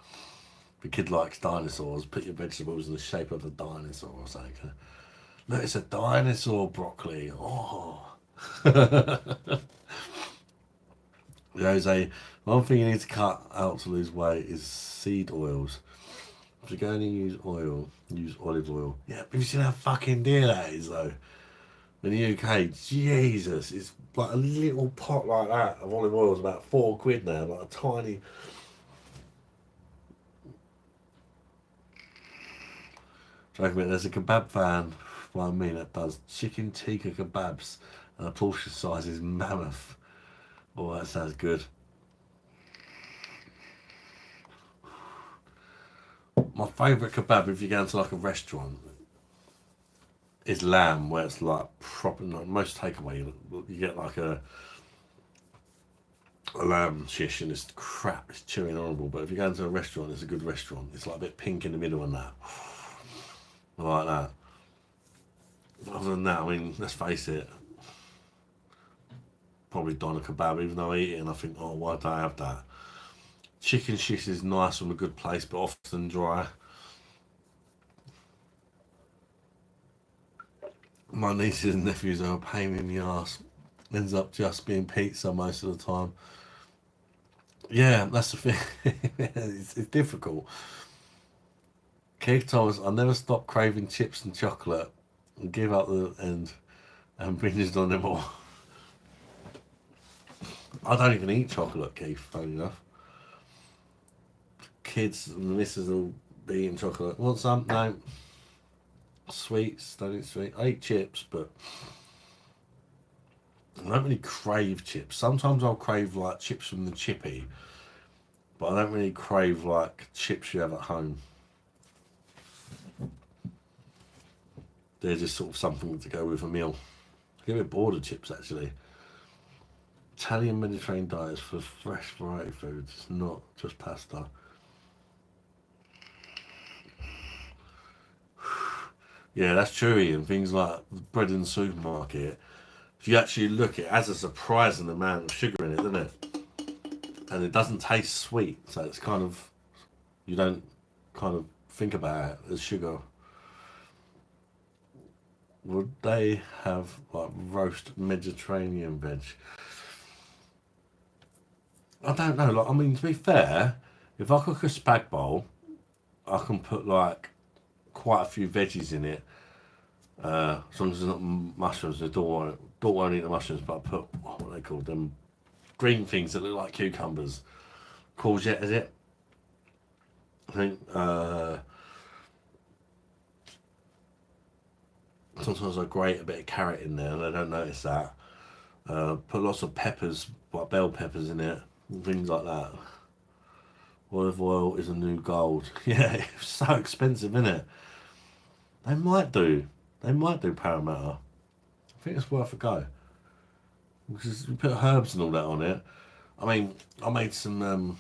If a kid likes dinosaurs, put your vegetables in the shape of a dinosaur or something. Look, it's a dinosaur broccoli. Oh. Jose, one thing you need to cut out to lose weight is seed oils. If you're going to use oil, use olive oil. Yeah, but you see how fucking dear that is though. In the UK, Jesus, it's like a little pot like that of olive oil is about £4 now, like a tiny. There's a kebab van by me that does chicken tikka kebabs, and the portion size is mammoth. Oh, that sounds good. My favourite kebab, if you go into like a restaurant, is lamb, where it's like proper. Like most takeaway, you get like a lamb shish, and it's crap. It's chewing horrible. But if you go into a restaurant, it's a good restaurant. It's like a bit pink in the middle and that. I like that. Other than that, I mean, let's face it. Probably doner kebab, even though I eat it and I think, oh, why don't I have that? Chicken shish is nice from a good place, but often dry. My nieces and nephews are a pain in the arse. Ends up just being pizza most of the time. Yeah, that's the thing. it's difficult. Keith Thomas, I never stopped craving chips and chocolate and give up the end and binged on them all. I don't even eat chocolate, Keith, funny enough. Kids and the missus will be eating chocolate. Want some? No. Sweets, don't eat sweet. I eat chips, but I don't really crave chips. Sometimes I'll crave like chips from the chippy, but I don't really crave like chips you have at home. They're just sort of something to go with a meal. I get a bit bored of chips actually. Italian Mediterranean diets for fresh variety foods. It's not just pasta. Yeah, that's true, Ian. Things like bread in the supermarket, if you actually look, it has a surprising amount of sugar in it, doesn't it? And it doesn't taste sweet, so it's kind of, you don't kind of think about it, as sugar. Would they have like roast Mediterranean veg? I don't know. Like, I mean, to be fair, if I cook a spag bowl, I can put like quite a few veggies in it. As long as there's not mushrooms, I don't want to eat the mushrooms, but I put what are they called? Them green things that look like cucumbers. Courgette, is it? I think. Sometimes I grate a bit of carrot in there, and I don't notice that. Put lots of peppers, like bell peppers, in it, and things like that. Olive oil is a new gold. Yeah, it's so expensive, isn't it? They might do. They might do Parramatta. I think it's worth a go. Because you put herbs and all that on it. I mean, I made some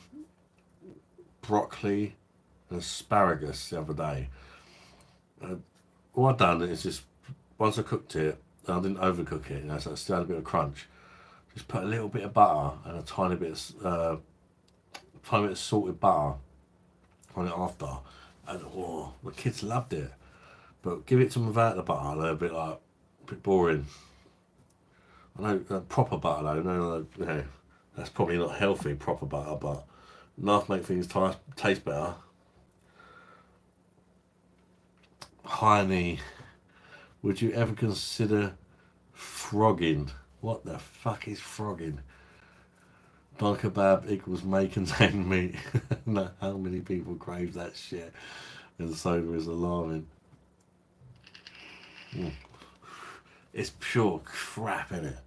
broccoli and asparagus the other day. All I've done is just, once I cooked it, I didn't overcook it, you know, so it still had a bit of crunch. Just put a little bit of butter and a tiny bit of salted butter on it after, and oh, the kids loved it. But give it to them without the butter, they're a bit boring. I know proper butter though, no, you know, that's probably not healthy, proper butter, but enough to make things taste better. Heine, would you ever consider frogging? What the fuck is frogging? Don kebab equals may contain meat. No, how many people crave that shit? And soda is alarming. It's pure crap, innit?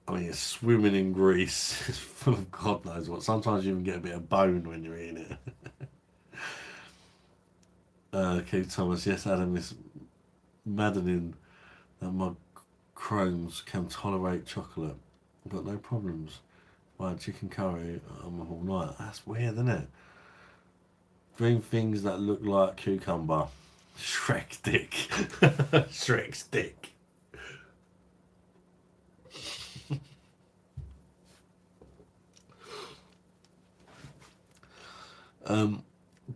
I mean, it's swimming in grease. It's full of God knows what. Sometimes you even get a bit of bone when you're eating it. Keith Thomas, yes, Adam, it's maddening that my Crohn's can tolerate chocolate, but no problems. My chicken curry, I'm up all night. That's weird, isn't it? Green things that look like cucumber. Shrek dick. Shrek's dick.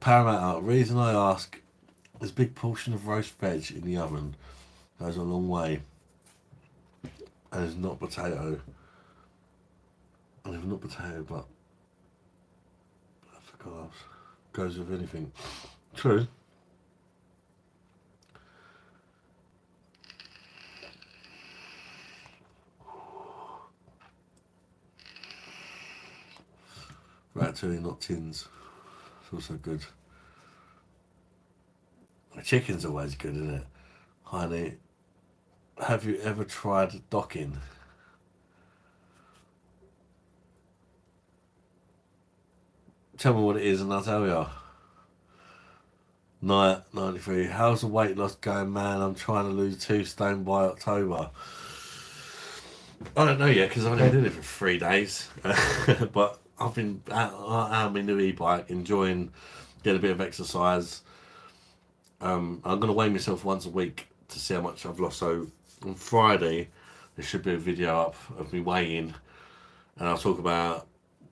Parramatta, reason I ask is a big portion of roast veg in the oven goes a long way, and it's not potato. And it's not potato, but for carbs goes with anything. True. Ratatouille, not tins. It's also good. The chicken's always good, isn't it? Honey, have you ever tried docking? Tell me what it is and I'll tell you. Night 93. How's the weight loss going, man? I'm trying to lose 2 stone by October. I don't know yet because I've only been doing it for 3 days. But I've been out on my new e-bike, enjoying getting a bit of exercise. I'm going to weigh myself once a week to see how much I've lost. So on Friday, there should be a video up of me weighing, and I'll talk about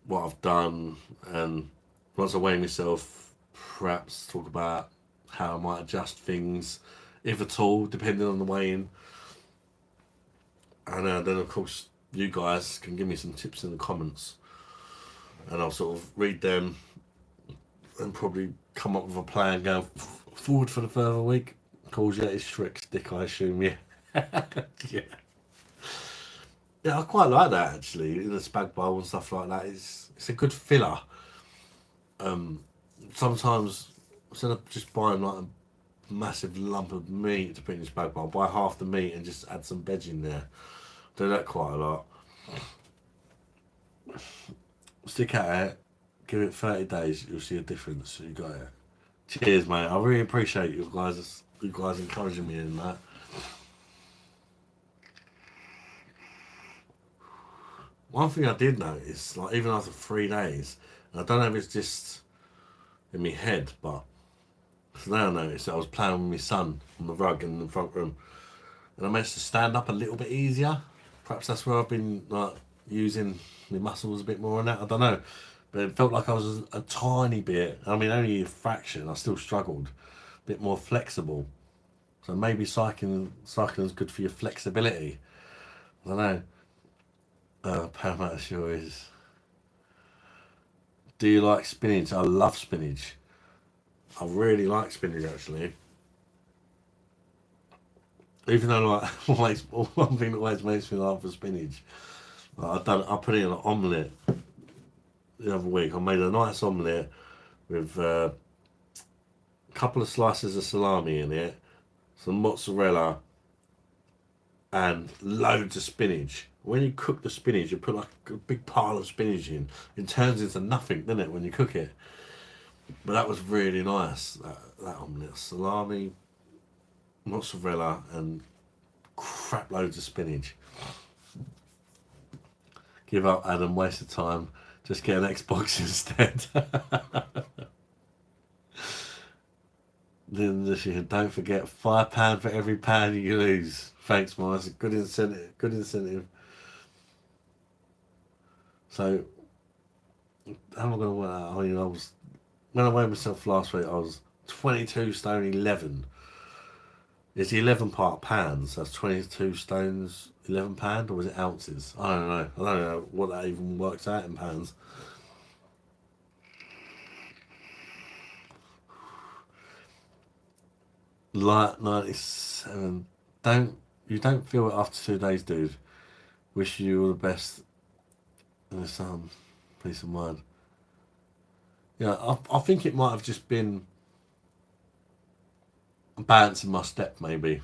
what I've done, and once I weigh myself, perhaps talk about how I might adjust things, if at all, depending on the weighing. And then of course you guys can give me some tips in the comments, and I'll sort of read them and probably come up with a plan going forward for the further week. Courgette is Shrek's dick, I assume, yeah. Yeah. Yeah, I quite like that actually, in a spag bowl and stuff like that. It's a good filler. Sometimes, instead of just buying like a massive lump of meat to put in your spag bowl, buy half the meat and just add some veg in there. Do that quite a lot. Stick at it, give it 30 days, you'll see a difference. You got it. Cheers, mate. I really appreciate you guys encouraging me in that. One thing I did notice, like even after 3 days, and I don't know if it's just in my head, but now I noticed that I was playing with my son on the rug in the front room, and I managed to stand up a little bit easier. Perhaps that's where I've been like using my muscles a bit more on that. I don't know, but it felt like I was a tiny bit. I mean, only a fraction. I still struggled. A bit more flexible. So maybe cycling's good for your flexibility. I don't know. Paramount sure is. Do you like spinach? I love spinach. I really like spinach actually. Even though like one thing that always makes me laugh is spinach. I put it in an omelette the other week. I made a nice omelette with a couple of slices of salami in it, some mozzarella, and loads of spinach. When you cook the spinach, you put like a big pile of spinach in. It turns into nothing, doesn't it, when you cook it? But that was really nice. That omelette, salami, mozzarella, and crap loads of spinach. Give up, Adam. Waste of time. Just get an Xbox instead. Then don't forget £5 for every pound you lose. Thanks, Mike. That's a good incentive. Good incentive. So, how am I going to work out? I mean, when I weighed myself last week, I was 22 stone 11. It's 11 part pounds. That's 22 stones 11 pound, or was it ounces? I don't know. I don't know what that even works out in pounds. Light 97. You don't feel it after 2 days, dude. Wish you all the best and some peace of mind. Yeah, I think it might have just been balancing my step, maybe,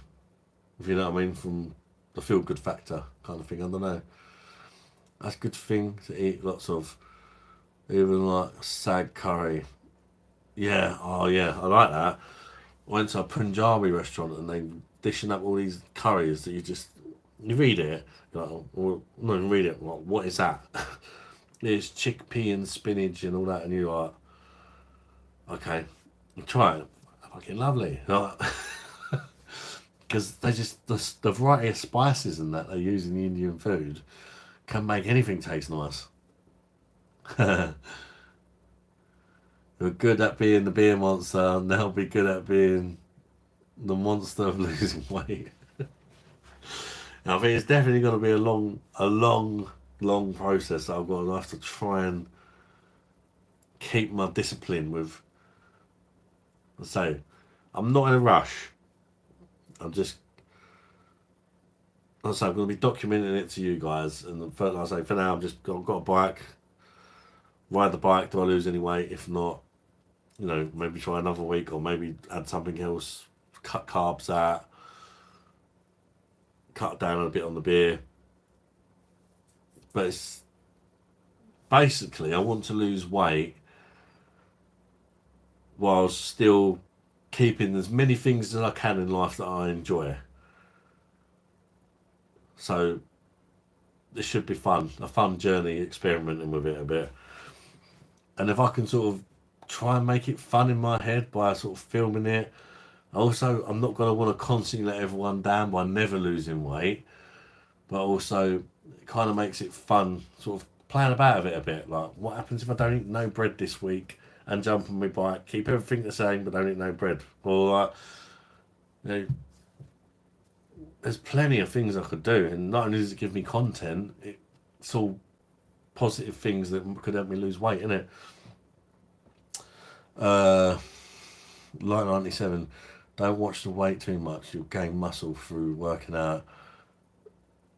if you know what I mean, from the feel good factor kind of thing. I don't know. That's a good thing to eat lots of, even like sag curry. Yeah, oh yeah, I like that. I went to a Punjabi restaurant and they dishing up all these curries that you read it, you're like, well, not even read it. Like, what is that? It's chickpea and spinach and all that, and you're like, okay, try it. Fucking lovely. Because they just the variety of spices and that they use in the Indian food can make anything taste nice. You're good at being the beer monster, and now be good at being the monster of losing weight. I think it's definitely going to be a long process that I'm going to have to try and keep my discipline with. So, I'm not in a rush. I'm going to be documenting it to you guys. And like I say, for now, I've got a bike. Ride the bike. Do I lose any weight? If not, maybe try another week, or maybe add something else. Cut carbs out. Cut down a bit on the beer. But it's basically, I want to lose weight while still keeping as many things as I can in life that I enjoy. So this should be fun, a fun journey experimenting with it a bit. And if I can sort of try and make it fun in my head by sort of filming it. Also, I'm not going to want to constantly let everyone down by never losing weight, but also it kind of makes it fun, sort of playing about with it a bit. Like, what happens if I don't eat no bread this week and jump on my bike, keep everything the same, but don't eat no bread? Or like, there's plenty of things I could do, and not only does it give me content, it's all positive things that could help me lose weight, innit? Light 97. Don't watch the weight too much. You'll gain muscle through working out,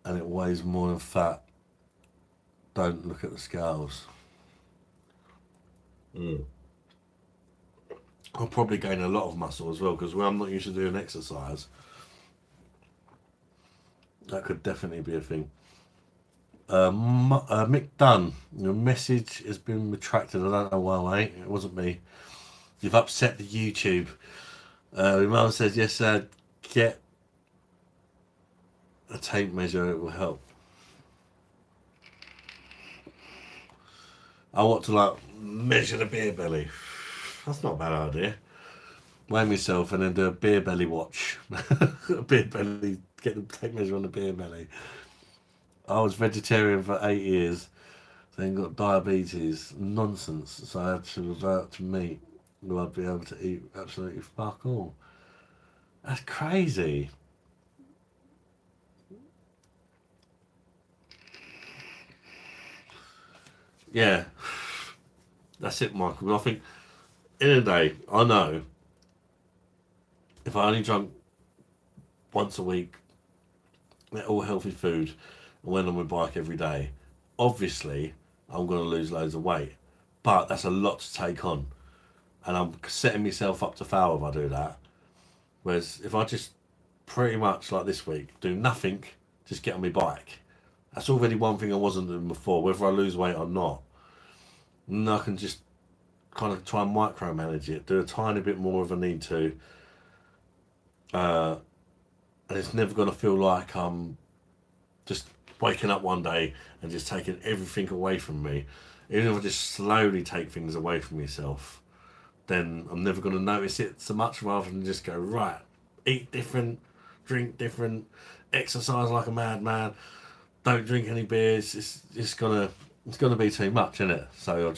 and it weighs more than fat. Don't look at the scales. I'll probably gain a lot of muscle as well, because when I'm not used to doing exercise, that could definitely be a thing. Mick Dunn, your message has been retracted. I don't know why, mate. It wasn't me. You've upset the YouTube. My mum says, yes, get a tape measure, it will help. I want to measure the beer belly. That's not a bad idea. Weigh myself and then do a beer belly watch. A beer belly, get the tape measure on the beer belly. I was vegetarian for 8 years. then got diabetes, nonsense. So I had to revert to meat, or I'd be able to eat absolutely fuck all. That's crazy. Yeah, that's it, Michael. But I think in a day, I know if I only drunk once a week, ate all healthy food, and went on my bike every day, obviously I'm going to lose loads of weight. But that's a lot to take on, and I'm setting myself up to fail if I do that. Whereas if I just pretty much like this week, do nothing, just get on my bike, that's already one thing I wasn't doing before, whether I lose weight or not. And I can just kind of try and micromanage it, do a tiny bit more if I need to. And it's never going to feel like I'm just waking up one day and just taking everything away from me. Even if I just slowly take things away from myself, then I'm never going to notice it so much, rather than just go, right, eat different, drink different, exercise like a madman, don't drink any beers. It's gonna be too much, isn't it? So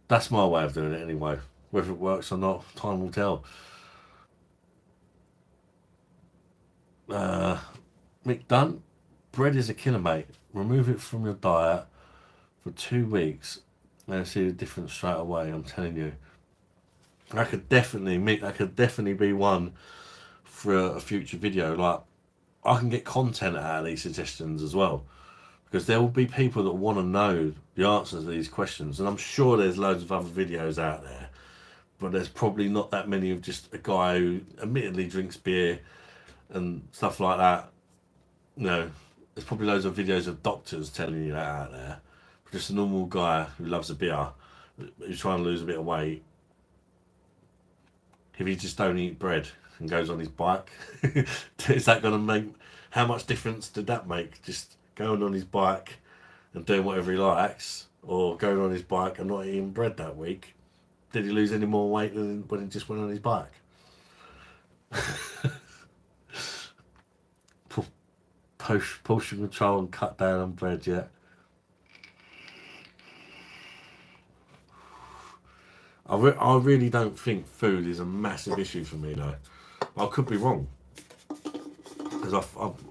that's my way of doing it anyway. Whether it works or not, time will tell. Mick Dunn, bread is a killer, mate. Remove it from your diet for 2 weeks and you'll see the difference straight away, I'm telling you. That could definitely be one for a future video. Like, I can get content out of these suggestions as well, because there will be people that want to know the answers to these questions, and I'm sure there's loads of other videos out there, but there's probably not that many of just a guy who admittedly drinks beer and stuff like that. You know, there's probably loads of videos of doctors telling you that out there. But just a normal guy who loves a beer, who's trying to lose a bit of weight, if he just don't eat bread and goes on his bike, is that going to make, how much difference did that make? Just going on his bike and doing whatever he likes, or going on his bike and not eating bread that week? Did he lose any more weight than when he just went on his bike? Portion control and cut down on bread, yeah. I really don't think food is a massive issue for me, though. I could be wrong, because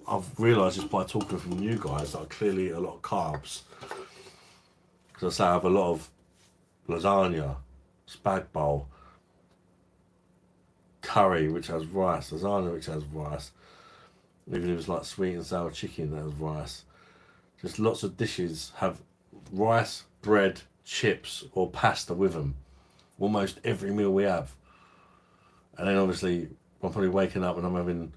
I've realised just by talking from you guys that I clearly eat a lot of carbs. Because I say I have a lot of lasagna, spag bowl, curry which has rice, lasagna which has rice, even if it's like sweet and sour chicken that has rice. Just lots of dishes have rice, bread, chips or pasta with them. Almost every meal we have. And then obviously I'm probably waking up and I'm having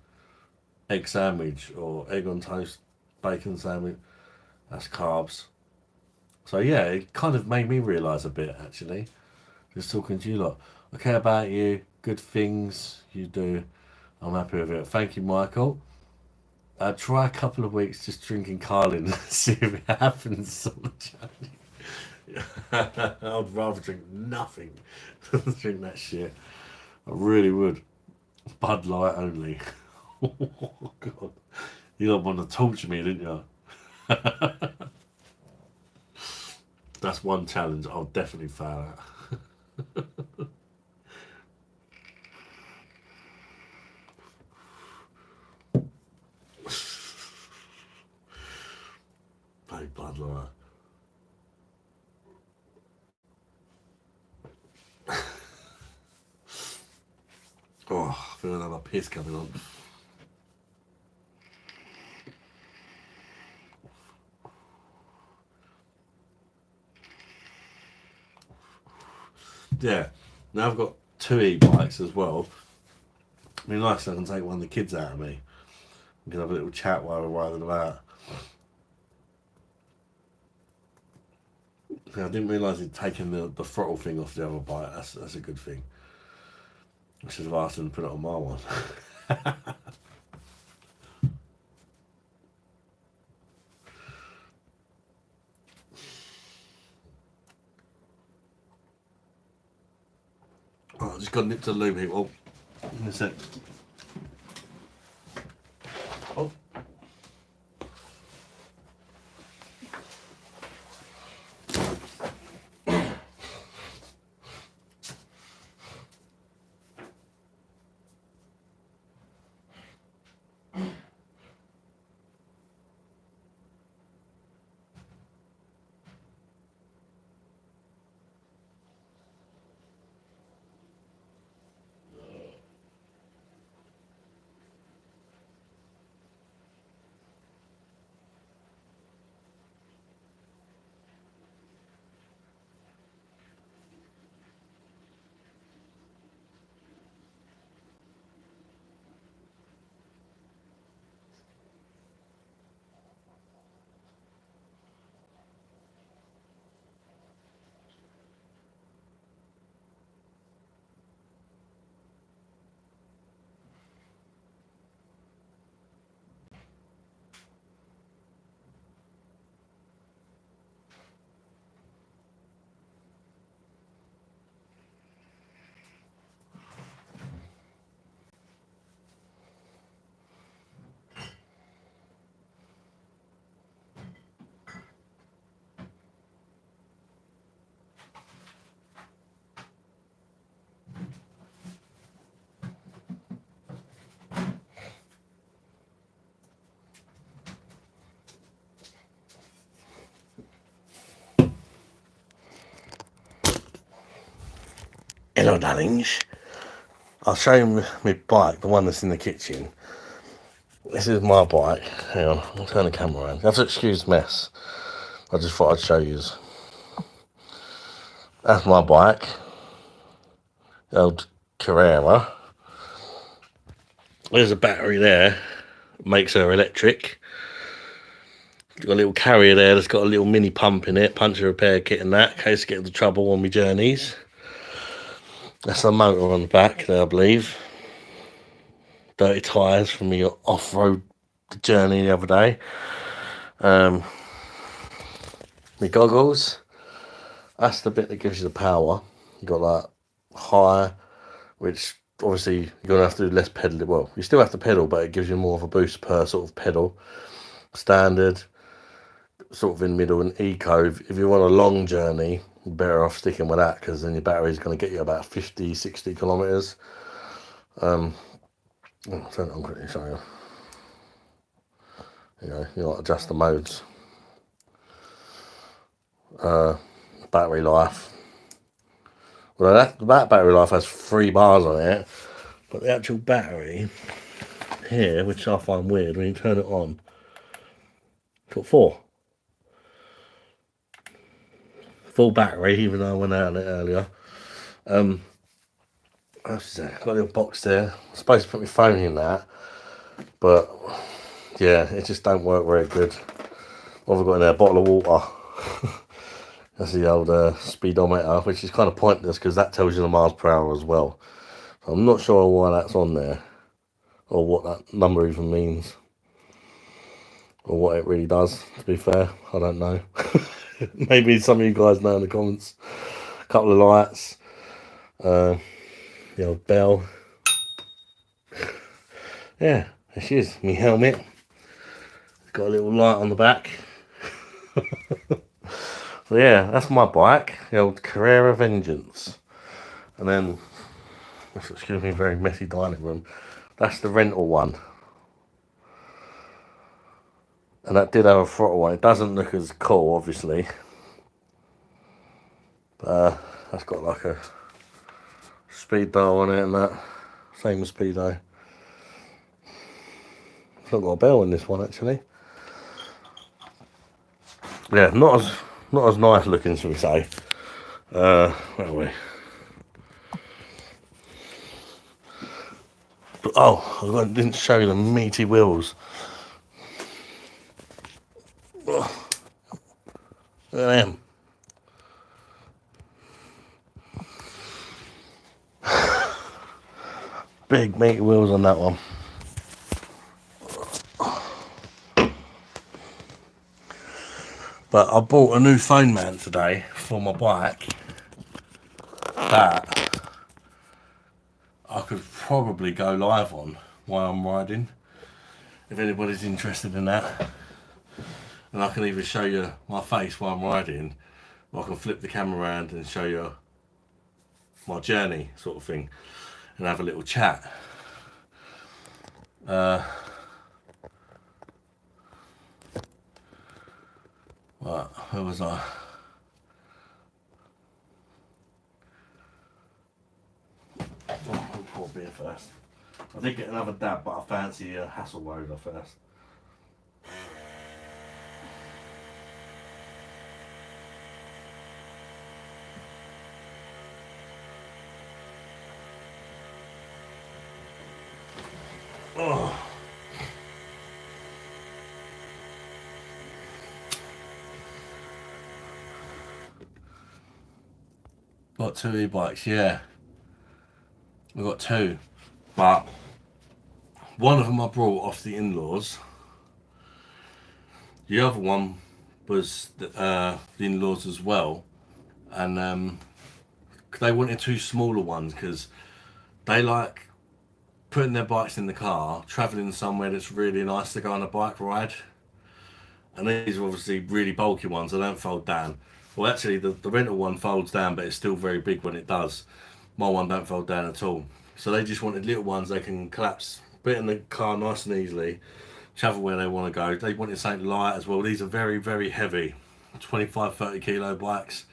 egg sandwich or egg on toast, bacon sandwich. That's carbs. So yeah, it kind of made me realise a bit, actually, just talking to you lot. I care about you, good things you do, I'm happy with it. Thank you, Michael. Try a couple of weeks just drinking Carlin and see if it happens on the journey. I'd rather drink nothing than drink that shit. I really would. Bud Light only. Oh God, you don't want to torture me, didn't you? That's one challenge I'll definitely fail at. Hey, Bud Light. Oh, I feel another piss coming on. Yeah, now I've got 2 e-bikes as well. I mean, nice, I can take one of the kids out of me. We can have a little chat while we're riding about. I didn't realise he'd taken the throttle thing off the other bike. That's a good thing. I should have asked him to put it on my one. Oh, I just got nipped to the loo, people. In a sec. Oh. Hello, darlings. I'll show you my bike, the one that's in the kitchen. This is my bike. Hang on, I'll turn the camera around. You have to excuse the mess. I just thought I'd show you. That's my bike. The old Carrera. There's a battery there. Makes her electric. Got a little carrier there that's got a little mini pump in it, puncture repair kit and that, in case I get into trouble on my journeys. That's the motor on the back there, I believe. Dirty tyres from my off-road journey the other day. My goggles. That's the bit that gives you the power. You got that high, which obviously you're going to have to do less pedaling. Well, you still have to pedal, but it gives you more of a boost per sort of pedal. Standard, sort of in middle, and eco. If you want a long journey, you're better off sticking with that, because then your battery is going to get you about 50, 60 kilometres. I'll turn it on quickly, show you. You know, adjust the modes. Battery life. Well, that battery life has 3 bars on it, but the actual battery here, which I find weird, when you turn it on, it's got 4. Full battery, even though I went out on it earlier. Got a little box there. I'm supposed to put my phone in that, but yeah, it just don't work very good. What have I got in there? A bottle of water. That's the old speedometer, which is kind of pointless because that tells you the miles per hour as well. So I'm not sure why that's on there, or what that number even means, or what it really does, to be fair. I don't know. Maybe some of you guys know in the comments. A couple of lights. The old bell. Yeah, there she is. My helmet. It's got a little light on the back. So yeah, that's my bike, the old Carrera Vengeance. And then, excuse me, very messy dining room. That's the rental one. And that did have a throttle on. It doesn't look as cool, obviously. But that's got like a speed dial on it and that. Same as speedo. It's not got a bell in this one, actually. Yeah, not as nice looking, shall we say. Where are we? But, oh, I didn't show you the meaty wheels. Oh, look at them. Big meaty wheels on that one. But I bought a new phone mount today for my bike that I could probably go live on while I'm riding, if anybody's interested in that. And I can either show you my face while I'm riding, or I can flip the camera around and show you my journey, sort of thing, and have a little chat. Right, where was I? I'll pour beer first. I did get another dab, but I fancy a Hasselroder first. Oh. Got 2 e-bikes, yeah. We've got 2, but one of them I brought off the in-laws. The other one was the in-laws as well, and they wanted 2 smaller ones because they like putting their bikes in the car, travelling somewhere that's really nice to go on a bike ride. And these are obviously really bulky ones, they don't fold down. Well, actually, the rental one folds down, but it's still very big when it does. My one don't fold down at all. So they just wanted little ones they can collapse, put in the car nice and easily, travel where they want to go. They wanted something light as well. These are very, very heavy, 25, 30 kilo bikes.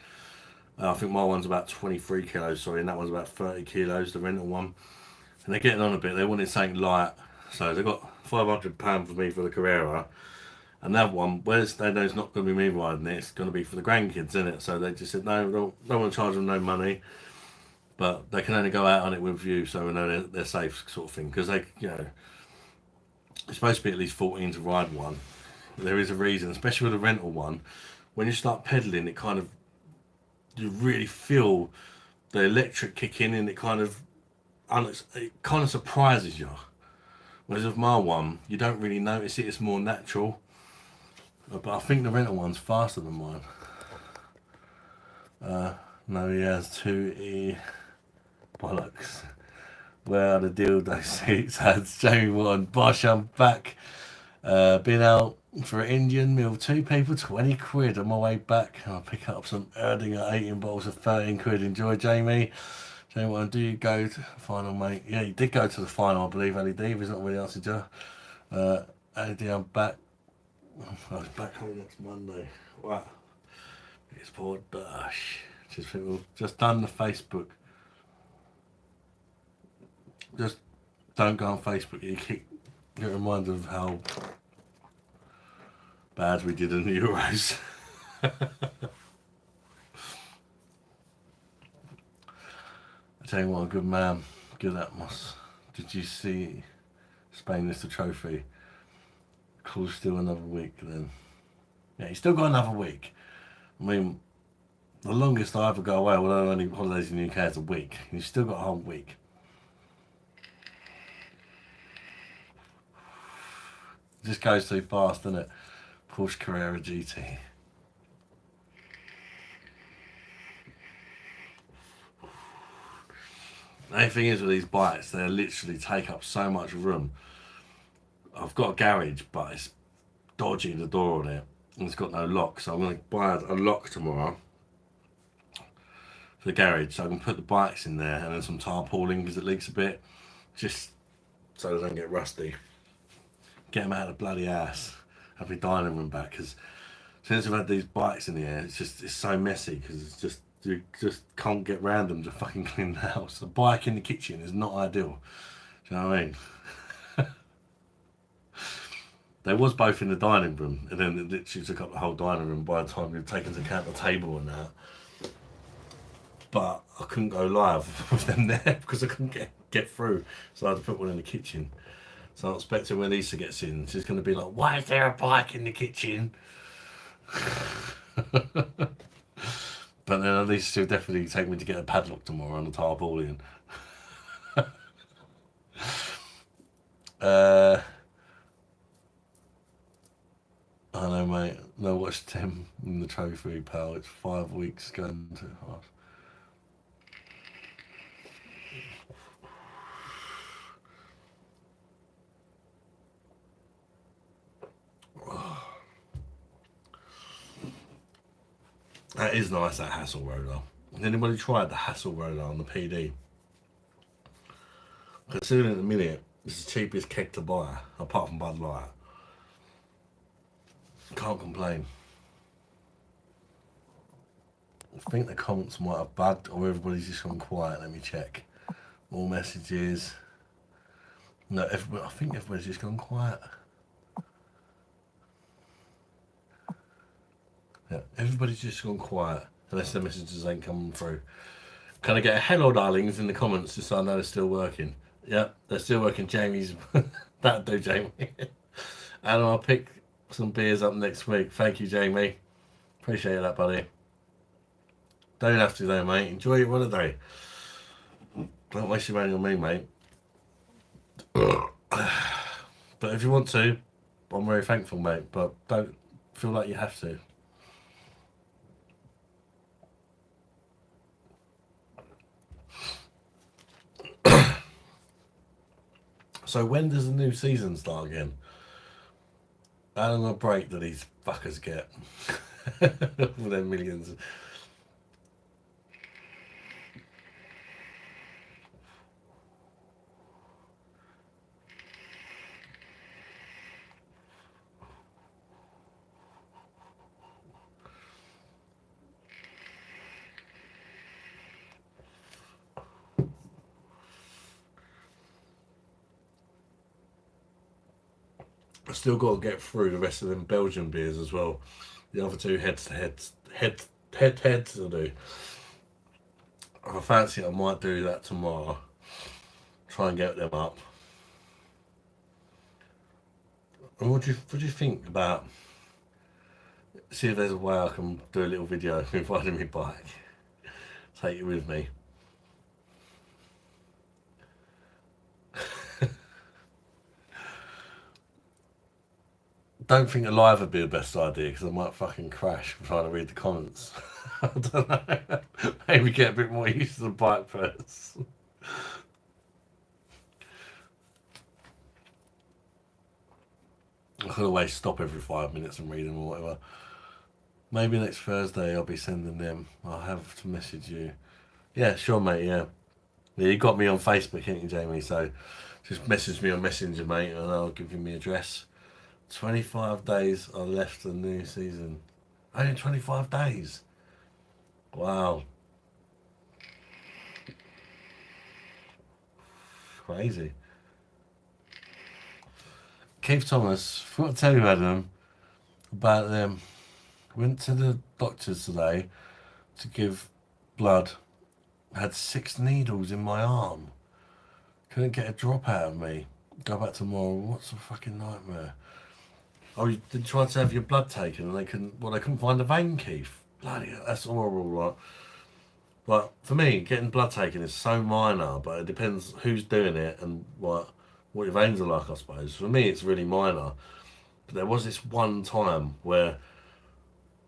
I think my one's about 23 kilos, sorry, and that one's about 30 kilos, the rental one. And they're getting on a bit. They wanted something light, so they got £500 for me for the Carrera. And that one, whereas they know it's not going to be me riding it, it's going to be for the grandkids, isn't it? So they just said, no, don't want to charge them no money, but they can only go out on it with you, so we know they're safe, sort of thing. Because they, you know, it's supposed to be at least 14 to ride one. There is a reason, especially with a rental one. When you start pedaling, it kind of, you really feel the electric kick in, and it kind of surprises you. Whereas with my one, you don't really notice it. It's more natural. But I think the rental one's faster than mine. No, he has 2E bollocks. Where are the dildo seats? Ads Jamie Warren. Bosh, I'm back. Been out for an Indian meal. 2 people, 20 quid. On my way back, I'll pick up some Erdinger 18 bottles of 13 quid. Enjoy, Jamie. Jamie Warren, do you go to the final, mate? Yeah, you did go to the final, I believe, Ali D. He's not really answered you. Ali D, I'm back. I was back home next Monday. Wow. It's poor Dash. Just think we've just done the Facebook. Just don't go on Facebook. You get reminded of how bad we did in the Euros. I tell you what, good man. Good Atmos. Did you see Spain is the trophy? Cool, still another week then. Yeah, he's still got another week. I mean, the longest I ever go away, although only holidays in the UK is a week, he's still got a whole week. It just goes too fast, doesn't it? Porsche Carrera GT. The only thing is with these bikes, they literally take up so much room. I've got a garage, but it's dodgy, the door on it, and it's got no lock, so I'm going to buy a lock tomorrow for the garage, so I can put the bikes in there, and then some tarpaulin because it leaks a bit, just so they don't get rusty. Get them out of the bloody house, have my dining room back, because since we've had these bikes in the air, it's so messy, because you just can't get round them to fucking clean the house. A bike in the kitchen is not ideal, do you know what I mean? They was both in the dining room, and then it literally took up the whole dining room by the time we'd taken into account the table and that. But I couldn't go live with them there because I couldn't get through, so I had to put one in the kitchen. So I'm expecting when Lisa gets in, she's going to be like, why is there a bike in the kitchen? But then at least she'll definitely take me to get a padlock tomorrow on the tarpaulin. I know, mate. No, watch Tim in the trophy, pal. It's 5 weeks going to half. That is nice, that Hassel roller. Has anybody tried the Hassel roller on the PD? Considering at the minute, it's the cheapest keg to buy, apart from Bud Light. Can't complain. I think the comments might have bugged, or everybody's just gone quiet. Let me check. All messages. No, I think everybody's just gone quiet. Yeah, everybody's just gone quiet, unless the messages ain't coming through. Can I get a hello, darlings, in the comments just so I know they're still working? Yep, they're still working. Jamie's. That'll do, Jamie. And I'll pick some beers up next week. Thank you, Jamie. Appreciate that, buddy. Don't have to though, mate. Enjoy your holiday. Don't waste your money on me, mate. But if you want to, I'm very thankful, mate. But don't feel like you have to. So when does the new season start again? How long a break do these fuckers get? For their millions. still got to get through the rest of them Belgian beers as well. The other two head to do. I fancy I might do that tomorrow. Try and get them up. And what do you think about? See if there's a way I can do a little video with riding my bike. Take it with me. Don't think a live would be the best idea because I might fucking crash trying to read the comments. I don't know. Maybe get a bit more used to the bike first. I could always stop every 5 minutes and read them or whatever. Maybe next Thursday I'll be sending them. I'll have to message you. Yeah, sure, mate. Yeah, you got me on Facebook, haven't you, Jamie? So just message me on Messenger, mate, and I'll give you my address. 25 days are left the new season. Only 25 days. Wow. Crazy. Keith Thomas, forgot to tell you, Adam, about them. Went to the doctors today to give blood. Had 6 needles in my arm. Couldn't get a drop out of me. Go back tomorrow. What's a fucking nightmare? Oh, you did try to have your blood taken and they couldn't find a vein, Keith. Bloody hell, that's horrible, right? But for me, getting blood taken is so minor, but it depends who's doing it and what your veins are like, I suppose. For me, it's really minor. But there was this one time where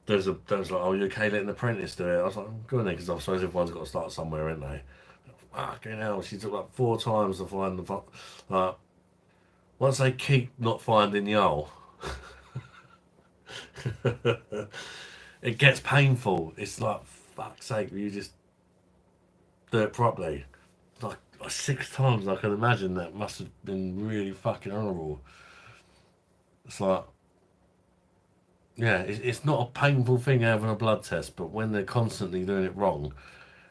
there was like, oh, you okay letting the apprentice do it? I was like, I'm going there because I suppose everyone's got to start somewhere, ain't they? Fucking hell, she took like 4 times to find the once they keep not finding the hole, it gets painful. It's like, fuck's sake, will you just do it properly? Like 6 times, I can imagine that must have been really fucking horrible. It's like, yeah, it's not a painful thing having a blood test, but when they're constantly doing it wrong,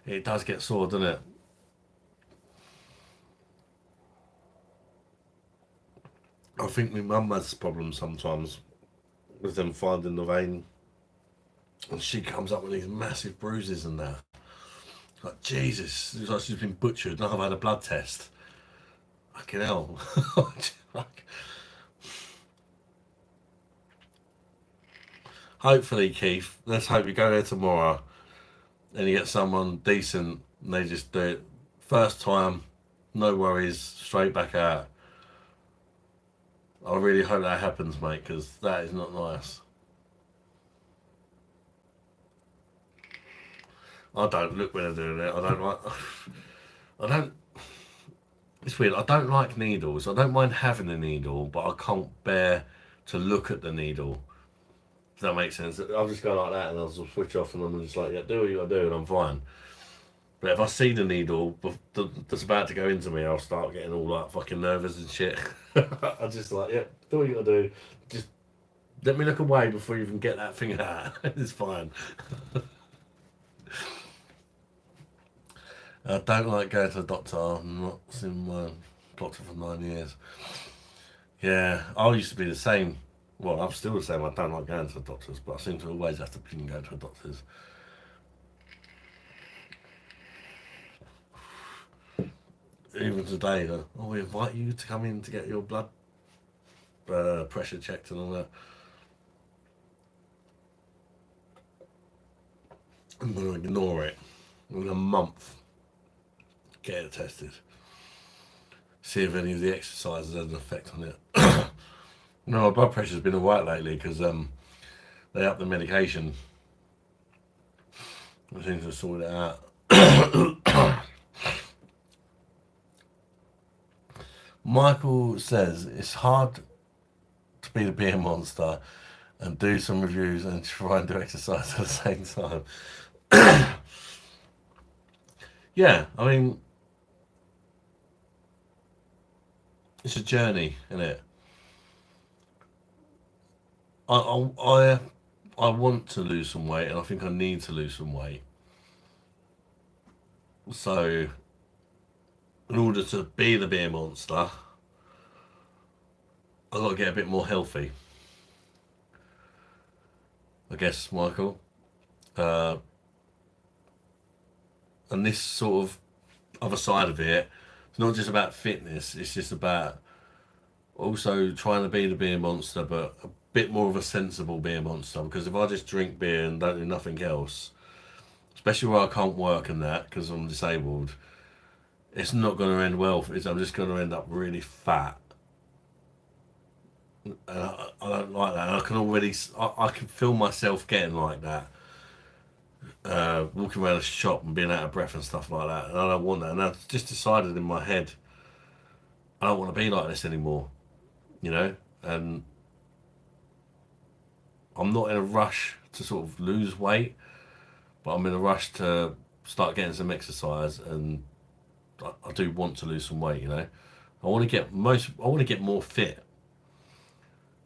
it does get sore, doesn't it? I think my mum has problems sometimes with them finding the vein, and she comes up with these massive bruises and that. Like, Jesus, it's like she's been butchered and I've had a blood test. Fucking hell. Hopefully, Keith, let's hope you go there tomorrow and you get someone decent and they just do it first time, no worries, straight back out. I really hope that happens, mate, because that is not nice. I don't look when they're doing it. It's weird. I don't like needles. I don't mind having a needle, but I can't bear to look at the needle. Does that make sense? I'll just go like that and I'll just switch off and I'm just like, yeah, do what you gotta do and I'm fine. But if I see the needle that's about to go into me, I'll start getting all like fucking nervous and shit. I just like, yeah, do what you gotta do. Just let me look away before you even get that thing out. It's fine. I don't like going to the doctor. I'm not seen my doctor for 9 years. Yeah, I used to be the same. Well, I'm still the same. I don't like going to the doctors, but I seem to always have to go to the doctors. Even today, we invite you to come in to get your blood pressure checked and all that. I'm going to ignore it in a month. Get it tested. See if any of the exercises has an effect on it. No, my blood pressure's been alright lately because they up the medication. I seem to sort it out. Michael says it's hard to be the beer monster and do some reviews and try and do exercise at the same time. Yeah, I mean, it's a journey, isn't it? I want to lose some weight, and I think I need to lose some weight. So, in order to be the beer monster, I've got to get a bit more healthy. I guess, Michael. And this sort of other side of it, it's not just about fitness, it's just about also trying to be the beer monster, but a bit more of a sensible beer monster. Because if I just drink beer and don't do nothing else, especially where I can't work and that because I'm disabled, it's not going to end well. I'm just going to end up really fat. And I don't like that. And I can already, I can feel myself getting like that. Walking around a shop and being out of breath and stuff like that. And I don't want that. And I've just decided in my head, I don't want to be like this anymore. You know? And I'm not in a rush to sort of lose weight, but I'm in a rush to start getting some exercise, and I do want to lose some weight, you know. I want to get more fit.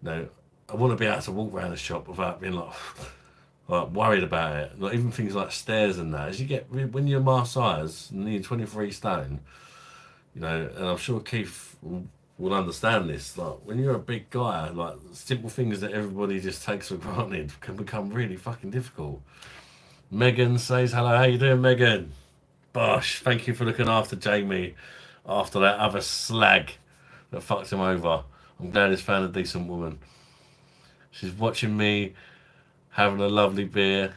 You know, I want to be able to walk around the shop without being like worried about it. Like even things like stairs and that. As you get, when you're my size and you're 23 stone, you know, and I'm sure Keith will understand this. Like when you're a big guy, like simple things that everybody just takes for granted can become really fucking difficult. Megan says hello. How you doing, Megan? BOSH, thank you for looking after Jamie after that other slag that fucked him over. I'm glad he's found a decent woman. She's watching me having a lovely beer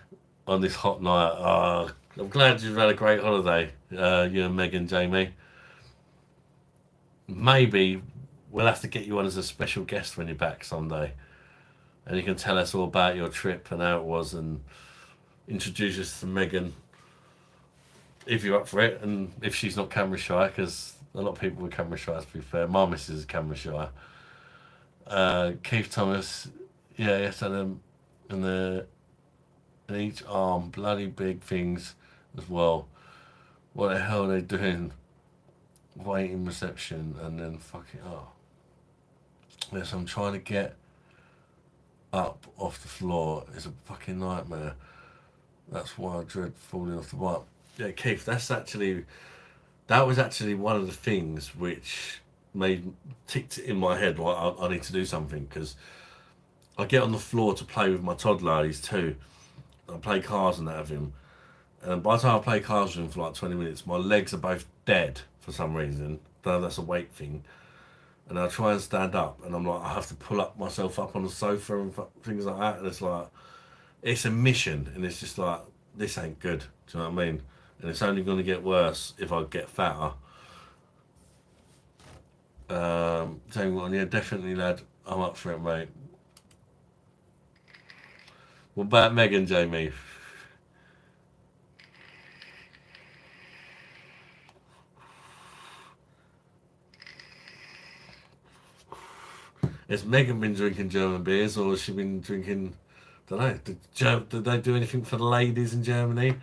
on this hot night. I'm glad you've had a great holiday, you and Megan, Jamie. Maybe we'll have to get you on as a special guest when you're back someday. And you can tell us all about your trip and how it was and introduce us to Megan. If you're up for it, and if she's not camera shy, because a lot of people are camera shy, to be fair. My missus is camera shy. Keith Thomas, yeah, yes, and each arm, bloody big things as well. What the hell are they doing? Waiting reception and then fucking yes, I'm trying to get up off the floor. It's a fucking nightmare. That's why I dread falling off the bike. Yeah, Keith, that was actually one of the things which ticked in my head. Like I need to do something, because I get on the floor to play with my toddler. He's 2. I play cars and that with him, and by the time I play cars with him for like 20 minutes, my legs are both dead for some reason. Though that's a weight thing. And I try and stand up, and I'm like, I have to pull myself up on the sofa and things like that. And it's like, it's a mission, and it's just like, this ain't good. Do you know what I mean? And it's only going to get worse if I get fatter. Saying one, yeah, definitely, lad. I'm up for it, mate. What about Megan, Jamie? Has Megan been drinking German beers, or has she been drinking? I don't know. Did they do anything for the ladies in Germany?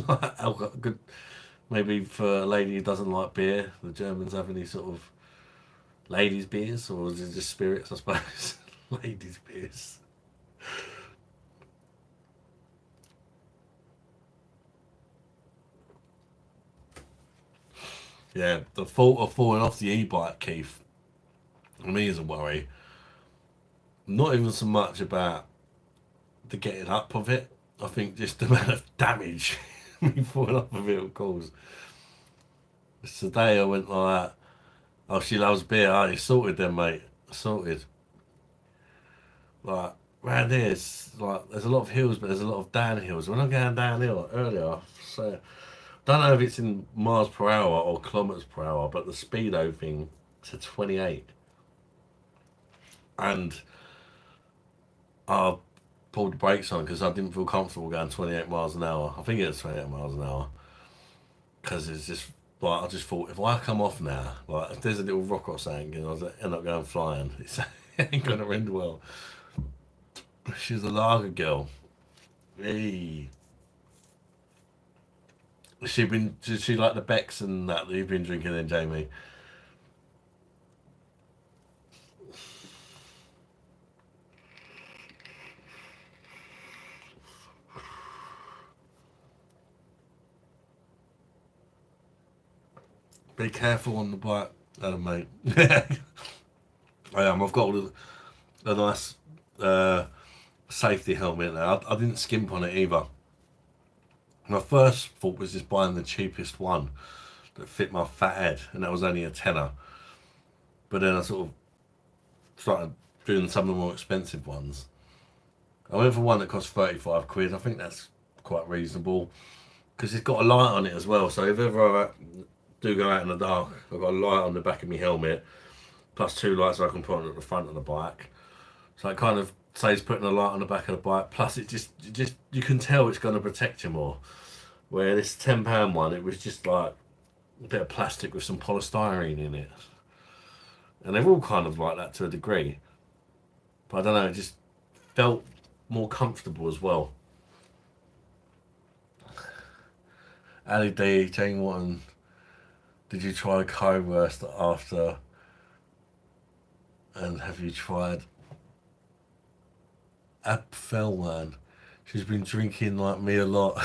Like alcohol, good. Maybe for a lady who doesn't like beer, the Germans have any sort of ladies' beers, or is it just spirits, I suppose? Ladies' beers. Yeah, the thought of falling off the e-bike, Keith, for me is a worry. Not even so much about the getting up of it. I think just the amount of damage me falling off of it will cause. Today I went like that. Oh, she loves beer. Oh, you sorted then, mate. Sorted. Like, round here, it's like, there's a lot of hills, but there's a lot of downhills. When I'm going downhill earlier, so, don't know if it's in miles per hour or kilometres per hour, but the speedo thing to 28. And I pulled the brakes on because I didn't feel comfortable going 28 miles an hour. I think it was 28 miles an hour. Because it's just, like, I just thought, if I come off now, like, if there's a little rock or something and I end up going flying, it ain't going to end well. She's a lager girl. Hey. Does she like the Becks and that you've been drinking then, Jamie? Be careful on the bike, mate. I am. I've got a nice safety helmet now. I didn't skimp on it either. My first thought was just buying the cheapest one that fit my fat head, and that was only a tenner. But then I sort of started doing some of the more expensive ones. I went for one that cost 35 quid. I think that's quite reasonable because it's got a light on it as well. So if ever I do go out in the dark, I've got a light on the back of my helmet, plus 2 lights I can put on at the front of the bike. So it kind of saves putting a light on the back of the bike. Plus it just you can tell it's going to protect you more. Where this £10 one, it was just like a bit of plastic with some polystyrene in it. And they're all kind of like that to a degree. But I don't know, it just felt more comfortable as well. Ali D, Jane Watton, did you try co-worst after? And have you tried Abfelwan? She's been drinking like me a lot.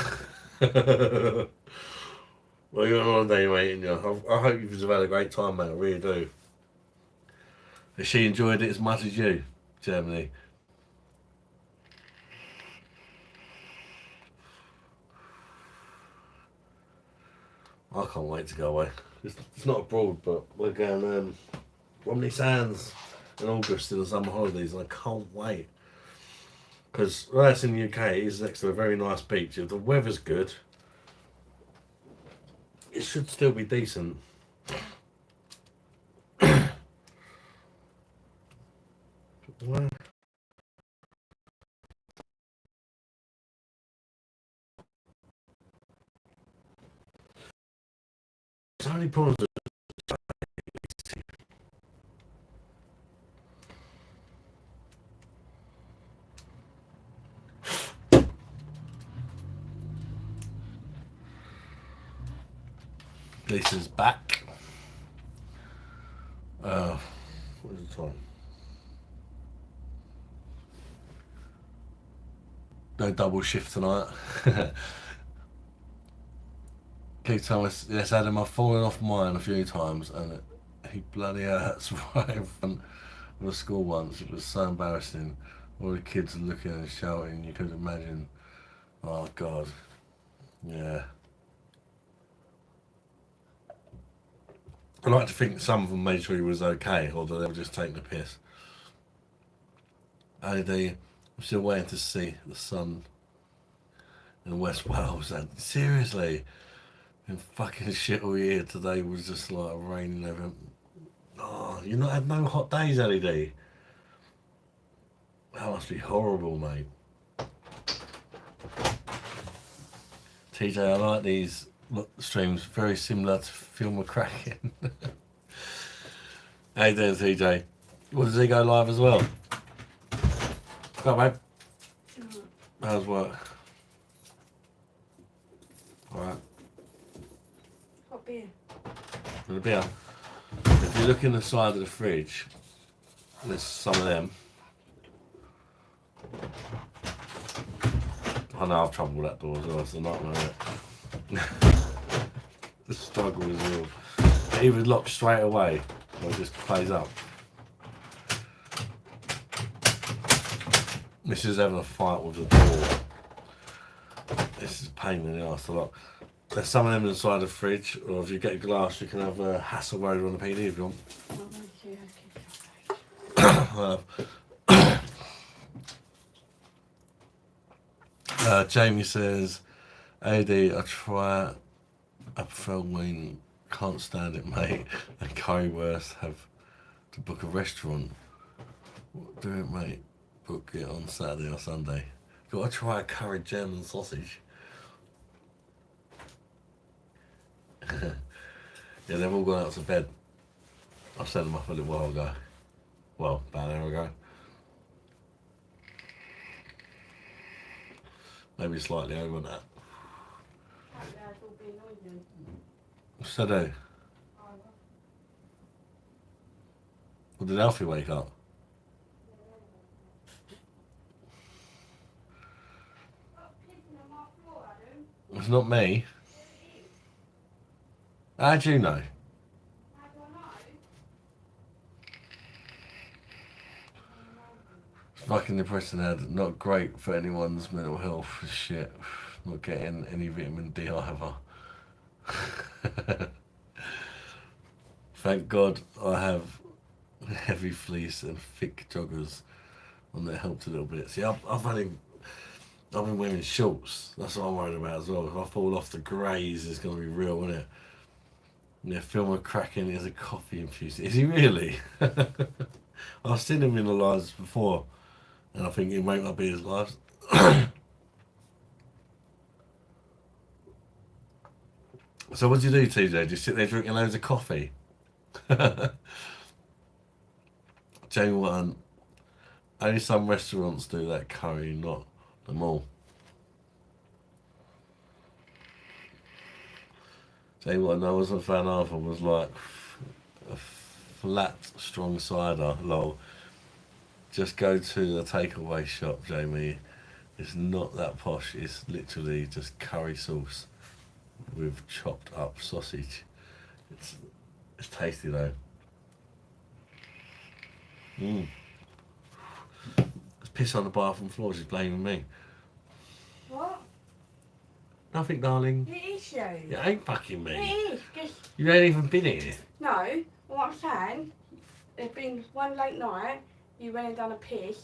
Well, you're on holiday, mate, and I hope you've had a great time, mate. I really do. Has she enjoyed it as much as you, Germany? I can't wait to go away. It's not abroad, but we're going Romney Sands in August in the summer holidays, and I can't wait. Because that's in the UK, it's next to a very nice beach. If the weather's good, it should still be decent. Well, there's only problems with Lisa's back. What is the time? No double shift tonight. Keep telling us, yes, Adam, I've fallen off mine a few times, and he bloody hurts right in front of the school once. It was so embarrassing. All the kids are looking and shouting, you could imagine. Oh, God. Yeah. I like to think some of them made sure he was okay, although they were just taking the piss. I'm still waiting to see the sun in West Wales. And seriously, been fucking shit all year. Today was just like raining over. Oh, you not had no hot days, LED. That must be horrible, mate. TJ, I like these streams, very similar to Phil McCracken. How you doing, TJ? What, does he go live as well? Go on, babe. How's work? Alright. Got beer. And a beer. If you look in the side of the fridge, there's some of them. I know I've trouble with that door as well, it's a nightmare, isn't it? The struggle is real. It either locks straight away or it just plays up. This is having a fight with the door. This is a pain in the arse a lot. There's some of them inside the fridge, or if you get a glass, you can have a Hasselblad on the PD if you want. Jamie says, AD, I try Abfelween, can't stand it, mate. And Currywurst have to book a restaurant. Do it, mate. Book it on Saturday or Sunday. Gotta try a curried German sausage. Yeah, they've all gone out to bed. I sent them off a little while ago. Well, about an hour ago. Maybe slightly over that. So do. Well, did Alfie wake up? It's not me. How do you know? Fucking depressing ad. Not great for anyone's mental health. Shit. Not getting any vitamin D either. Thank God I have heavy fleece and thick joggers on that helped a little bit. See, I've been wearing shorts. That's what I'm worried about as well. If I fall off, the greys is going to be real, isn't it? Yeah, Phil McCracken is a coffee infused. Is he really? I've seen him in the lives before, and I think he might not be his last. So what do you do, TJ? Do you sit there drinking loads of coffee? Jamie Watton, only some restaurants do that curry, not them all. Jamie Watton, I wasn't a fan of, was like a flat, strong cider, lol. Just go to the takeaway shop, Jamie. It's not that posh, it's literally just curry sauce with chopped up sausage. It's tasty though. There's piss on the bathroom floor, she's blaming me. What? Nothing, darling. It is you. It ain't fucking me. It is. Just You ain't even been here. no. What I'm saying, there's been one late night. You went and done a piss.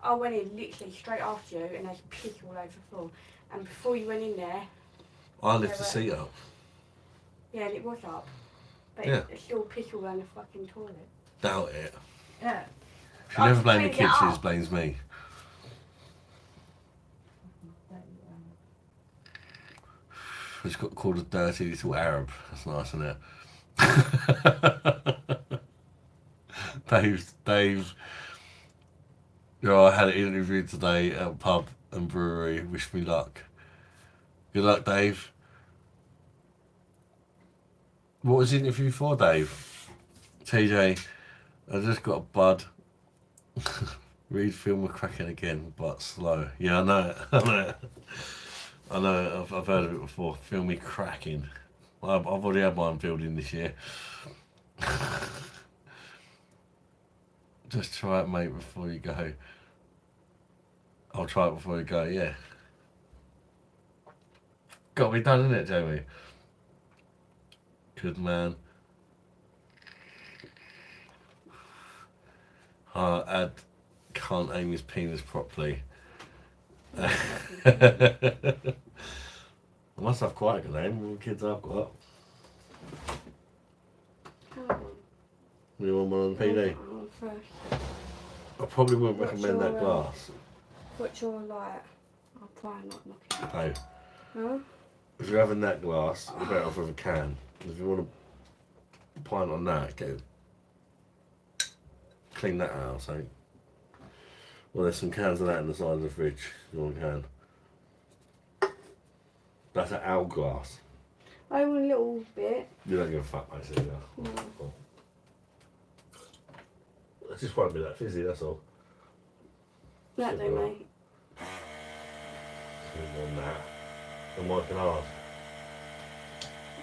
I went in literally straight after you, and there's piss all over the floor. And before you went in there, I lift the seat up. yeah, it was up. But Yeah. it's still piss all around the fucking toilet. Doubt it. Yeah. She never I've blames the cleaned it kids, she up. just blames me. It's got called a dirty little Arab. That's nice, isn't it? Dave. You know, I had an interview today at a pub and brewery. Wish me luck. Good luck, Dave. What was the interview for, Dave? TJ, I just got a bud. Read Phil McCracken again, but slow. Yeah, I know it. I know it. I've heard of it before. Phil me cracking. I've already had mine filled in this year. Just try it, mate, before you go. I'll try it before you go, yeah. Got to be done, innit, Jamie? Good man. Ad can't aim his penis properly. I must have quite a good aim. All the kids I've got. You want one on the PD? I probably wouldn't recommend that glass. What's your like? I'll try and not knock it. No. Huh? If you're having that glass, you're better off with a can. If you want a pint on that, clean that out, so. Well, there's some cans of that in the side of the fridge. You want a can. That's an hourglass. I want a little bit. You don't give a fuck, basically. No. Cool. I just won't be that fizzy, that's all. That do, mate. On that. And wiping hard.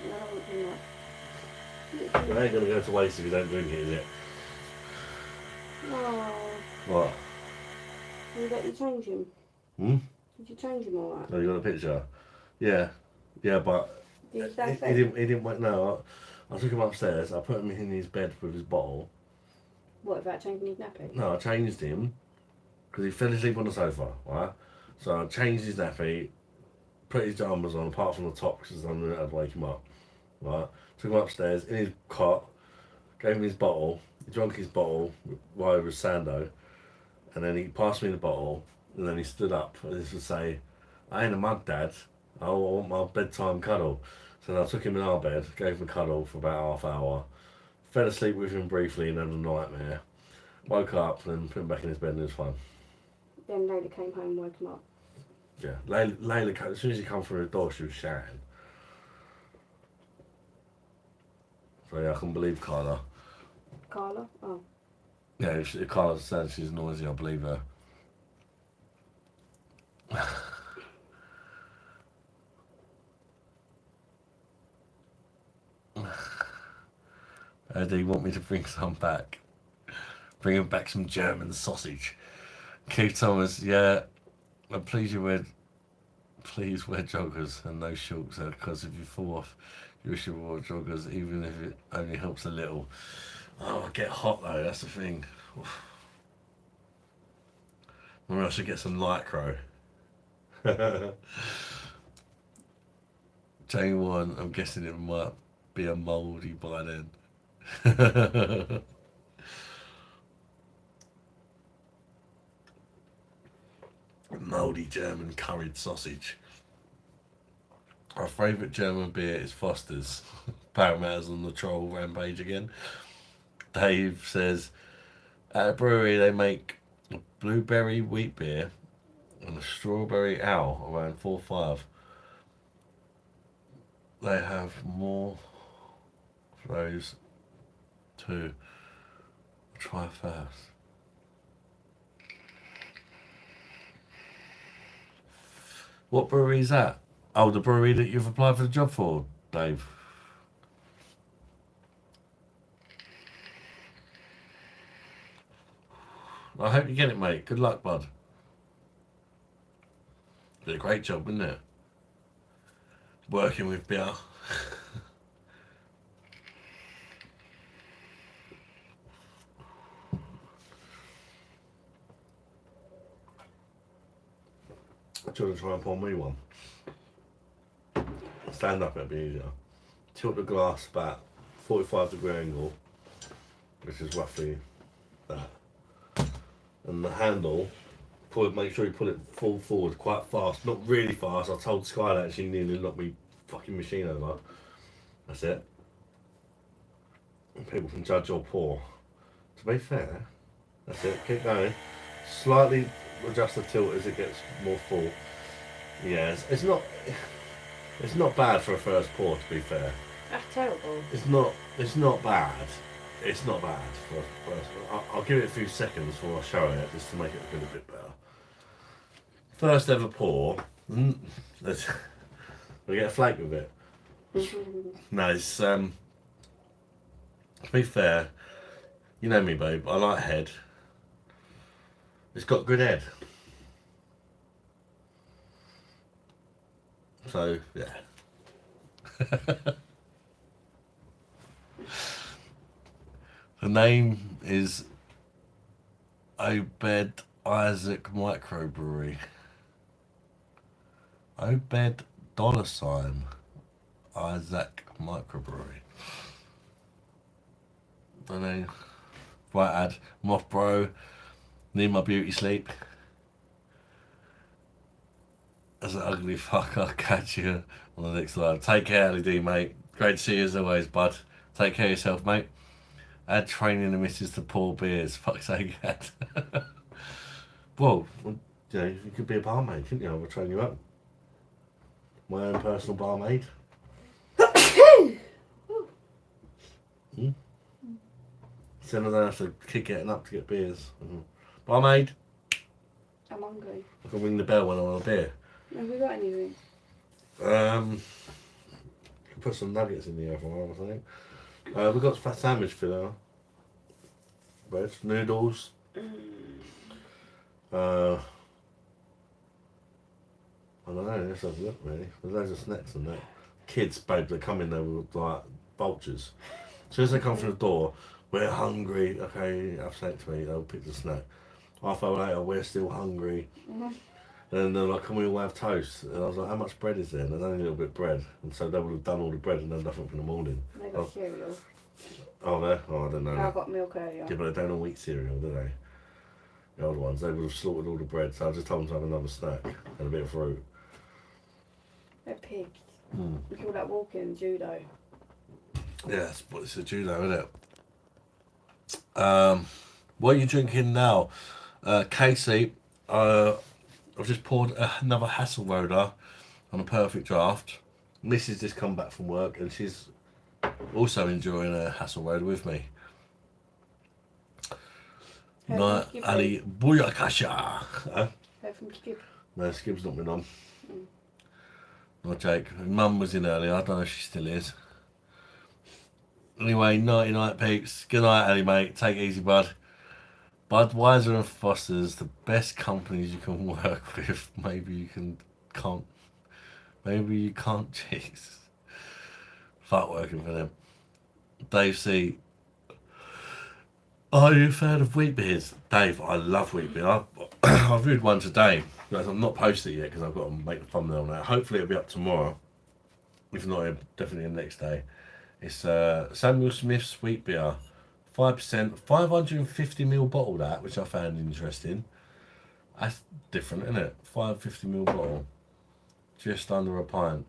No, I won't do that. It ain't going to go to waste if you don't drink it, is it? Oh, What? you let you change him? Hmm? Did you change him alright? Oh, you got a picture? Yeah. Yeah, but Did he didn't wait. No, I took him upstairs. I put him in his bed with his bottle. What, about changing his nappy? No, I changed him because he fell asleep on the sofa, right? So I changed his nappy, put his jumpers on, apart from the top because I knew I'd wake him up, right? Took him upstairs in his cot, gave him his bottle. He drank his bottle while he was Sando, and then he passed me the bottle, and then he stood up as if to say, "I ain't a mug, Dad. I want my bedtime cuddle." So then I took him in our bed, gave him a cuddle for about half hour, fell asleep with him briefly and had a nightmare. Woke up and put him back in his bed and it was fine. Then Layla came home and woke him up. Yeah, Layla, as soon as he come through the door, she was shouting. So yeah, I can believe Carla. Carla? Oh. Yeah, if Carla says she's noisy, I believe her. Do you want me to bring some back? Bring him back some German sausage. Keith Thomas, yeah. And please wear joggers and no shorts, because if you fall off, you should wear joggers, even if it only helps a little. Oh, I get hot though. That's the thing. Maybe I should get some Lycra. Jane 1, I'm guessing it might be a mouldy by then. Mouldy German curried sausage. Our favourite German beer is Foster's. Parramatta's on the troll rampage again. Dave says, at a brewery they make a blueberry wheat beer and a strawberry ale around 4.5. They have more of those too. Try first. What brewery is that? Oh, the brewery that you've applied for the job for, Dave. I hope you get it, mate. Good luck, bud. Did a great job, didn't it? Working with beer. I'm trying to try and pour me one. Stand up, it'll be easier. Tilt the glass about 45-degree angle, which is roughly that. And the handle, make sure you pull it full forward quite fast, not really fast. I told Sky that she nearly knocked me fucking machine over. That's it. And people can judge your pour. To be fair, that's it. Keep going. Slightly adjust the tilt as it gets more full. Yeah, it's not bad for a first pour, to be fair. That's terrible. It's not bad. It's not bad for a first pour. I'll give it a few seconds before I show it, just to make it look a bit better. First ever pour. We get a flake with it. No, it's to be fair, you know me, babe. I like head. It's got good head. So yeah. The name is Obed Isaac Microbrewery. Obed $ Isaac Microbrewery. Don't know. Right ad. Moth bro. Need my beauty sleep. As an ugly fuck, I'll catch you on the next live. Take care, LED, mate. Great to see you as always, bud. Take care of yourself, mate. Add training the missus to pour beers. Fuck's sake, Ad. Well, you know, you could be a barmaid, couldn't you? I'll train you up. My own personal barmaid. So I don't have to keep getting up to get beers. Barmaid. I'm hungry. I can ring the bell when I want a beer. Have we got anything? Can put some nuggets in the oven, I think. We've got fat sandwich filler. Bread, noodles. I don't know, let's have a look really. There's loads of snacks in there. Kids, babe, they come in there with like vultures. As soon as they come through the door, we're hungry. Okay, have something to eat. They'll pick the snack. Half hour later, we're still hungry. And they're like, can we all have toast? And I was like, how much bread is there? And there's only a little bit of bread. And so they would have done all the bread and done nothing for the morning. They got cereal. Oh, there? Oh, I don't know. I got milk earlier. Yeah, but they don't all eat cereal, do they? The old ones, they would have slaughtered all the bread. So I just told them to have another snack and a bit of fruit. They're pigs. We call that walking judo. Yeah, it's a judo, isn't it? What are you drinking now? Casey, I've just poured another Hasselroder on a perfect draft. Mrs. just come back from work and she's also enjoying a Hasselroder with me. Night Ali Booyakasha. Heard from Skip. No, Skip's not been on. Not Jake. Mum was in earlier, I don't know if she still is. Anyway, nighty night peeps. Good night, Ali, mate. Take it easy, bud. Bye. Budweiser and Foster's, the best companies you can work with. Maybe you can't. Maybe you can't choose. Fuck working for them. Dave C. Are you a fan of wheat beers? Dave, I love wheat beer. I've reviewed one today. Guys, I'm not posted it yet because I've got to make the thumbnail on that. Hopefully it'll be up tomorrow. If not, definitely the next day. It's Samuel Smith's wheat beer. 5%, 550ml bottle that, which I found interesting. That's different, isn't it? 550ml bottle. Just under a pint.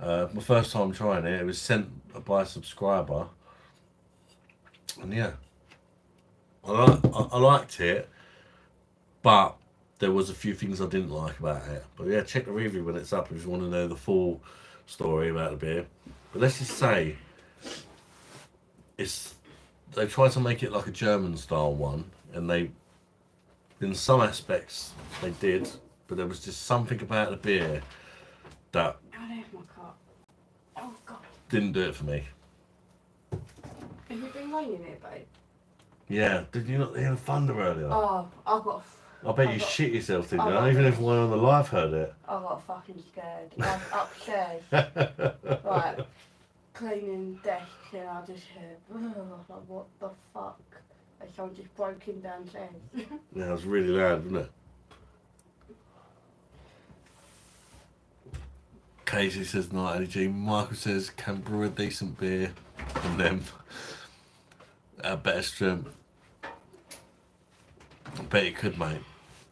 My first time trying it, it was sent by a subscriber. And yeah. I liked it, but there was a few things I didn't like about it. But yeah, check the review when it's up if you want to know the full story about the beer. But let's just say, they tried to make it like a German style one, and in some aspects they did, but there was just something about the beer that Oh, there's my cup. Oh, God. didn't do it for me. Has it been raining here, babe? Yeah, did you not hear the thunder earlier? Oh, I bet you shit yourself, didn't you? I got- Even if one on the live heard it. I got fucking scared. I was upstairs, right, cleaning desk, and I just heard, like, what the fuck? And someone just broke in downstairs. Yeah, it was really loud, wasn't it? Casey says not energy. Michael says can brew a decent beer from them. At better strength. I bet you could, mate.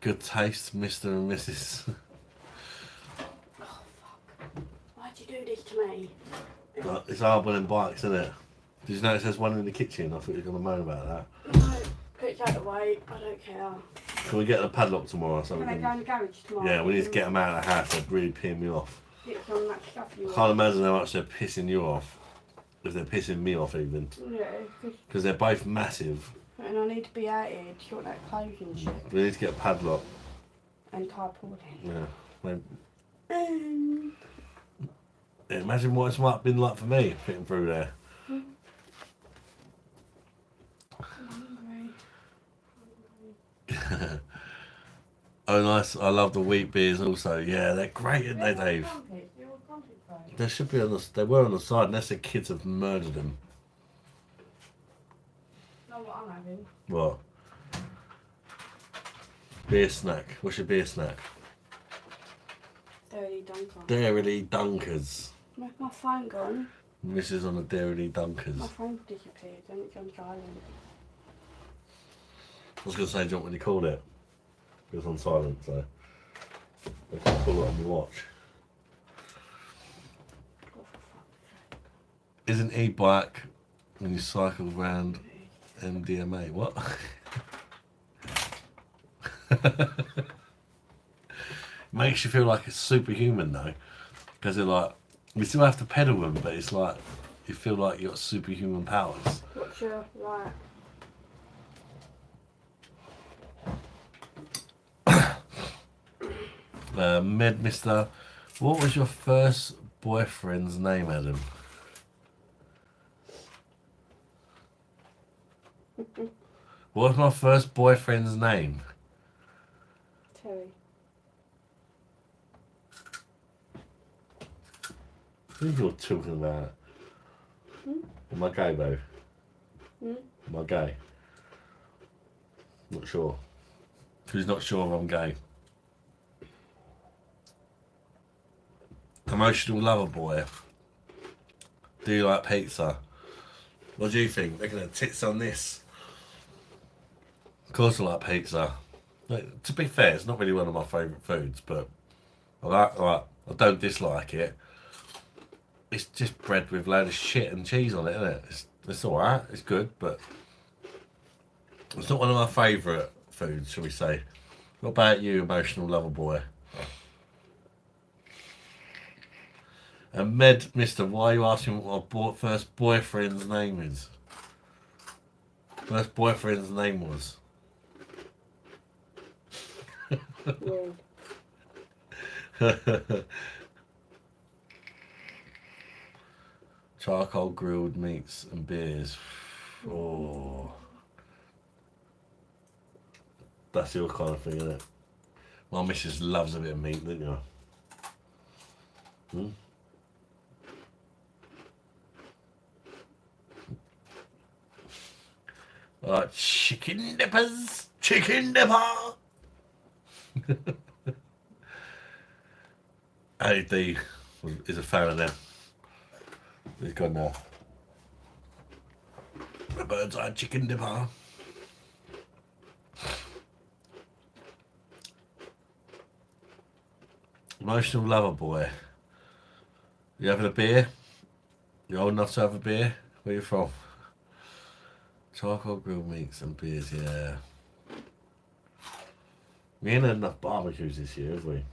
Good taste, Mr. and Mrs. Oh, fuck. Why'd you do this to me? It's hard winning bikes, isn't it? Did you notice there's one in the kitchen? I thought you were going to moan about that. No, put that away. I don't care. Can we get the padlock tomorrow? So Can I go in the garage tomorrow? yeah, we need to get them out of the house. They're really peeing me off. Get some of that stuff you I want. can't imagine how much they're pissing you off. If they're pissing me off even. Yeah, Because they're both massive. and I need to be out here to sort that clothes and shit. We need to get a padlock. And carpooling. Yeah. Yeah, imagine what it's might have been like for me fitting through there. I'm hungry. Oh, nice. I love the wheat beers also. Yeah, they're great, aren't they, Dave? They should be on the. They were on the side, unless the kids have murdered them. Not what I'm having. What? Beer snack. What's your beer snack? Dirty Dunker. Dairy Dunkers. Where's my phone gone? This is on the Dairy Dunkers. My phone disappeared and it's on silent. I was going to say, do you want what you called it? It was on silent, so I can pull it on my watch. Oh, for fuck's sake. Isn't e-bike when you cycle around MDMA? What? Makes you feel like it's superhuman though, because they're like, you still have to pedal them, but it's like you feel like you got superhuman powers. What's your right? Mister, what was your first boyfriend's name, Adam? What was my first boyfriend's name? Terry. Who are you talking about? Am I gay, though? Am I gay? Not sure. Who's not sure if I'm gay? Emotional lover boy. Do you like pizza? What do you think? They're gonna tits on this. Of course I like pizza. Like, to be fair, it's not really one of my favourite foods, but I don't dislike it. It's just bread with a load of shit and cheese on it, isn't it? It's alright, it's good, but it's not one of my favourite foods, shall we say. What about you, emotional lover boy? And Mister, why are you asking what my first boyfriend's name is? First boyfriend's name was? Weird. Charcoal grilled meats and beers. Oh. That's your kind of thing, isn't it? My missus loves a bit of meat, don't you? Hmm? Chicken dippers! Chicken dipper! AD is a fan of them. He's gone now. A bird's eye chicken dipper. Emotional lover boy. You having a beer? You old enough to have a beer? Where you from? Charcoal grilled meats and beers, yeah. We ain't had enough barbecues this year, have we?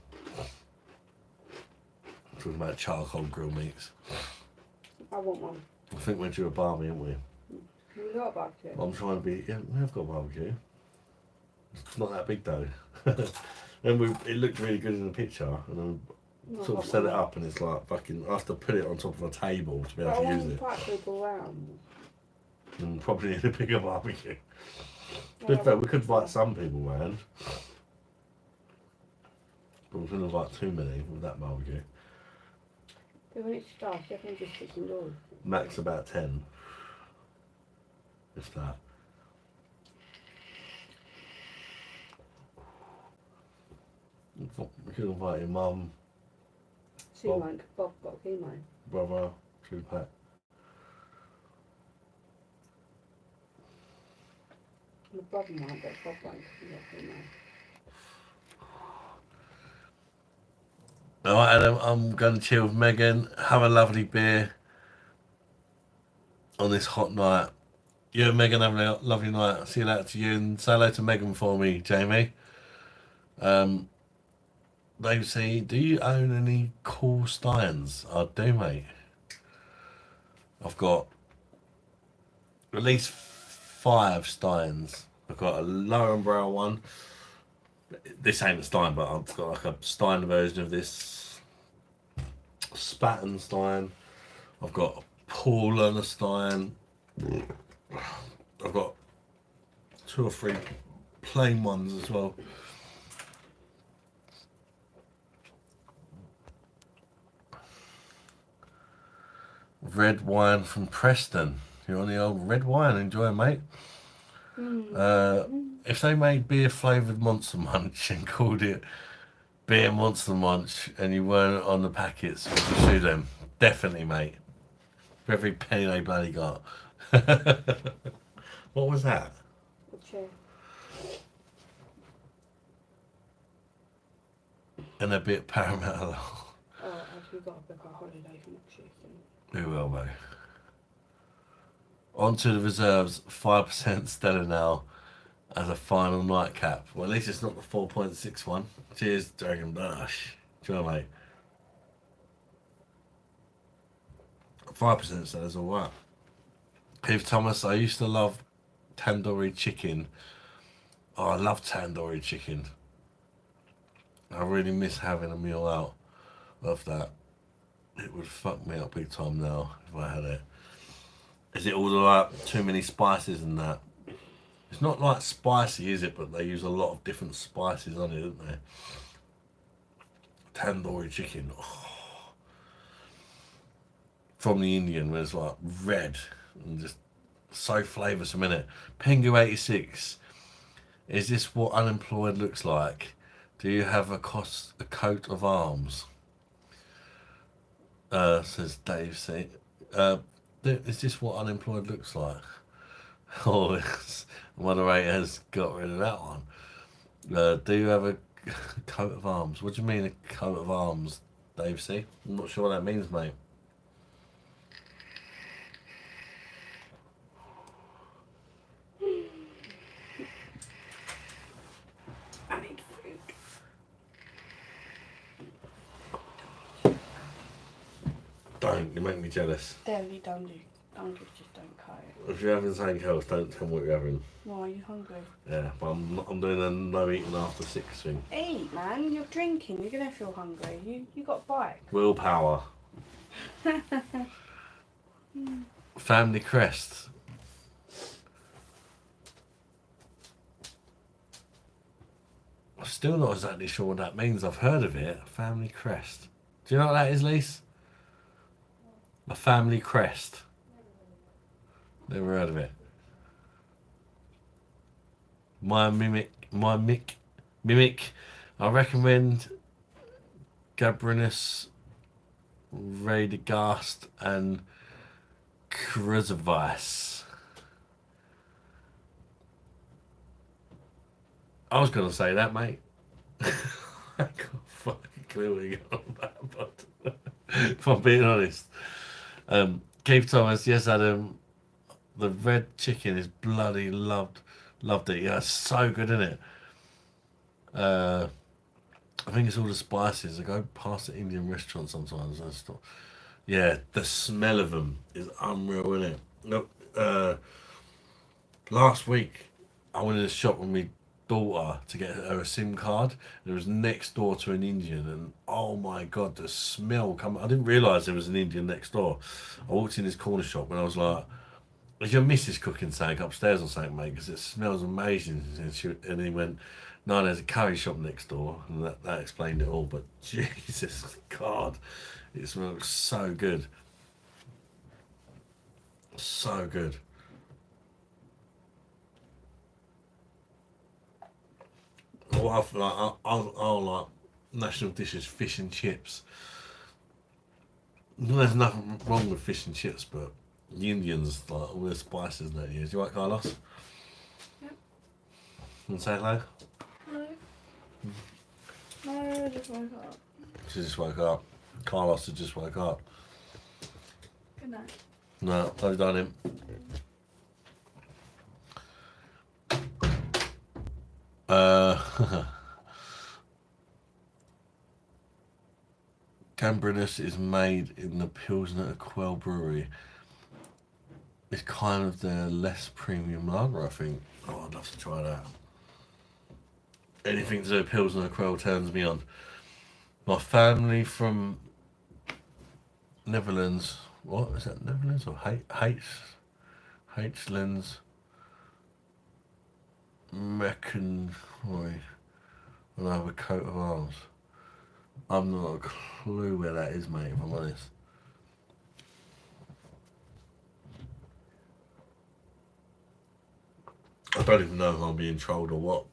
Talking about charcoal grilled meats. I want one. I think we're due a barbie, aren't we? We got a barbecue. I'm trying to be. Yeah, we have got a barbecue. It's not that big though. And it looked really good in the picture, and I sort of set it up, and it's like fucking. I have to put it on top of a table to be able to use it. Quite people around. And probably need a bigger barbecue. Good fact, we could invite some people round, but we couldn't invite too many with that barbecue. But when it starts, definitely just sits indoors. Max about 10. If that. We could invite your mum, Bob Got chemo. brother, 2-pack. My brother might, but Bob won't because he's got chemo. Alright, Adam, I'm going to chill with Megan, have a lovely beer on this hot night. You and Megan have a lovely night. See you later to you, and say hello to Megan for me, Jamie. Dave C, do you own any cool Steins? I do, mate. I've got at least 5 Steins. I've got a lower umbrella one. This ain't a Stein, but I've got like a Stein version of this. Spaten Stein. I've got a Paula Stein. I've got 2 or 3 plain ones as well. Red wine from Preston. You're on the old red wine. Enjoy, mate. If they made beer flavoured Monster Munch and called it Beer Monster Munch and you weren't on the packets, would you sue them? Definitely, mate. For every penny they bloody got. What was that? A chair. And a bit Paramount. Oh, actually got to book our holiday for next year. Who will, mate? On to the reserves, 5% Stella now as a final nightcap. Well, at least it's not the 4.61. Cheers, Dragon Bush. Sure, mate. 5% Stella's alright. Keith Thomas, I used to love tandoori chicken. Oh, I love tandoori chicken. I really miss having a meal out of that. It would fuck me up big time now if I had it. Is it all like too many spices and that? It's not like spicy, is it? But they use a lot of different spices on it, don't they? Tandoori chicken. Oh. From the Indian, where it's like red and just so flavoursome in it. Pingu 86. Is this what unemployed looks like? Do you have a coat of arms? Says Dave C. Is this what unemployed looks like? Oh, the moderator has got rid of that one. Do you have a coat of arms? What do you mean a coat of arms, Dave C? I'm not sure what that means, mate. I need food. Don't, you make me jealous. Deli don't just don't cut it. If you're having something else, don't tell me what you're having. Why are you hungry? Yeah, but I'm doing a no eating after 6 thing. Eat, man. You're drinking. You're gonna feel hungry. You got a bike. Willpower. Family crest. I'm still not exactly sure what that means. I've heard of it. Family crest. Do you know what that is, Lise? A family crest. Never heard of it. Mimic. I recommend Gabrinus, Radagast, and Cruzavice. I was gonna say that, mate. I can't fucking clue what you're on about, but if I'm being honest. Keith Thomas, yes, Adam. The red chicken is bloody loved it. Yeah, it's so good, isn't it? I think it's all the spices. I go past the Indian restaurant sometimes and stuff. Yeah, the smell of them is unreal, isn't it? Look, last week I went in a shop with my daughter to get her a SIM card. And it was next door to an Indian, and oh my god, the smell come. I didn't realise there was an Indian next door. I walked in this corner shop and I was like, "Is your missus cooking something upstairs or something, mate? Because it smells amazing." And he went, "No, there's a curry shop next door," and that explained it all. But Jesus God, it smells so good, so good. What I feel like, I'll like national dishes, fish and chips. There's nothing wrong with fish and chips, but the Indians, like all the spices that use. You right, Carlos? Yep. And say hello? No. No, I just woke up. She just woke up. Carlos had just woke up. Good night. No, I've done him. Gambrinus is made in the Pilsner Quell Brewery. It's kind of their less premium lager, I think. Oh, I'd love to try that. Anything to do with Pilsner Quell turns me on. My family from Netherlands. What is that? Netherlands or Haitlands? McEnroy. And I have a coat of arms. I've not a clue where that is, mate, if I'm honest. I don't even know if I'm being trolled or what.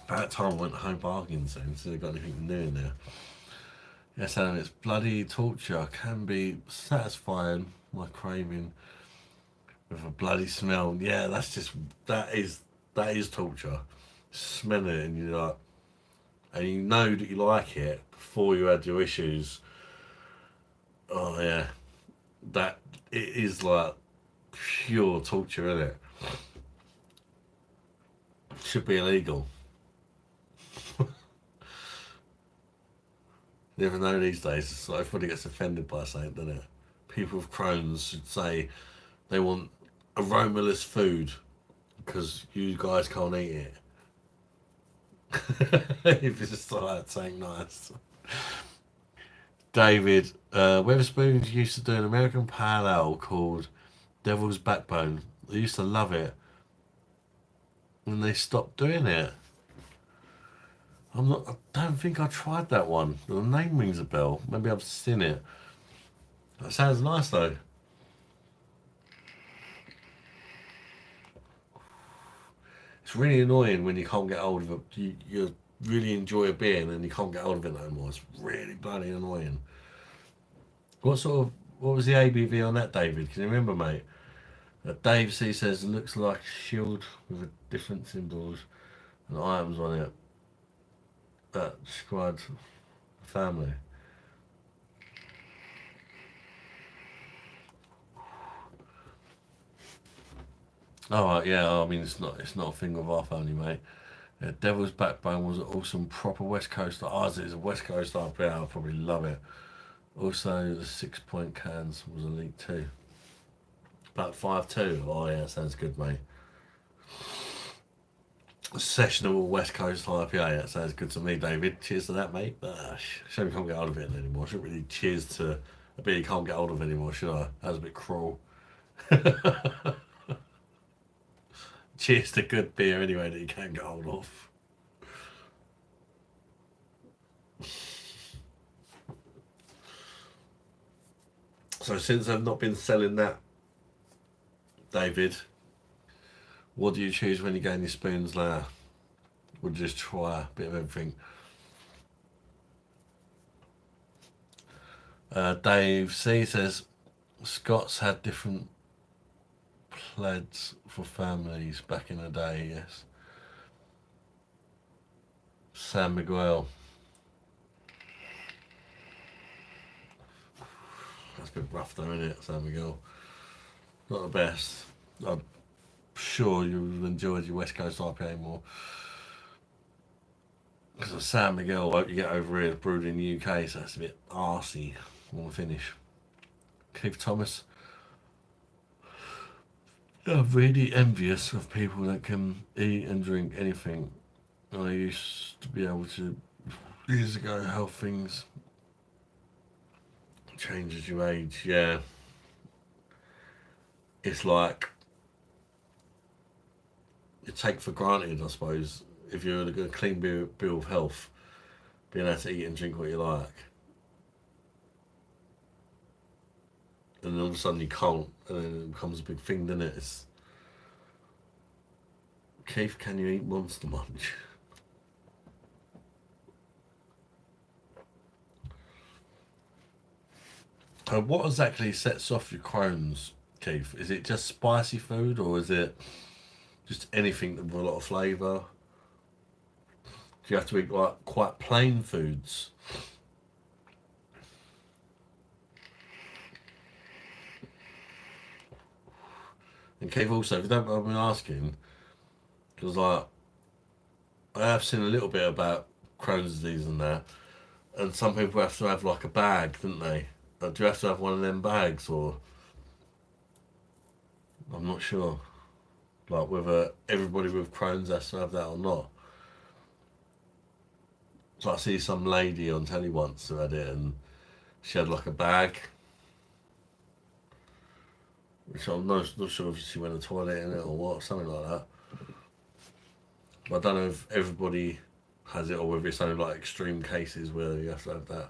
About time I went to home bargain soon, so they've got anything new in there. Yes, Adam, it's bloody torture. Can be satisfying, my craving, with a bloody smell. Yeah, that is torture. Smell it and you're like, and you know that you like it before you had your issues. Oh yeah, that it is like pure torture, isn't it? Should be illegal. You never know these days. It's like everybody gets offended by something, doesn't it? People with Crohn's should say they want aromaless food because you guys can't eat it. If it's just like something nice. David, Weatherspoons used to do an American Pale Ale called Devil's Backbone. They used to love it. And they stopped doing it. I don't think I tried that one. The name rings a bell. Maybe I've seen it. That sounds nice though. It's really annoying when you can't get hold of it. You really enjoy a beer and then you can't get hold of it no more. It's really bloody annoying. What was the ABV on that, David? Can you remember, mate? Dave C says it looks like a shield with different symbols and items on it. That describes family. Oh right, yeah. I mean, it's not a thing with our family, mate. Yeah, Devil's Backbone was an awesome, proper West Coast. Ours is a West Coast IPA. I'll probably love it. Also, the 6 Point cans was elite too. About 5.2. Oh yeah, sounds good, mate. Sessionable West Coast IPA. That sounds good to me, David. Cheers to that, mate. Shame you can't get hold of it anymore. I shouldn't really cheers to a beer you can't get hold of anymore, should I? That was a bit cruel. Cheers to good beer anyway that you can get hold of. So since I've not been selling that, David, what do you choose when you go in your spoons now? Would you just try a bit of everything? Dave C says Scots had different plaids for families back in the day, yes. San Miguel. That's a bit rough though, isn't it, San Miguel? Not the best. I'm sure you've enjoyed your West Coast IPA more. Because of San Miguel, what you get over here is brewed in the UK, so that's a bit arsey on the finish. Keith Thomas. I'm really envious of people that can eat and drink anything. I used to be able to, years ago, how things change as you age. Yeah. It's like, you take for granted, I suppose, if you're in a clean bill of health, being able to eat and drink what you like. And all of a sudden you can't, and then it becomes a big thing, doesn't it? It's, Keith, can you eat Monster Munch? What exactly sets off your Crohn's, Keith? Is it just spicy food, or is it just anything with a lot of flavour? Do you have to eat like quite plain foods? And Keith, also, if you don't mind me asking, because like I have seen a little bit about Crohn's disease and that, and some people have to have like a bag, don't they? Do you have to have one of them bags, or I'm not sure, like whether everybody with Crohn's has to have that or not. So I see some lady on telly once who had it, and she had like a bag, which I'm not sure if she went to the toilet in it or what, something like that. But I don't know if everybody has it or whether it's only like extreme cases where you have to have that.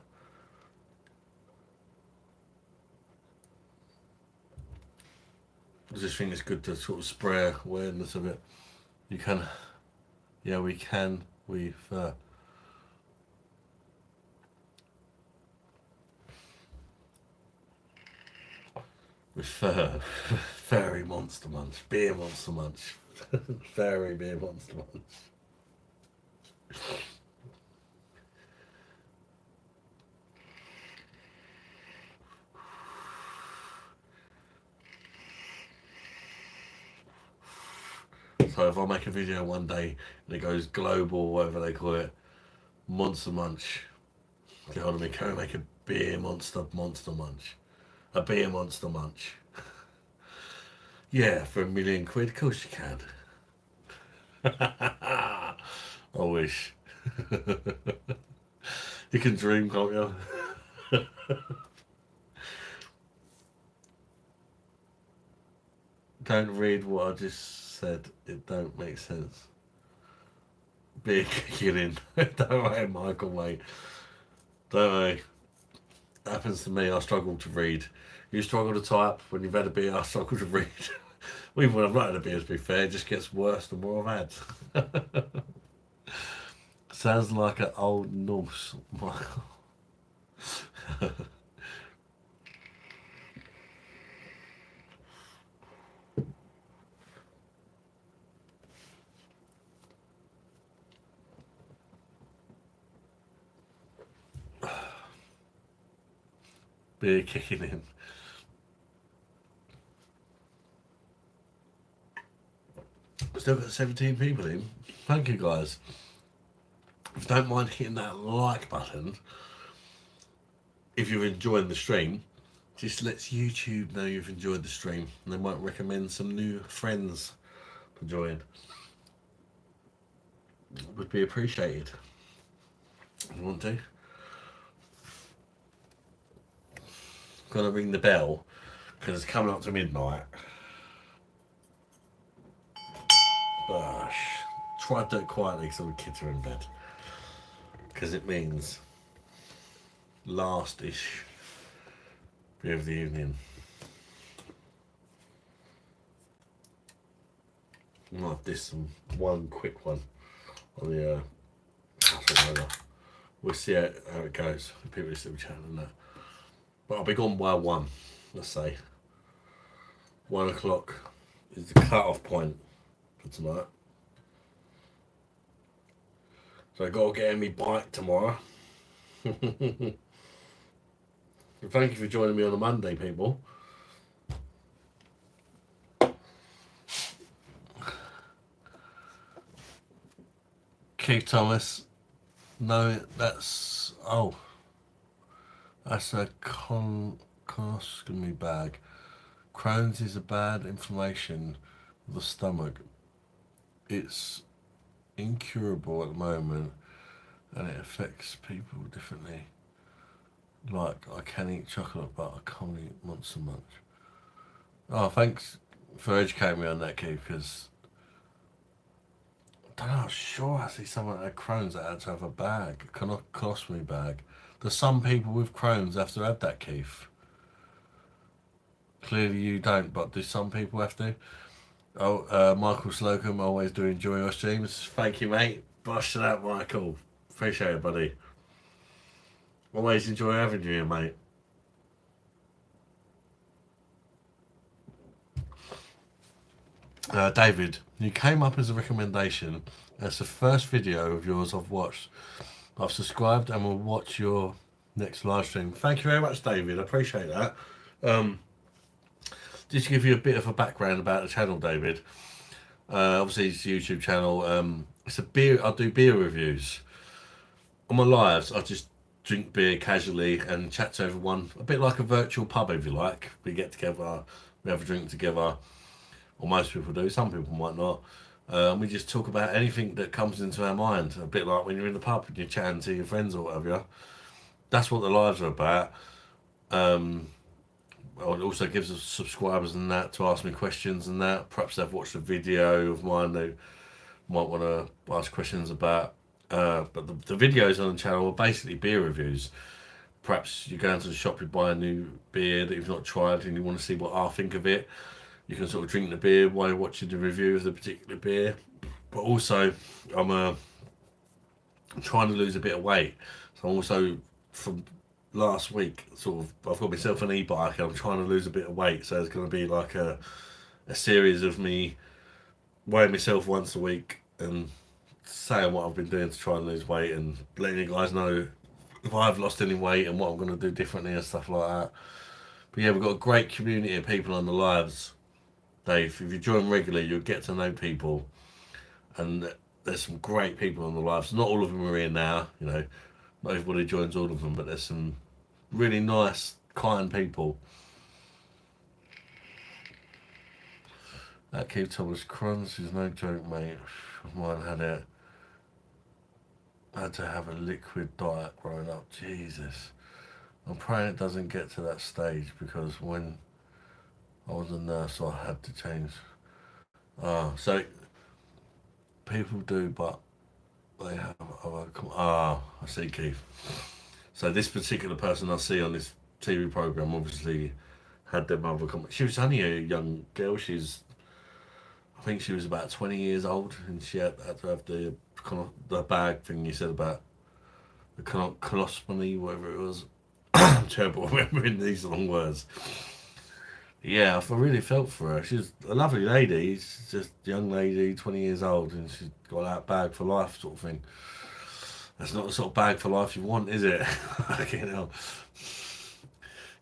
I just think it's good to sort of spread awareness of it. You can, yeah, we can, with fairy Monster Munch, beer Monster Munch, fairy beer Monster Munch. So if I make a video one day and it goes global, whatever they call it, Monster Munch, get hold of me, can we make a beer Monster Munch? A beer Monster Munch. Yeah, for £1 million, of course you can. I wish. You can dream, can't you? Don't read what I just said. It don't make sense. Big killing. Don't worry, Michael, mate. Don't worry. Happens to me. I struggle to read. You struggle to type. When you've had a beer, I struggle to read. Even when I've not had a beer, to be fair, it just gets worse the more I've had. Sounds like an old Norse, Michael. Beer kicking in. Still got 17 people in. Thank you, guys. If you don't mind hitting that like button, if you're enjoying the stream, just lets YouTube know you've enjoyed the stream, and they might recommend some new friends to join. would be appreciated. If you want to. Gonna ring the bell because it's coming up to midnight. Gosh. Try to do it quietly because all the kids are in bed. Because it means last-ish beer of the evening. I might have this one quick one on the we'll see how it goes. People are still chatting and that. But I'll be gone by 1, let's say. 1 o'clock is the cut-off point for tonight. So I've got to get in my bike tomorrow. Thank you for joining me on a Monday, people. Keith Thomas. No, that's that's a colostomy bag. Crohn's is a bad inflammation of the stomach. It's incurable at the moment, and it affects people differently. Like, I can eat chocolate, but I can't eat Monster Munch. Oh, thanks for educating me on that, Keith, because I don't know, I'm sure I see someone that had Crohn's that had to have a bag, a colostomy bag. There's some people with Crohn's have to have that, Keith. Clearly you don't, but do some people have to? Oh, Michael Slocum, always do enjoy your streams. Thank you, mate. Bosh to that, Michael. Appreciate it, buddy. Always enjoy having you here, mate. David, you came up as a recommendation. That's the first video of yours I've watched. I've subscribed and will watch your next live stream. Thank you very much, David. I appreciate that. Just to give you a bit of a background about the channel, David. Obviously, it's a YouTube channel. It's a beer. I do beer reviews. On my lives, I just drink beer casually and chat to everyone. A bit like a virtual pub, if you like. We get together, we have a drink together. Or most people do. Some people might not. We just talk about anything that comes into our mind. A bit like when you're in the pub and you're chatting to your friends or whatever. That's what the lives are about. It also gives us subscribers and that to ask me questions and that. Perhaps they've watched a video of mine they might want to ask questions about. But the videos on the channel are basically beer reviews. Perhaps you're going to the shop, you buy a new beer that you've not tried and you want to see what I think of it. You can sort of drink the beer while you're watching the review of the particular beer. But also, I'm trying to lose a bit of weight. So I'm also, from last week, sort of, I've got myself an e-bike and I'm trying to lose a bit of weight. So it's going to be like a series of me weighing myself once a week and saying what I've been doing to try and lose weight and letting you guys know if I've lost any weight and what I'm going to do differently and stuff like that. But yeah, we've got a great community of people on the lives. Dave, if you join regularly, you'll get to know people, and there's some great people on the lives. Not all of them are here now, you know, not everybody joins all of them, but there's some really nice, kind people. That Keith Thomas Crohn's is no joke, mate. Mine had it. I had to have a liquid diet growing up. Jesus. I'm praying it doesn't get to that stage, because when I was a nurse, I had to change. So people do, but they have other. I see, Keith. So this particular person I see on this TV program obviously had their mother come. She was only a young girl. I think she was about 20 years old, and she had to have the bag thing you said about the colostomy, whatever it was. I'm terrible at remembering these long words. Yeah, I really felt for her. She's a lovely lady. She's just a young lady, 20 years old, and she's got that bag for life sort of thing. That's not the sort of bag for life you want, is it? You know.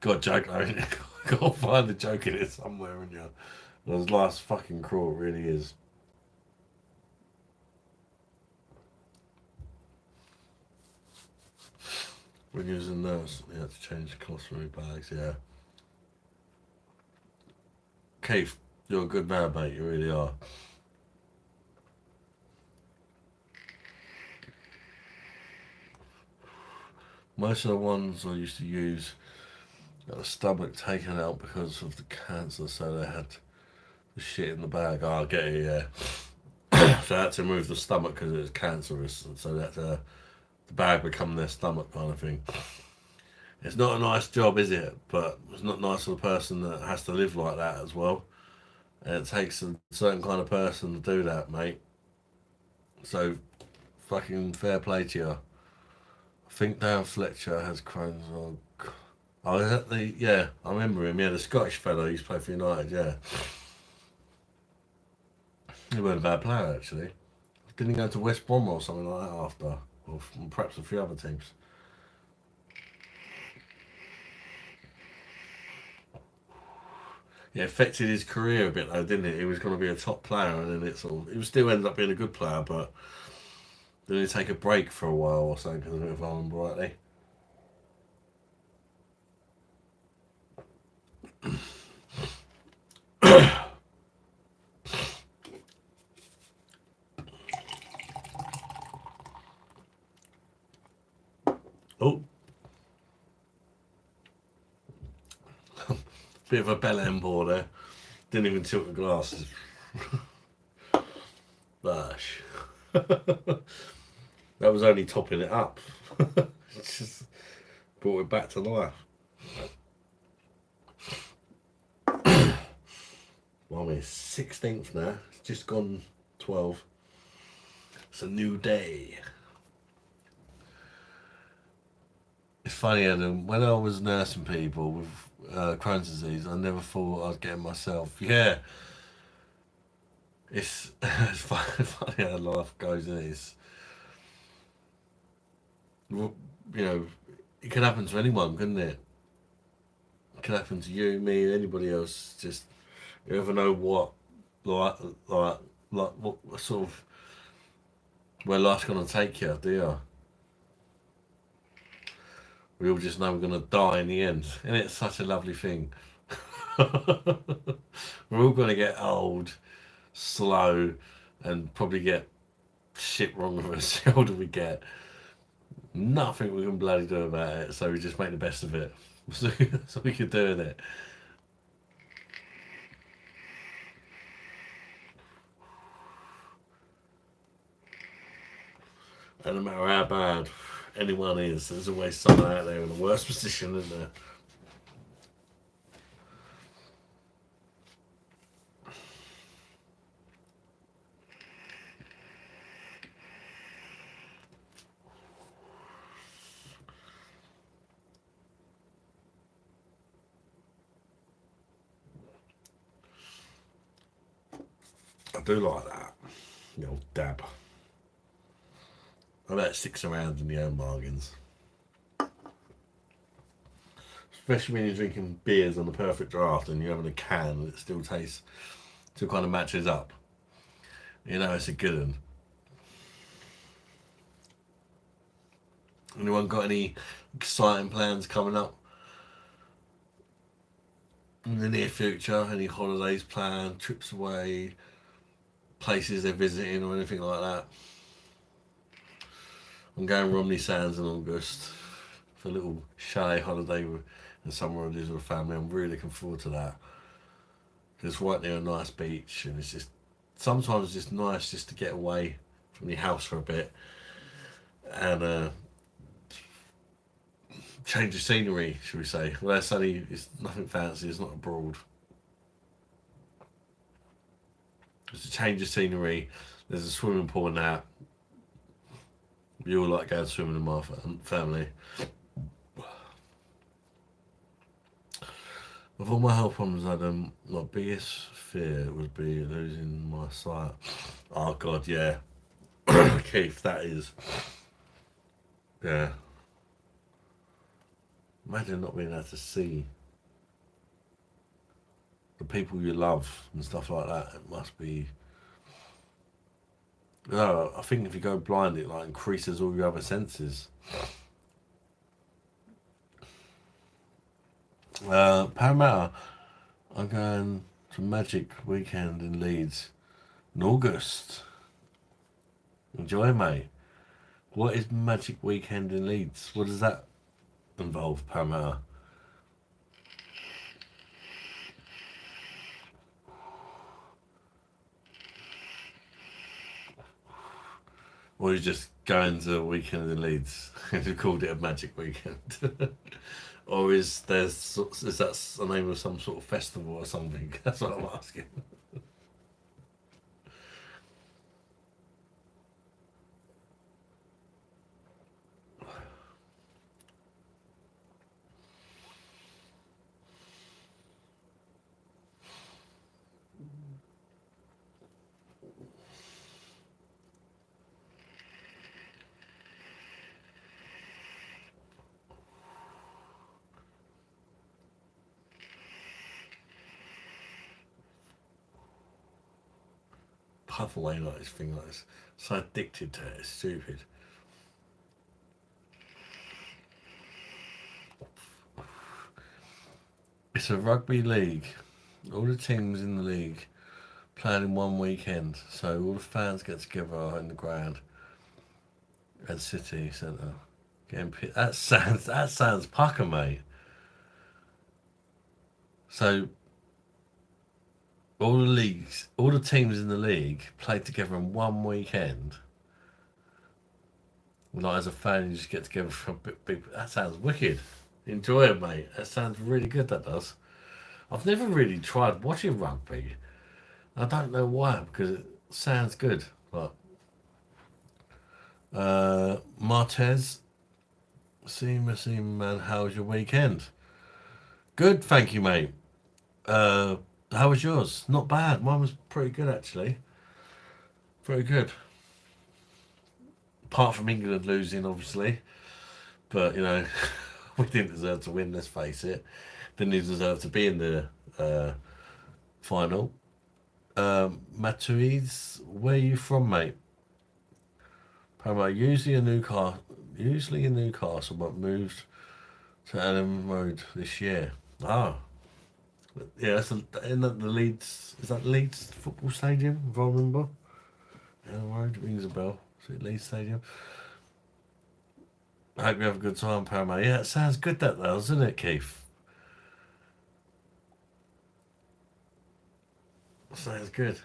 Got a joke though, ain't it? Got to find the joke in it somewhere, and yeah. Those last fucking cruel, it really is. When you was a nurse, you had to change the colostomy bags, yeah. Keith, you're a good man, mate. You really are. Most of the ones I used to use got the stomach taken out because of the cancer, so they had the shit in the bag. Oh, I get it, yeah. So I had to remove the stomach because it was cancerous, and so that the bag become their stomach kind of thing. It's not a nice job, is it? But it's not nice for the person that has to live like that as well. And it takes a certain kind of person to do that, mate. So, fucking fair play to you. I think Dan Fletcher has Crohn's. Oh, is that the. Yeah, I remember him. Yeah, the Scottish fellow. He's played for United, yeah. He wasn't a bad player, actually. Didn't he go to West Brom or something like that after? Or perhaps a few other teams. It affected his career a bit though, didn't it? He was going to be a top player, and then he was still ended up being a good player, but didn't he take a break for a while or something? If I remember rightly. Oh, bit of a bell end ball there. Didn't even tilt the glasses. BOSH. That was only topping it up. Just brought it back to life. Well, we're 16th now. It's just gone 12. It's a new day. It's funny, Adam. When I was nursing people with Crohn's disease, I never thought I'd get it myself. Yeah, it's it's funny how life goes. In it. You know, it could happen to anyone, couldn't it? It could happen to you, me, anybody else. Just you never know what, like, like, like what sort of where life's gonna take you, do you? We all just know we're gonna die in the end, and it's such a lovely thing. We're all gonna get old, slow, and probably get shit wrong with us the older we get. Nothing we can bloody do about it, so we just make the best of it. So we can do with it. And no matter how bad anyone is, there's always someone out there in a worse position, isn't there? I do like that. The old dab. I bet it sticks around in the own bargains. Especially when you're drinking beers on the perfect draft and you're having a can and it still tastes, still kind of matches up. You know, it's a good one. Anyone got any exciting plans coming up in the near future? Any holidays planned, trips away, places they're visiting or anything like that? I'm going Romney Sands in August for a little chalet holiday in somewhere with a family. I'm really looking forward to that. It's right near a nice beach, and it's just sometimes it's just nice just to get away from your house for a bit and change the scenery, should we say? Well, that's only it's nothing fancy. It's not abroad. Just a change of scenery. There's a swimming pool now. We all like going swimming in my family. Of all my health problems, Adam, my biggest fear would be losing my sight. Oh God, yeah, Keith, that is, yeah. Imagine not being able to see the people you love and stuff like that. It must be. No, I think if you go blind, it like increases all your other senses. Parramatta, I'm going to Magic Weekend in Leeds in August. Enjoy, mate. What is Magic Weekend in Leeds? What is that involved, Paramount. Or you just going to a weekend in Leeds and you called it a magic weekend. Or is that the name of some sort of festival or something? That's what I'm asking. Puff away like this thing like this. So addicted to it, it's stupid. It's a rugby league. All the teams in the league playing in one weekend. So all the fans get together in the ground at City Centre. That sounds pucker, mate. So all the teams in the league played together in one weekend. Like as a fan, you just get together for a big. That sounds wicked. Enjoy it, mate. That sounds really good. That does. I've never really tried watching rugby. I don't know why, because it sounds good. But Martez, see man, how was your weekend? Good, thank you, mate. How was yours? Not bad. Mine was pretty good, actually. Very good. Apart from England losing, obviously. But, you know, we didn't deserve to win, let's face it. Didn't even deserve to be in the final. Matuiz, where are you from, mate? Usually in Newcastle, but moved to Adam Road this year. Ah. Yeah, isn't that the Leeds? Is that Leeds football stadium? If I remember, Ellen Road rings a bell. Is it Leeds Stadium? I hope you have a good time, Paramount. Yeah, it sounds good that doesn't it, Keith? Sounds good.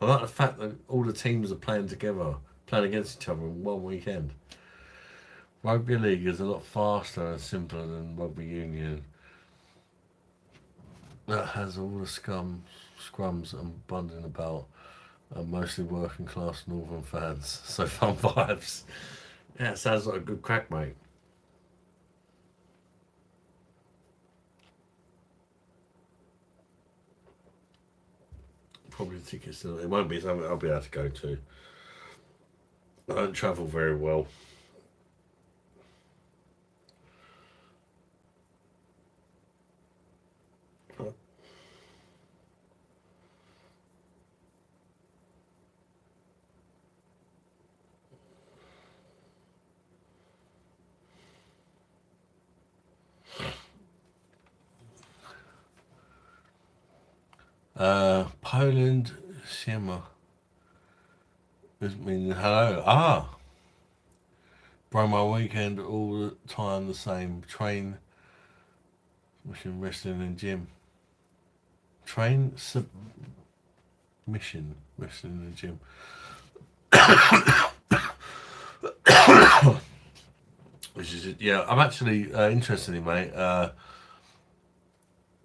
I like the fact that all the teams are playing together, playing against each other in one weekend. Rugby league is a lot faster and simpler than rugby union. That has all the scrums I'm bundling about, and mostly working class northern fans. So fun vibes. Yeah, it sounds like a good crack, mate. Probably the tickets. It won't be something I'll be able to go to. I don't travel very well. Poland, Siema. Does mean hello. Ah, bro, my weekend all the time the same. Train, mission, wrestling, and gym. Train, mission, wrestling, and gym. Which is it? Yeah, I'm actually interested in, mate.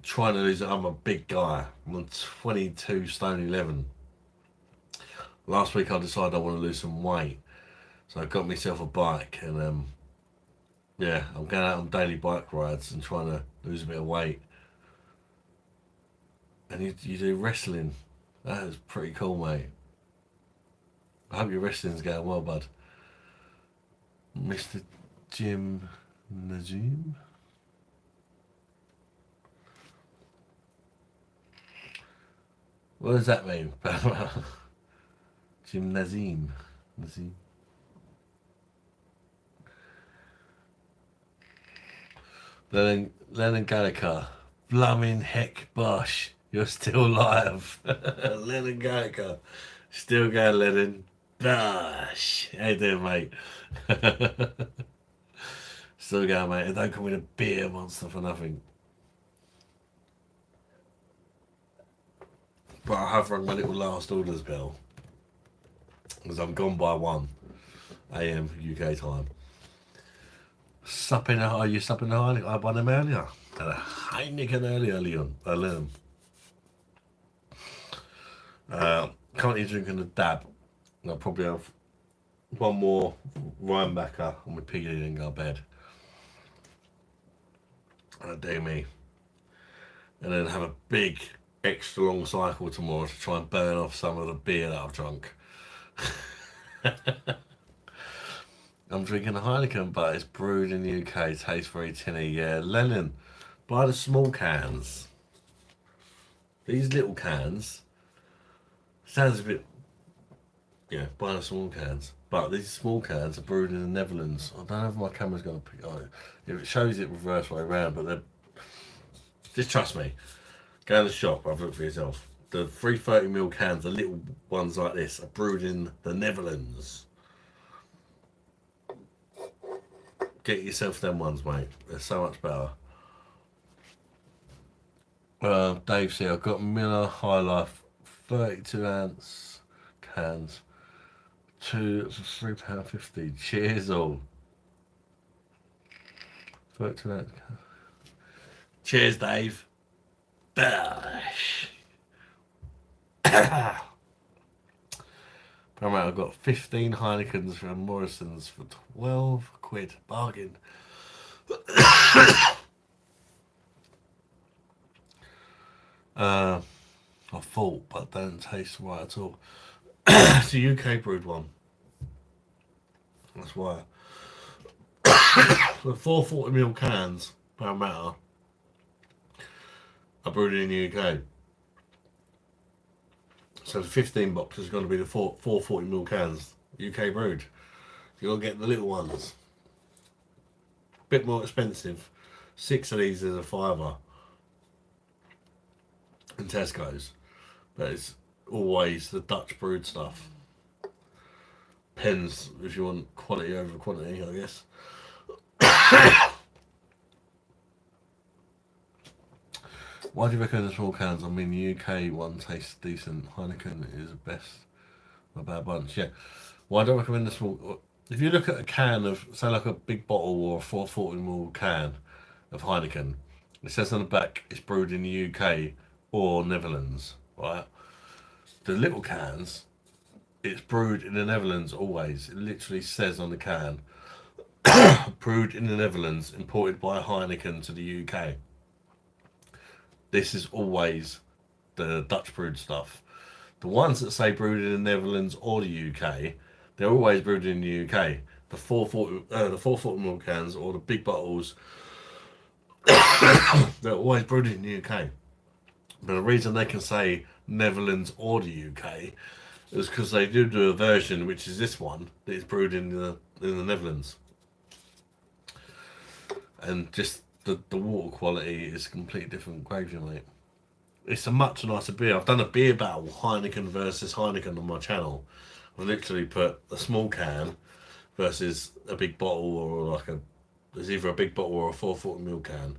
Trying to lose. I'm a big guy. I'm 22 stone 11. Last week I decided I want to lose some weight, so I got myself a bike, and yeah, I'm going out on daily bike rides and trying to lose a bit of weight. And you do wrestling. That is pretty cool, mate. I hope your wrestling's going well, bud. Mr. Jim Nazim. What does that mean? Jim Nazim. Lennon Gallagher. Blumming heck, Bosh. You're still live. Lennon Gallagher. Still going, Lennon. Bosh. How you doing, mate? Still go, mate. It don't come with a beer monster for nothing. But I have rung my little last orders bell. Because I'm gone by 1 AM UK time. Are you supping the Heineken? I bought them earlier. Had a Heineken earlier on. Currently drinking a dab. I'll probably have one more Rhinebecker and my piggy and go to bed. Dear me. And then have a big extra long cycle tomorrow to try and burn off some of the beer that I've drunk. I'm drinking a Heineken, but it's brewed in the UK. Tastes very tinny. Yeah, Lennon, buy the small cans. These little cans sounds a bit. Yeah, buy the small cans. But these small cans are brewed in the Netherlands. I don't know if my camera's going to pick it. If it shows it reverse way around, but they're. Just trust me. Go in the shop. Have a look for yourself. The 330ml cans, the little ones like this, are brewed in the Netherlands. Get yourself them ones, mate. They're so much better. Dave said, I've got Miller High Life 32 ounce cans. 2 for £3.50. Cheers all. 32 ounce cans. Cheers, Dave. BOSH. I've got 15 Heinekens from Morrison's for 12 quid. Bargain. I thought, but don't taste right at all. It's a UK brewed one. That's why. The 440ml cans, don't matter, are brewed in the UK. So the 15 box is going to be the 440ml cans, UK brewed. You're going to get the little ones. Bit more expensive. 6 of these is a £5 in Tesco's. But it's always the Dutch brewed stuff. Pens if you want quality over quantity, I guess. Why do you recommend the small cans? I mean, the UK one tastes decent. Heineken is the best. A bad bunch, yeah. Why do I recommend the small? If you look at a can of, say, like a big bottle or a 440ml can of Heineken, it says on the back it's brewed in the UK or Netherlands, right? The little cans, it's brewed in the Netherlands always. It literally says on the can, brewed in the Netherlands, imported by Heineken to the UK. This is always the Dutch brewed stuff. The ones that say brewed in the Netherlands or the UK, they're always brewed in the UK. The 440ml cans or the big bottles, they're always brewed in the UK. But the reason they can say Netherlands or the UK is because they do a version, which is this one, that is brewed in the Netherlands. And just the water quality is completely different gravy, mate. It's a much nicer beer. I've done a beer battle, Heineken versus Heineken, on my channel. I've literally put a small can versus a big bottle, or like there's either a big bottle or a 440ml can.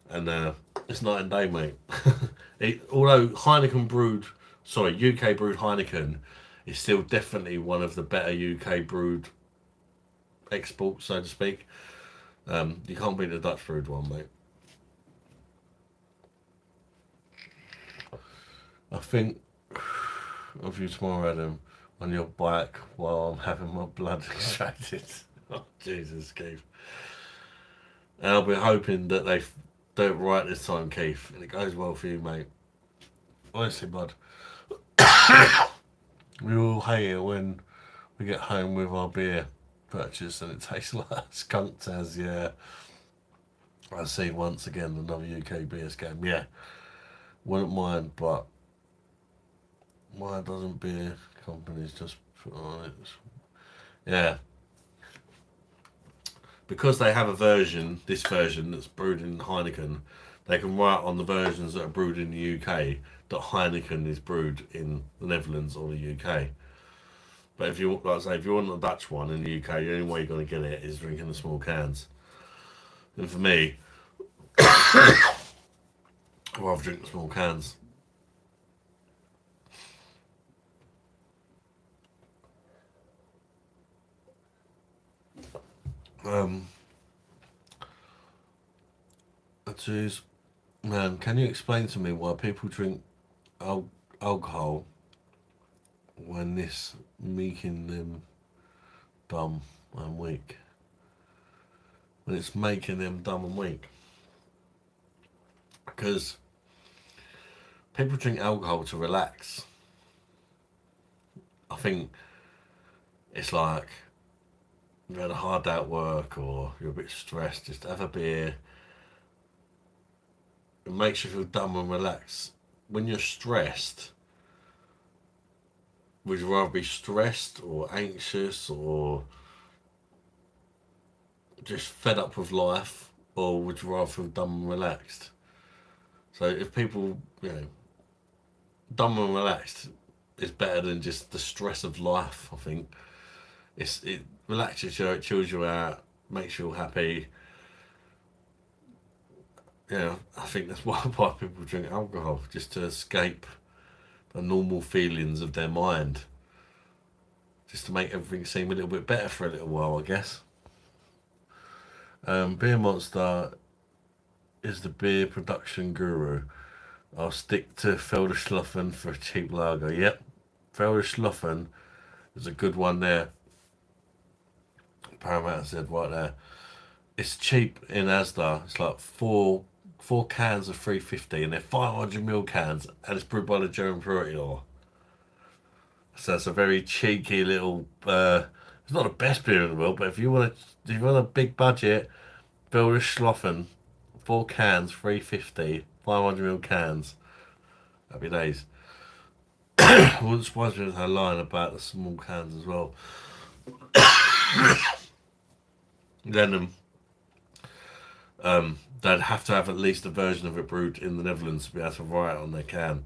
And it's night and day, mate. Although UK brewed Heineken is still definitely one of the better UK brewed exports, so to speak. You can't beat the Dutch brewed one, mate. I think of you tomorrow, Adam, on your bike while I'm having my blood extracted. Oh, Jesus, Keith. And I'll be hoping that they do it right this time, Keith, and it goes well for you, mate. Honestly, bud. We all hate it when we get home with our beer purchase and it tastes like skunk as, yeah. I see once again another UK beer scam. Yeah, wouldn't mind, but why doesn't beer companies just put on it? Yeah, because they have a version, this version that's brewed in Heineken, they can write on the versions that are brewed in the UK that Heineken is brewed in the Netherlands or the UK. But if you, like I say, if you want a Dutch one in the UK, the only way you're going to get it is drinking the small cans. And for me, I'd rather drink the small cans. Jeez, man, can you explain to me why people drink alcohol when this making them dumb and weak? When it's making them dumb and weak? Because people drink alcohol to relax. I think it's like you had a hard day at work or you're a bit stressed, just have a beer. It makes you feel dumb and relaxed. When you're stressed, would you rather be stressed or anxious or just fed up with life, or would you rather feel dumb and relaxed? So if people, dumb and relaxed is better than just the stress of life. I think it relaxes you, it chills you out, makes you all happy. I think that's why people drink alcohol, just to escape the normal feelings of their mind, just to make everything seem a little bit better for a little while, I guess. Beer Monster is the beer production guru. I'll stick to Felderschloffen for a cheap lager. Yep, Felderschloffen is a good one there. Paramount said right there. It's cheap in Asda. It's like four cans of 350, and they're 500ml cans, and it's brewed by the German Brewery Law. So it's a very cheeky little. It's not the best beer in the world, but if you want a big budget, Felderschloffen, 4 cans, 350, 500ml cans. Happy days. Wouldn't surprise me with her line about the small cans as well. Then they'd have to have at least a version of it brewed in the Netherlands to be able to write it on their can.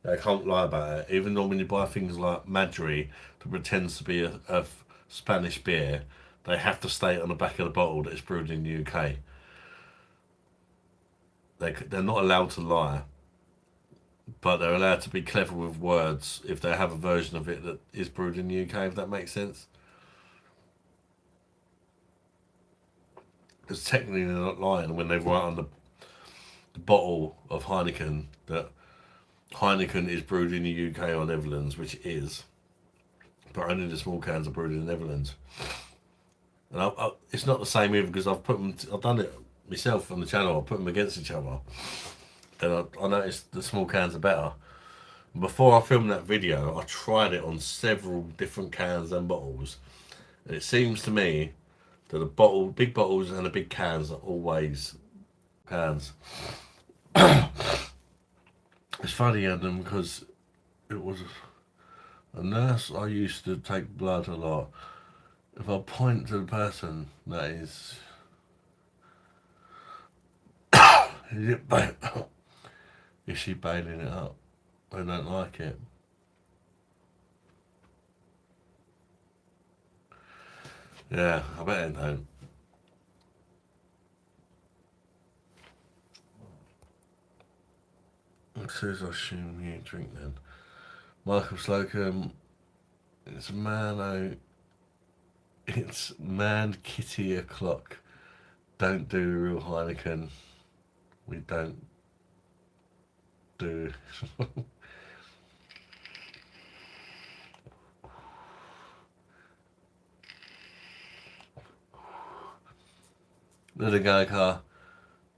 They can't lie about it. Even though when you buy things like Madri that pretends to be a Spanish beer, they have to state on the back of the bottle that it's brewed in the UK. They're not allowed to lie, but they're allowed to be clever with words if they have a version of it that is brewed in the UK, if that makes sense. Because technically they're not lying when they write on the bottle of Heineken that Heineken is brewed in the UK or Netherlands, which it is, but only the small cans are brewed in the Netherlands. And it's not the same either, because I've done it myself on the channel. I put them against each other, and I noticed the small cans are better. Before I filmed that video, I tried it on several different cans and bottles, and it seems to me that the big bottles and the big cans are always cans. It's funny, Adam, because it was a nurse I used to take blood a lot. If I point to the person that is is she bailing it up? I don't like it. Yeah, I bet it don't. As soon as I assume you drink then. Michael Slocum, it's man kitty o'clock. Don't do the real Heineken. We don't do. Little guy car.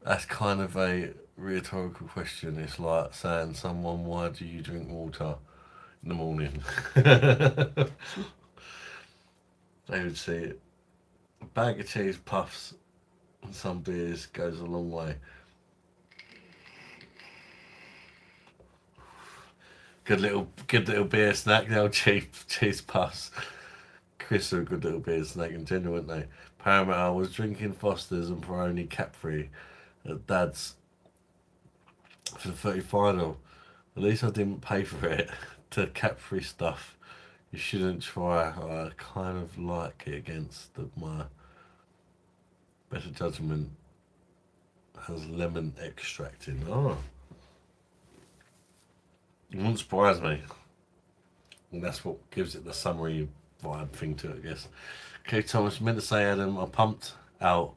That's kind of a rhetorical question. It's like saying someone, why do you drink water in the morning? They would see it. A bag of cheese puffs and some beers goes a long way. Good little beer snack. The old cheese puffs. Chris are a good little beer snack in general, weren't they? Paramount, I was drinking Foster's and Peroni Capri at Dad's for the 30 final. At least I didn't pay for it. The Capri stuff, you shouldn't try. I kind of like it against my Better Judgment has lemon extract in. Oh. It wouldn't surprise me. And that's what gives it the summery vibe thing to it, I guess. Okay, Thomas, meant to say, Adam, I pumped out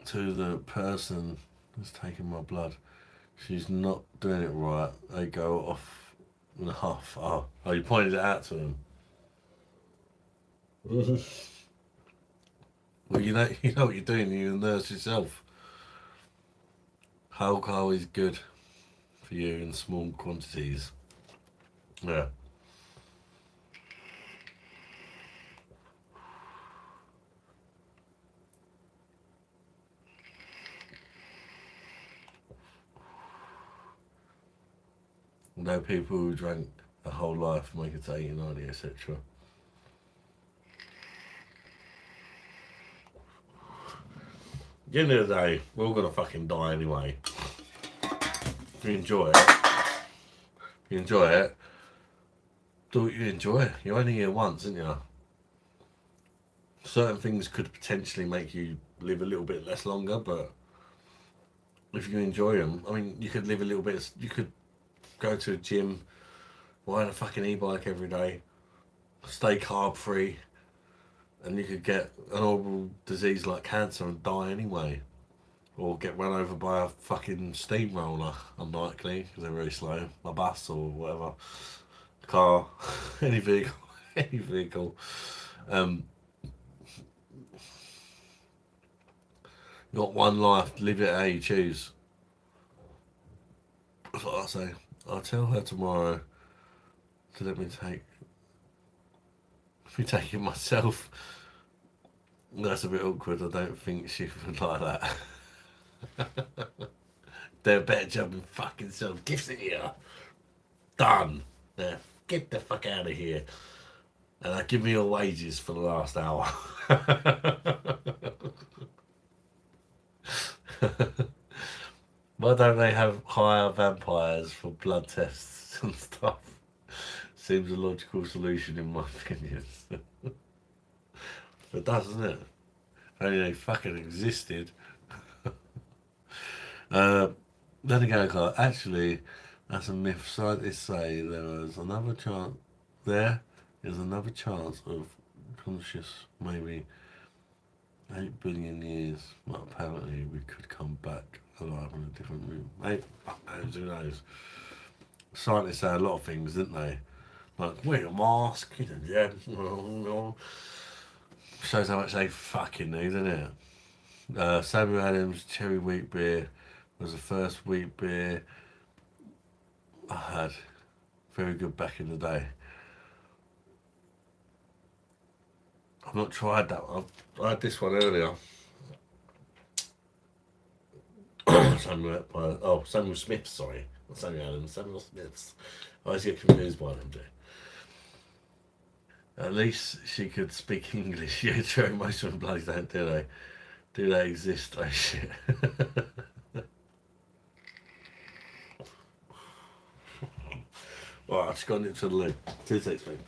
to the person who's taking my blood. She's not doing it right. They go off in a huff. Oh, you pointed it out to him. Well, you know what you're doing. You're a nurse yourself. Alcohol is good for you in small quantities. Yeah. No people who drank a whole life make it to 80, 90, etc. At the end of the day, we're all gonna fucking die anyway. If you enjoy it, do what you enjoy. You're only here once, aren't you? Certain things could potentially make you live a little bit less longer, but if you enjoy them, I mean, you could live a little bit. You could go to a gym, ride a fucking e-bike every day, stay carb free, and you could get an horrible disease like cancer and die anyway. Or get run over by a fucking steamroller, unlikely, because they're very slow. A bus or whatever. Car, any vehicle, any vehicle. You got one life, live it how you choose. That's what I say. I'll tell her tomorrow to let me take it myself. That's a bit awkward. I don't think she would like that. They're a better job than fucking selling gifts in here. Done. Now, get the fuck out of here. And give me your wages for the last hour. Why don't they have hire vampires for blood tests and stuff? Seems a logical solution in my opinion. It does, doesn't it? Only they fucking existed. Then again, actually, that's a myth. Scientists say there is another chance. There is another chance of conscious, maybe 8 billion years. But apparently, we could come back alive in a different room. Who knows? Scientists say a lot of things, didn't they? Like, wear a mask, yeah. Shows how much they fucking need, doesn't it? Samuel Adams Cherry Wheat Beer was the first wheat beer I had. Very good back in the day. I've not tried that one. I had this one earlier. Samuel Smith, sorry. Not Samuel Adams, Samuel Smith's. I always get confused by them, At least she could speak English. Yeah, true. Most of them bloody don't, do they? Do they exist? Oh shit. Right, I've just gone into the loo. 2 seconds, mate.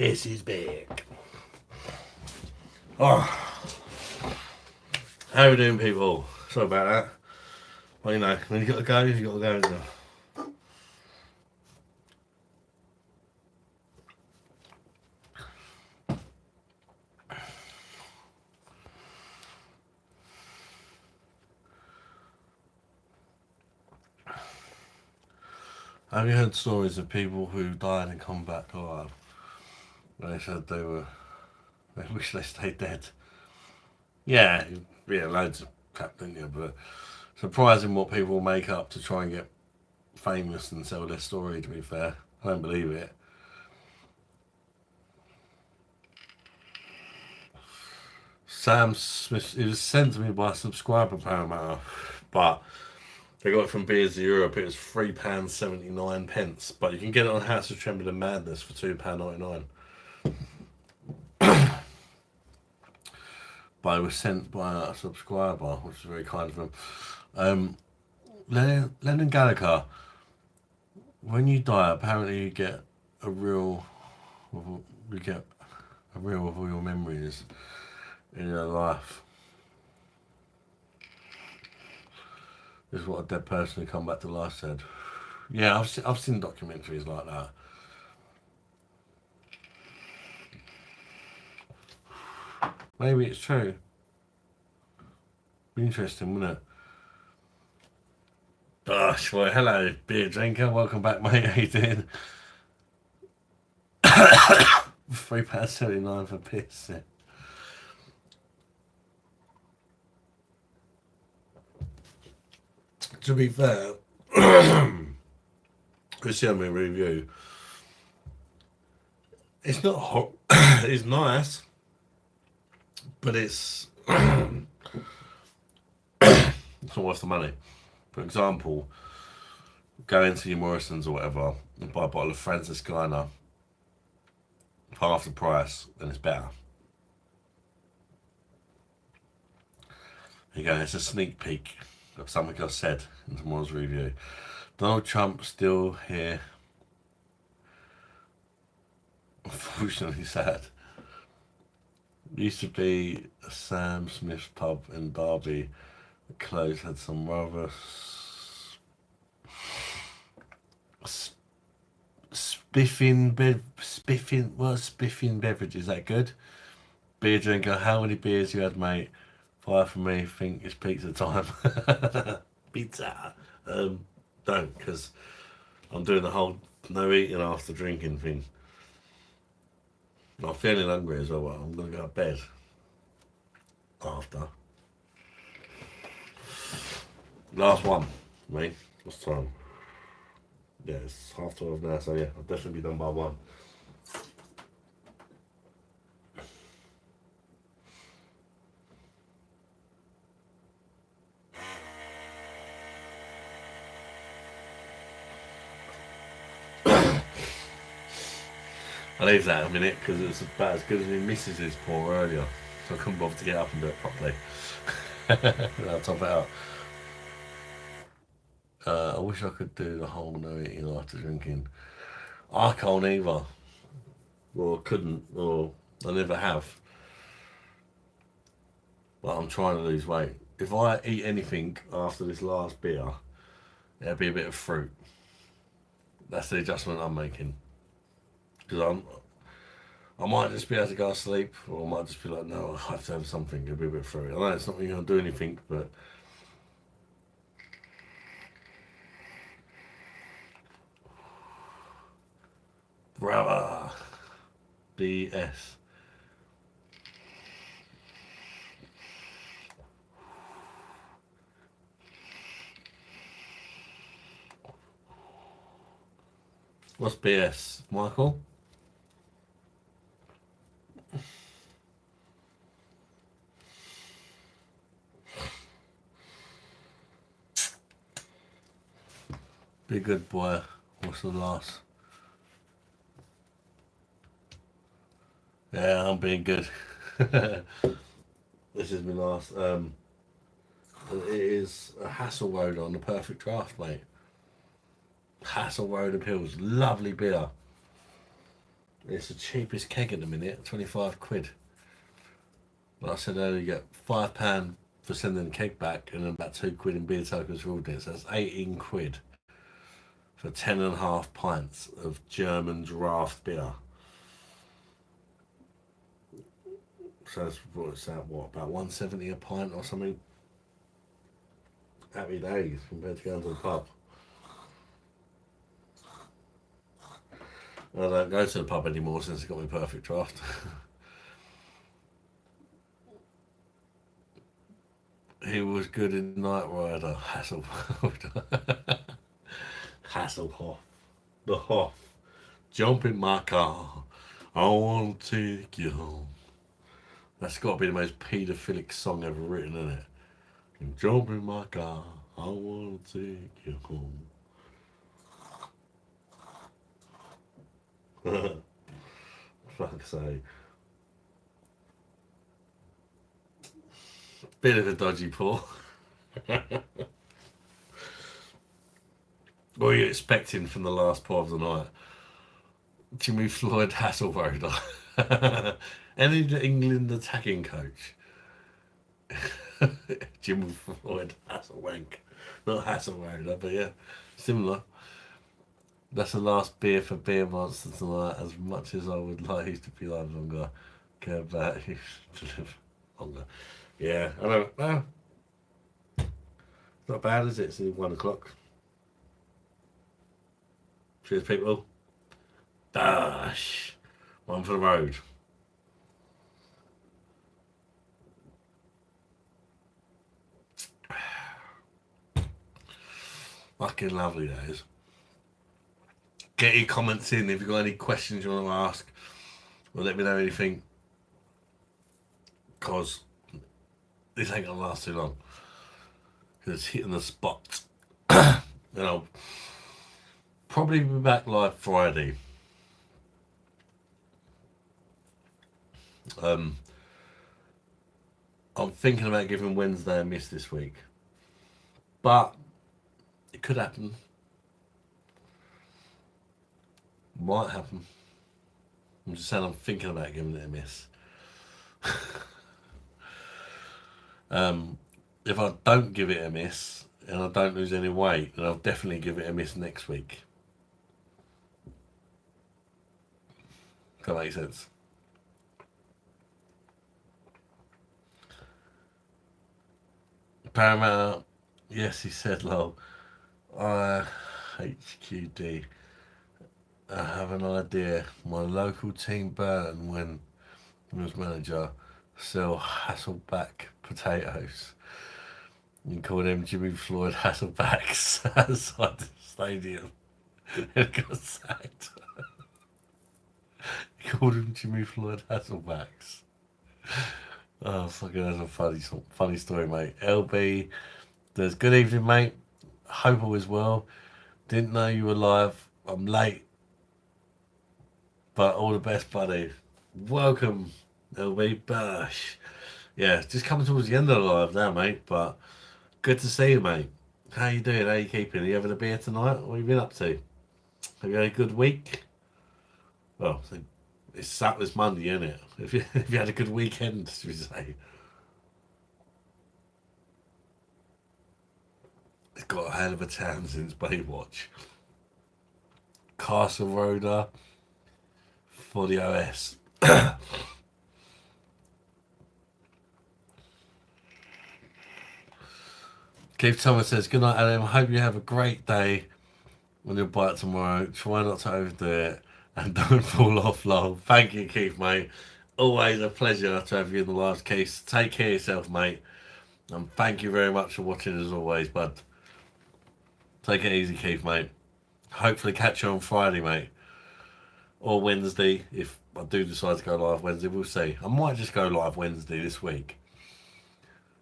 This is big. Oh, how are we doing, people? Sorry about that. Well, you know, when you got to go, you got to go. Isn't it? Have you heard stories of people who died and come back to life? They said they wish they stayed dead. Yeah, loads of crap, didn't you? But surprising what people make up to try and get famous and sell their story, to be fair. I don't believe it. Sam Smith, it was sent to me by a subscriber, Paramount, but they got it from Beers of Europe. It was £3.79, but you can get it on House of Trembling Madness for £2.99. But it was sent by a subscriber, which is very kind of them. Lennon Gallagher, when you die, apparently you get a reel of all your memories in your life. This is what a dead person who come back to life said. Yeah, I've seen documentaries like that. Maybe it's true. Be interesting, wouldn't it? Gosh, well, hello, beer drinker. Welcome back, mate. How you doing? £3.79 for piss. Yeah. To be fair, Christian review. It's not hot. It's nice, but it's it's not worth the money. For example, go into your Morrison's or whatever and buy a bottle of Francis Guyner for half the price, then it's better. There you go, it's a sneak peek of something I said in tomorrow's review. Donald Trump still here. Unfortunately sad. Used to be a Sam Smith's pub in Derby. The clothes had some rather spiffing beverage. Is that good? Beer drinker, how many beers you had, mate? 5 for me. Think it's pizza time. Pizza. Don't, because I'm doing the whole no eating after drinking thing. I'm feeling hungry as well. I'm going to go to bed after. Last one, mate. What's time? Yeah, it's 12:30 now, so yeah, I'll definitely be done by 1. I'll leave that a minute because it was about as good as my missus's pour earlier, so I couldn't bother to get up and do it properly. I'll top it out. I wish I could do the whole no eating after drinking. I can't either, or couldn't, or I never have. But I'm trying to lose weight. If I eat anything after this last beer, it'll be a bit of fruit. That's the adjustment I'm making. Because I might just be able to go to sleep, or I might just be like, no, I have to have something. It'll be a bit of fruit. I know it's not really going to do anything, but. Brother. BS. What's BS, Michael? Be good, boy. What's the last? Yeah, I'm being good. This is my last. It is a Hassel Road on the Perfect Draft, mate. Hassel Road Appeals, lovely beer. It's the cheapest keg at the minute, 25 quid. Like I said earlier, you get £5 for sending the keg back and then about 2 quid in beer tokens for ordering it. So that's 18 quid for 10.5 pints of German draft beer. So that's what's that? What, about 170 a pint or something? Happy days compared to going to the pub. I don't go to the pub anymore since I got my perfect draft. He was good in Knight Rider. Hasselhoff. The Hoff. Jump in my car. I want to take you home. That's got to be the most paedophilic song ever written, isn't it? Jump in my car. I want to take you home. Fuck's sake. Bit of a dodgy pull. What are you expecting from the last pour of the night? Jimmy Floyd Hasselroder. Any England attacking coach? Jimmy Floyd Hasselwank. Not Hasselroder, but yeah, similar. That's the last beer for Beer Monster tonight. As much as I would like you to be alive longer, care about you to live longer. Yeah, I know. Well, not bad, is it? It's only 1 o'clock. Cheers, people. BOSH. One for the road. Fucking lovely, that is. Get your comments in if you've got any questions you want to ask, or let me know anything, because this ain't gonna last too long, because it's hitting the spot. And I'll probably be back live Friday. I'm thinking about giving Wednesday a miss this week, but it could happen. Might happen. I'm just saying I'm thinking about giving it a miss. If I don't give it a miss and I don't lose any weight, then I'll definitely give it a miss next week. If that makes sense. Paramount, yes, he said, lol. HQD. I have an idea. My local team Burton, when he was manager, sell Hasselback potatoes. You can call them Jimmy Floyd Hasselbacks outside the stadium. And got sacked. He called him Jimmy Floyd Hasselbacks. Oh, fucking, that's a funny story, mate. LB, there's good evening, mate. Hope all is well. Didn't know you were live. I'm late. But all the best, buddy. Welcome, LB BOSH. Yeah, just coming towards the end of the live now, mate. But good to see you, mate. How you doing? How you keeping? Are you having a beer tonight? What have you been up to? Have you had a good week? Well, it's Monday, isn't it? If you had a good weekend, should we say? It's got a hell of a town since Baywatch. Castle Roader for the OS. Keith Thomas says, good night, Adam. Hope you have a great day on your bike tomorrow. Try not to overdo it and don't fall off long. Thank you, Keith, mate. Always a pleasure to have you in the last case. Take care of yourself, mate. And thank you very much for watching as always, bud. Take it easy, Keith, mate. Hopefully catch you on Friday, mate. Or Wednesday, if I do decide to go live Wednesday, we'll see. I might just go live Wednesday this week.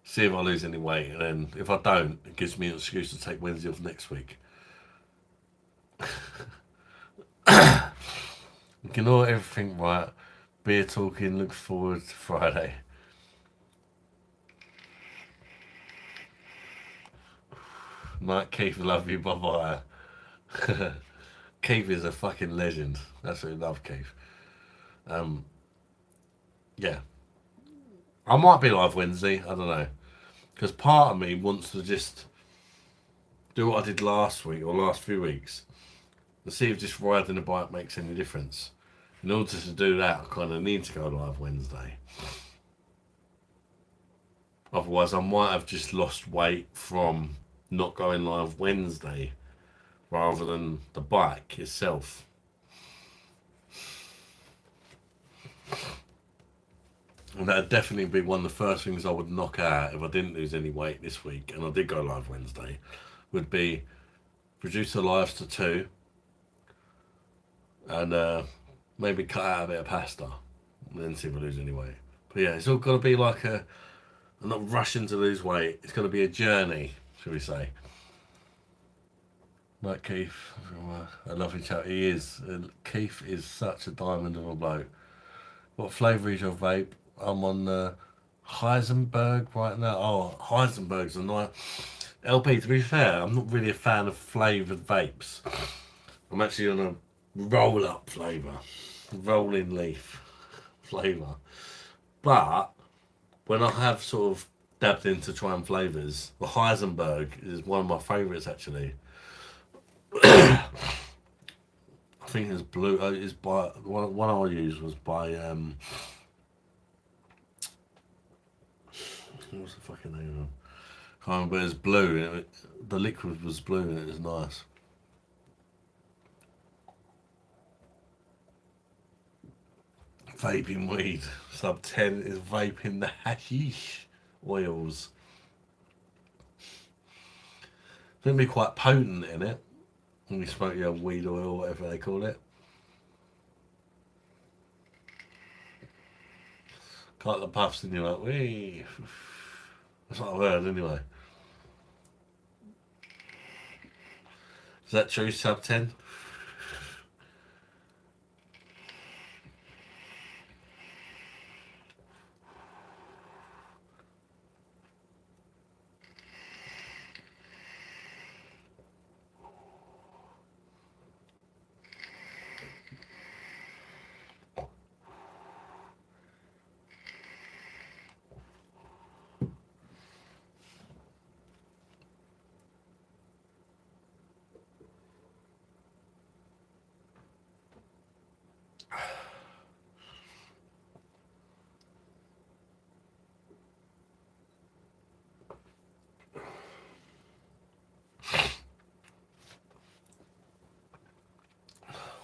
See if I lose any weight, and then if I don't, it gives me an excuse to take Wednesday off next week. Ignore everything, right? Beer talking, look forward to Friday. Night, Keith, love you, bye-bye. Keith is a fucking legend. Absolutely love Keith. Yeah. I might be live Wednesday, I don't know. Because part of me wants to just do what I did last week or last few weeks and see if just riding a bike makes any difference. In order to do that, I kind of need to go live Wednesday. Otherwise, I might have just lost weight from not going live Wednesday rather than the bike itself. And that'd definitely be one of the first things I would knock out if I didn't lose any weight this week and I did go live Wednesday, would be reduce the lives to 2 and maybe cut out a bit of pasta and then see if I lose any weight. But yeah, it's all got to be like I'm not rushing to lose weight. It's got to be a journey, shall we say. Like Keith, a lovely chap. He is. Keith is such a diamond of a bloke. What flavour is your vape? I'm on Heisenberg right now. Oh, Heisenberg's a nice. LP, to be fair, I'm not really a fan of flavoured vapes. I'm actually on a roll-up flavour. Rolling leaf flavour. But when I have sort of dabbed into trying flavours, the Heisenberg is one of my favourites actually. I think it's blue. It's by one I used was by what's the fucking name of it? Can't remember. It was blue. And the liquid was blue and it was nice. Vaping weed. Sub 10 is vaping the hashish oils. It's going to be quite potent in it when you smoke your weed oil, whatever they call it. Got the puffs and you're like, wee. That's what I've heard anyway. Is that true, sub 10?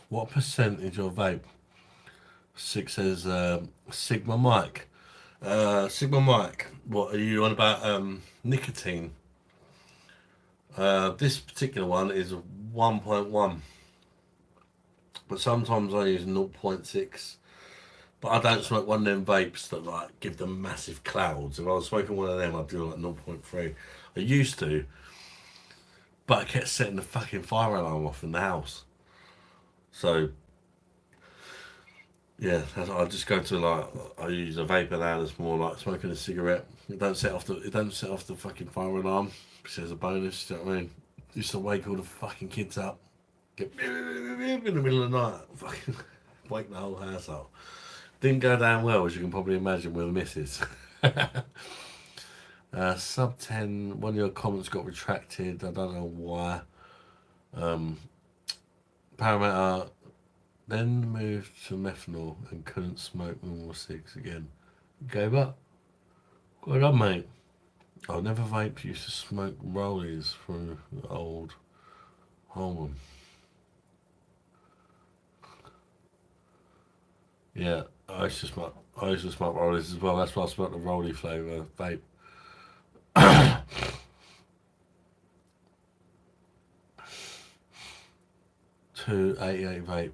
What percentage of vape? Six says Sigma Mike. Sigma Mike, what are you on about nicotine? This particular one is 1.1. But sometimes I use 0.6. But I don't smoke one of them vapes that like give them massive clouds. If I was smoking one of them, I'd do like 0.3. I used to, but I kept setting the fucking fire alarm off in the house. So yeah, I just go to like I use a vapor now that's more like smoking a cigarette. It don't set off the fucking fire alarm. Which is a bonus. You know what I mean? Used to wake all the fucking kids up, get in the middle of the night, fucking wake the whole house up. Didn't go down well, as you can probably imagine with the missus. Sub 10, one of your comments got retracted. I don't know why. Parameter then moved to methanol and couldn't smoke normal cigs again. Gave up. Well done, mate. I never vaped, used to smoke rollies through the old Holman. Yeah, I used to smoke rollies as well. That's why I smoked the rolly flavour vape. 288 vape.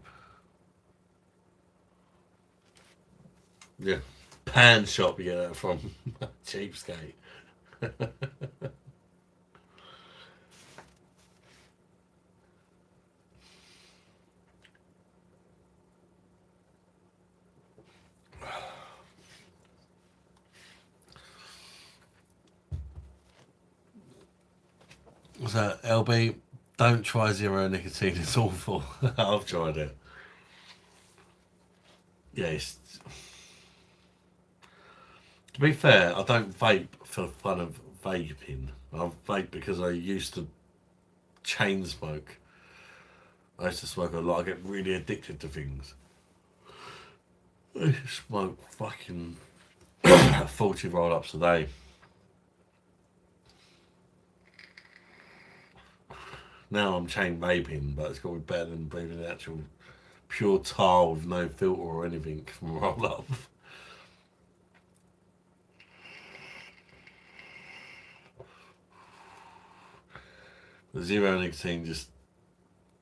Yeah. Pan shop you get that from. Cheapskate. So LB, don't try zero nicotine, it's awful. I've tried it. yeah, to be fair, I don't vape for the fun of vaping. I vape because I used to chain smoke. I used to smoke a lot. I get really addicted to things. I used to smoke fucking 40 roll-ups a day. Now I'm chain vaping, but it's got to be better than breathing the actual pure tar with no filter or anything from a roll-up. The zero nicotine just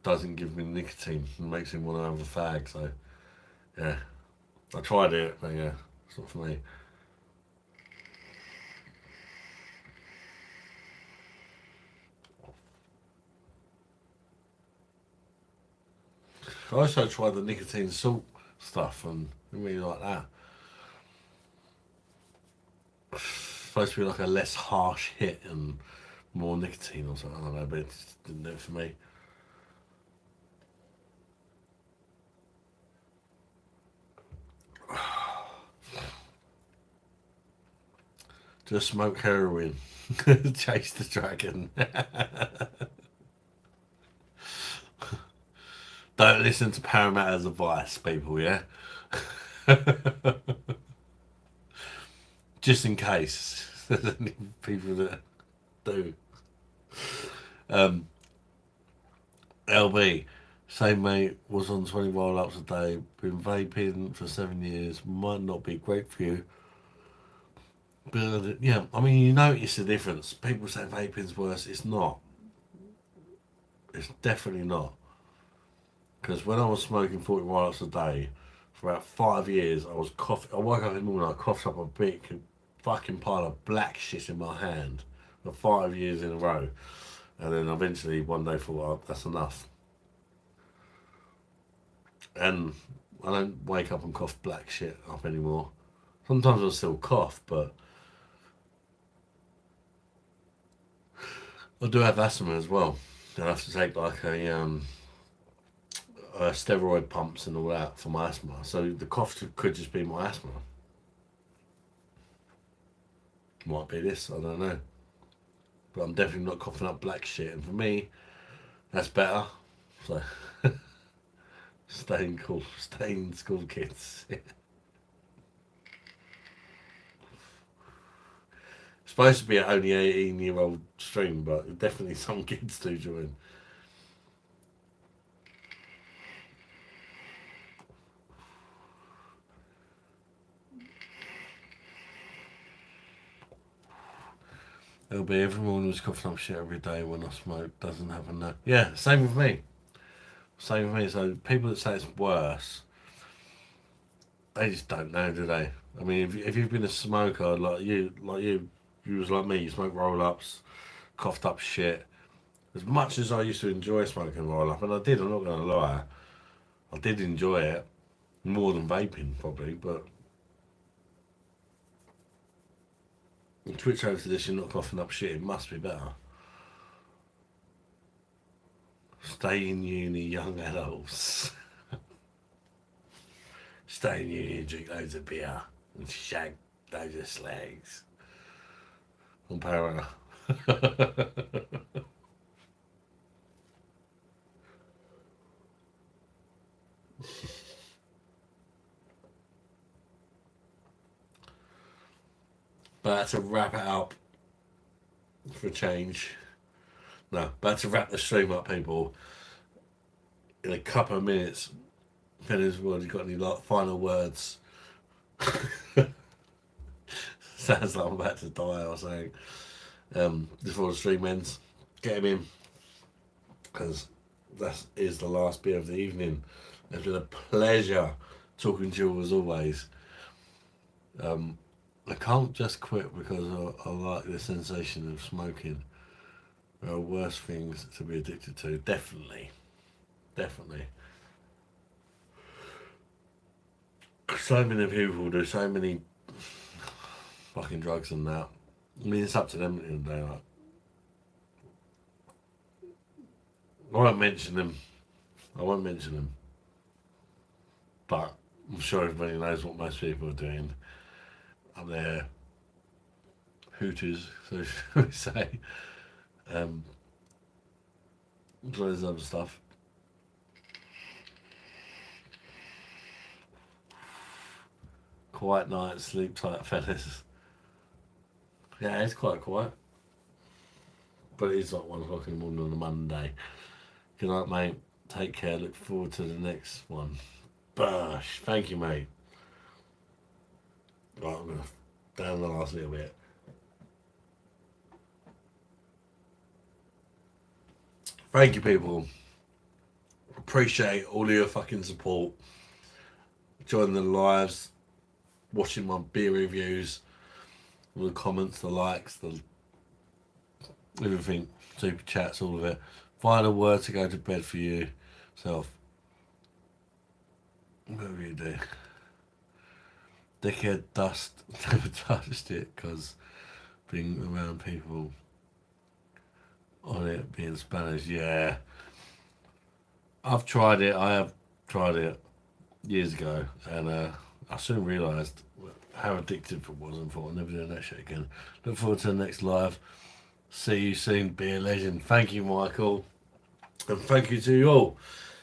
doesn't give me nicotine and makes me want to have a fag, so yeah. I tried it, but yeah, it's not for me. I also tried the nicotine salt stuff and I didn't really like that. It's supposed to be like a less harsh hit and more nicotine or something, I don't know, but it just didn't do it for me. Just smoke heroin. Chase the dragon. Don't listen to Parramatta's advice, people, yeah? Just in case there's any people that do. LB, same mate, was on 20 roll-ups a day, been vaping for 7 years, might not be great for you. But yeah, I mean, you notice the difference. People say vaping's worse. It's not. It's definitely not. Because when I was smoking 40 roll-ups a day for about 5 years, I was coughing. I woke up in the morning, I coughed up a big fucking pile of black shit in my hand for 5 years in a row. And then eventually one day thought, oh, that's enough. And I don't wake up and cough black shit up anymore. Sometimes I still cough, but I do have asthma as well. I have to take like a steroid pumps and all that for my asthma. So the cough could just be my asthma. Might be this, I don't know. But I'm definitely not coughing up black shit. And for me, that's better. So, staying cool, staying school kids. Supposed to be only 18-year-old stream, but definitely some kids do join. It'll be everyone who's coughing up shit every day when I smoke doesn't have a no. Yeah, same with me. Same with me. So people that say it's worse, they just don't know, do they? I mean, if you've been a smoker you was like me, you smoke roll-ups, coughed up shit. As much as I used to enjoy smoking roll-up, and I did, I'm not going to lie, I did enjoy it more than vaping probably, but switch over to this, you're not coughing up shit, it must be better. Stay in uni, young adults. Stay in uni and drink loads of beer and shag loads of slags. On Parramatta. But to wrap it up for a change. No, but to wrap the stream up, people. In a couple of minutes, Penny's already got any final words. Sounds like I'm about to die or something. Before the stream ends, get him in, because that is the last beer of the evening. It's been a pleasure talking to you as always. I can't just quit because I like the sensation of smoking. There are worse things to be addicted to, definitely. Definitely. So many people do so many fucking drugs and that. I mean, it's up to them at the end of the day. Like, I won't mention them. But I'm sure everybody knows what most people are doing up there. Hooters, so should we say. As well as other stuff. Quiet night, sleep tight, fellas. Yeah, it's quite quiet. But it's like 1 o'clock in the morning on a Monday. Good night, mate. Take care. Look forward to the next one. BOSH. Thank you, mate. Right, I'm going to down the last little bit. Thank you, people. Appreciate all of your fucking support. Joining the lives, watching my beer reviews, all the comments, the likes, the everything, super chats, all of it. Final word to go to bed for you self. Whatever you do. Dickhead dust, never touched it, because being around people on it, being Spanish, yeah. I've tried it, I have tried it years ago, and I soon realised how addictive it was and thought I'm never doing that shit again. Look forward to the next live. See you soon, be a legend. Thank you, Michael. And thank you to you all.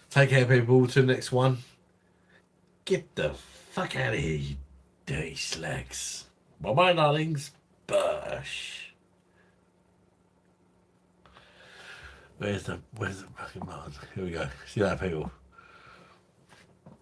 Take care, people. To the next one. Get the fuck out of here, you dirty slags. Bye-bye, darlings. BOSH. Where's the fucking button? Here we go. See you later, people.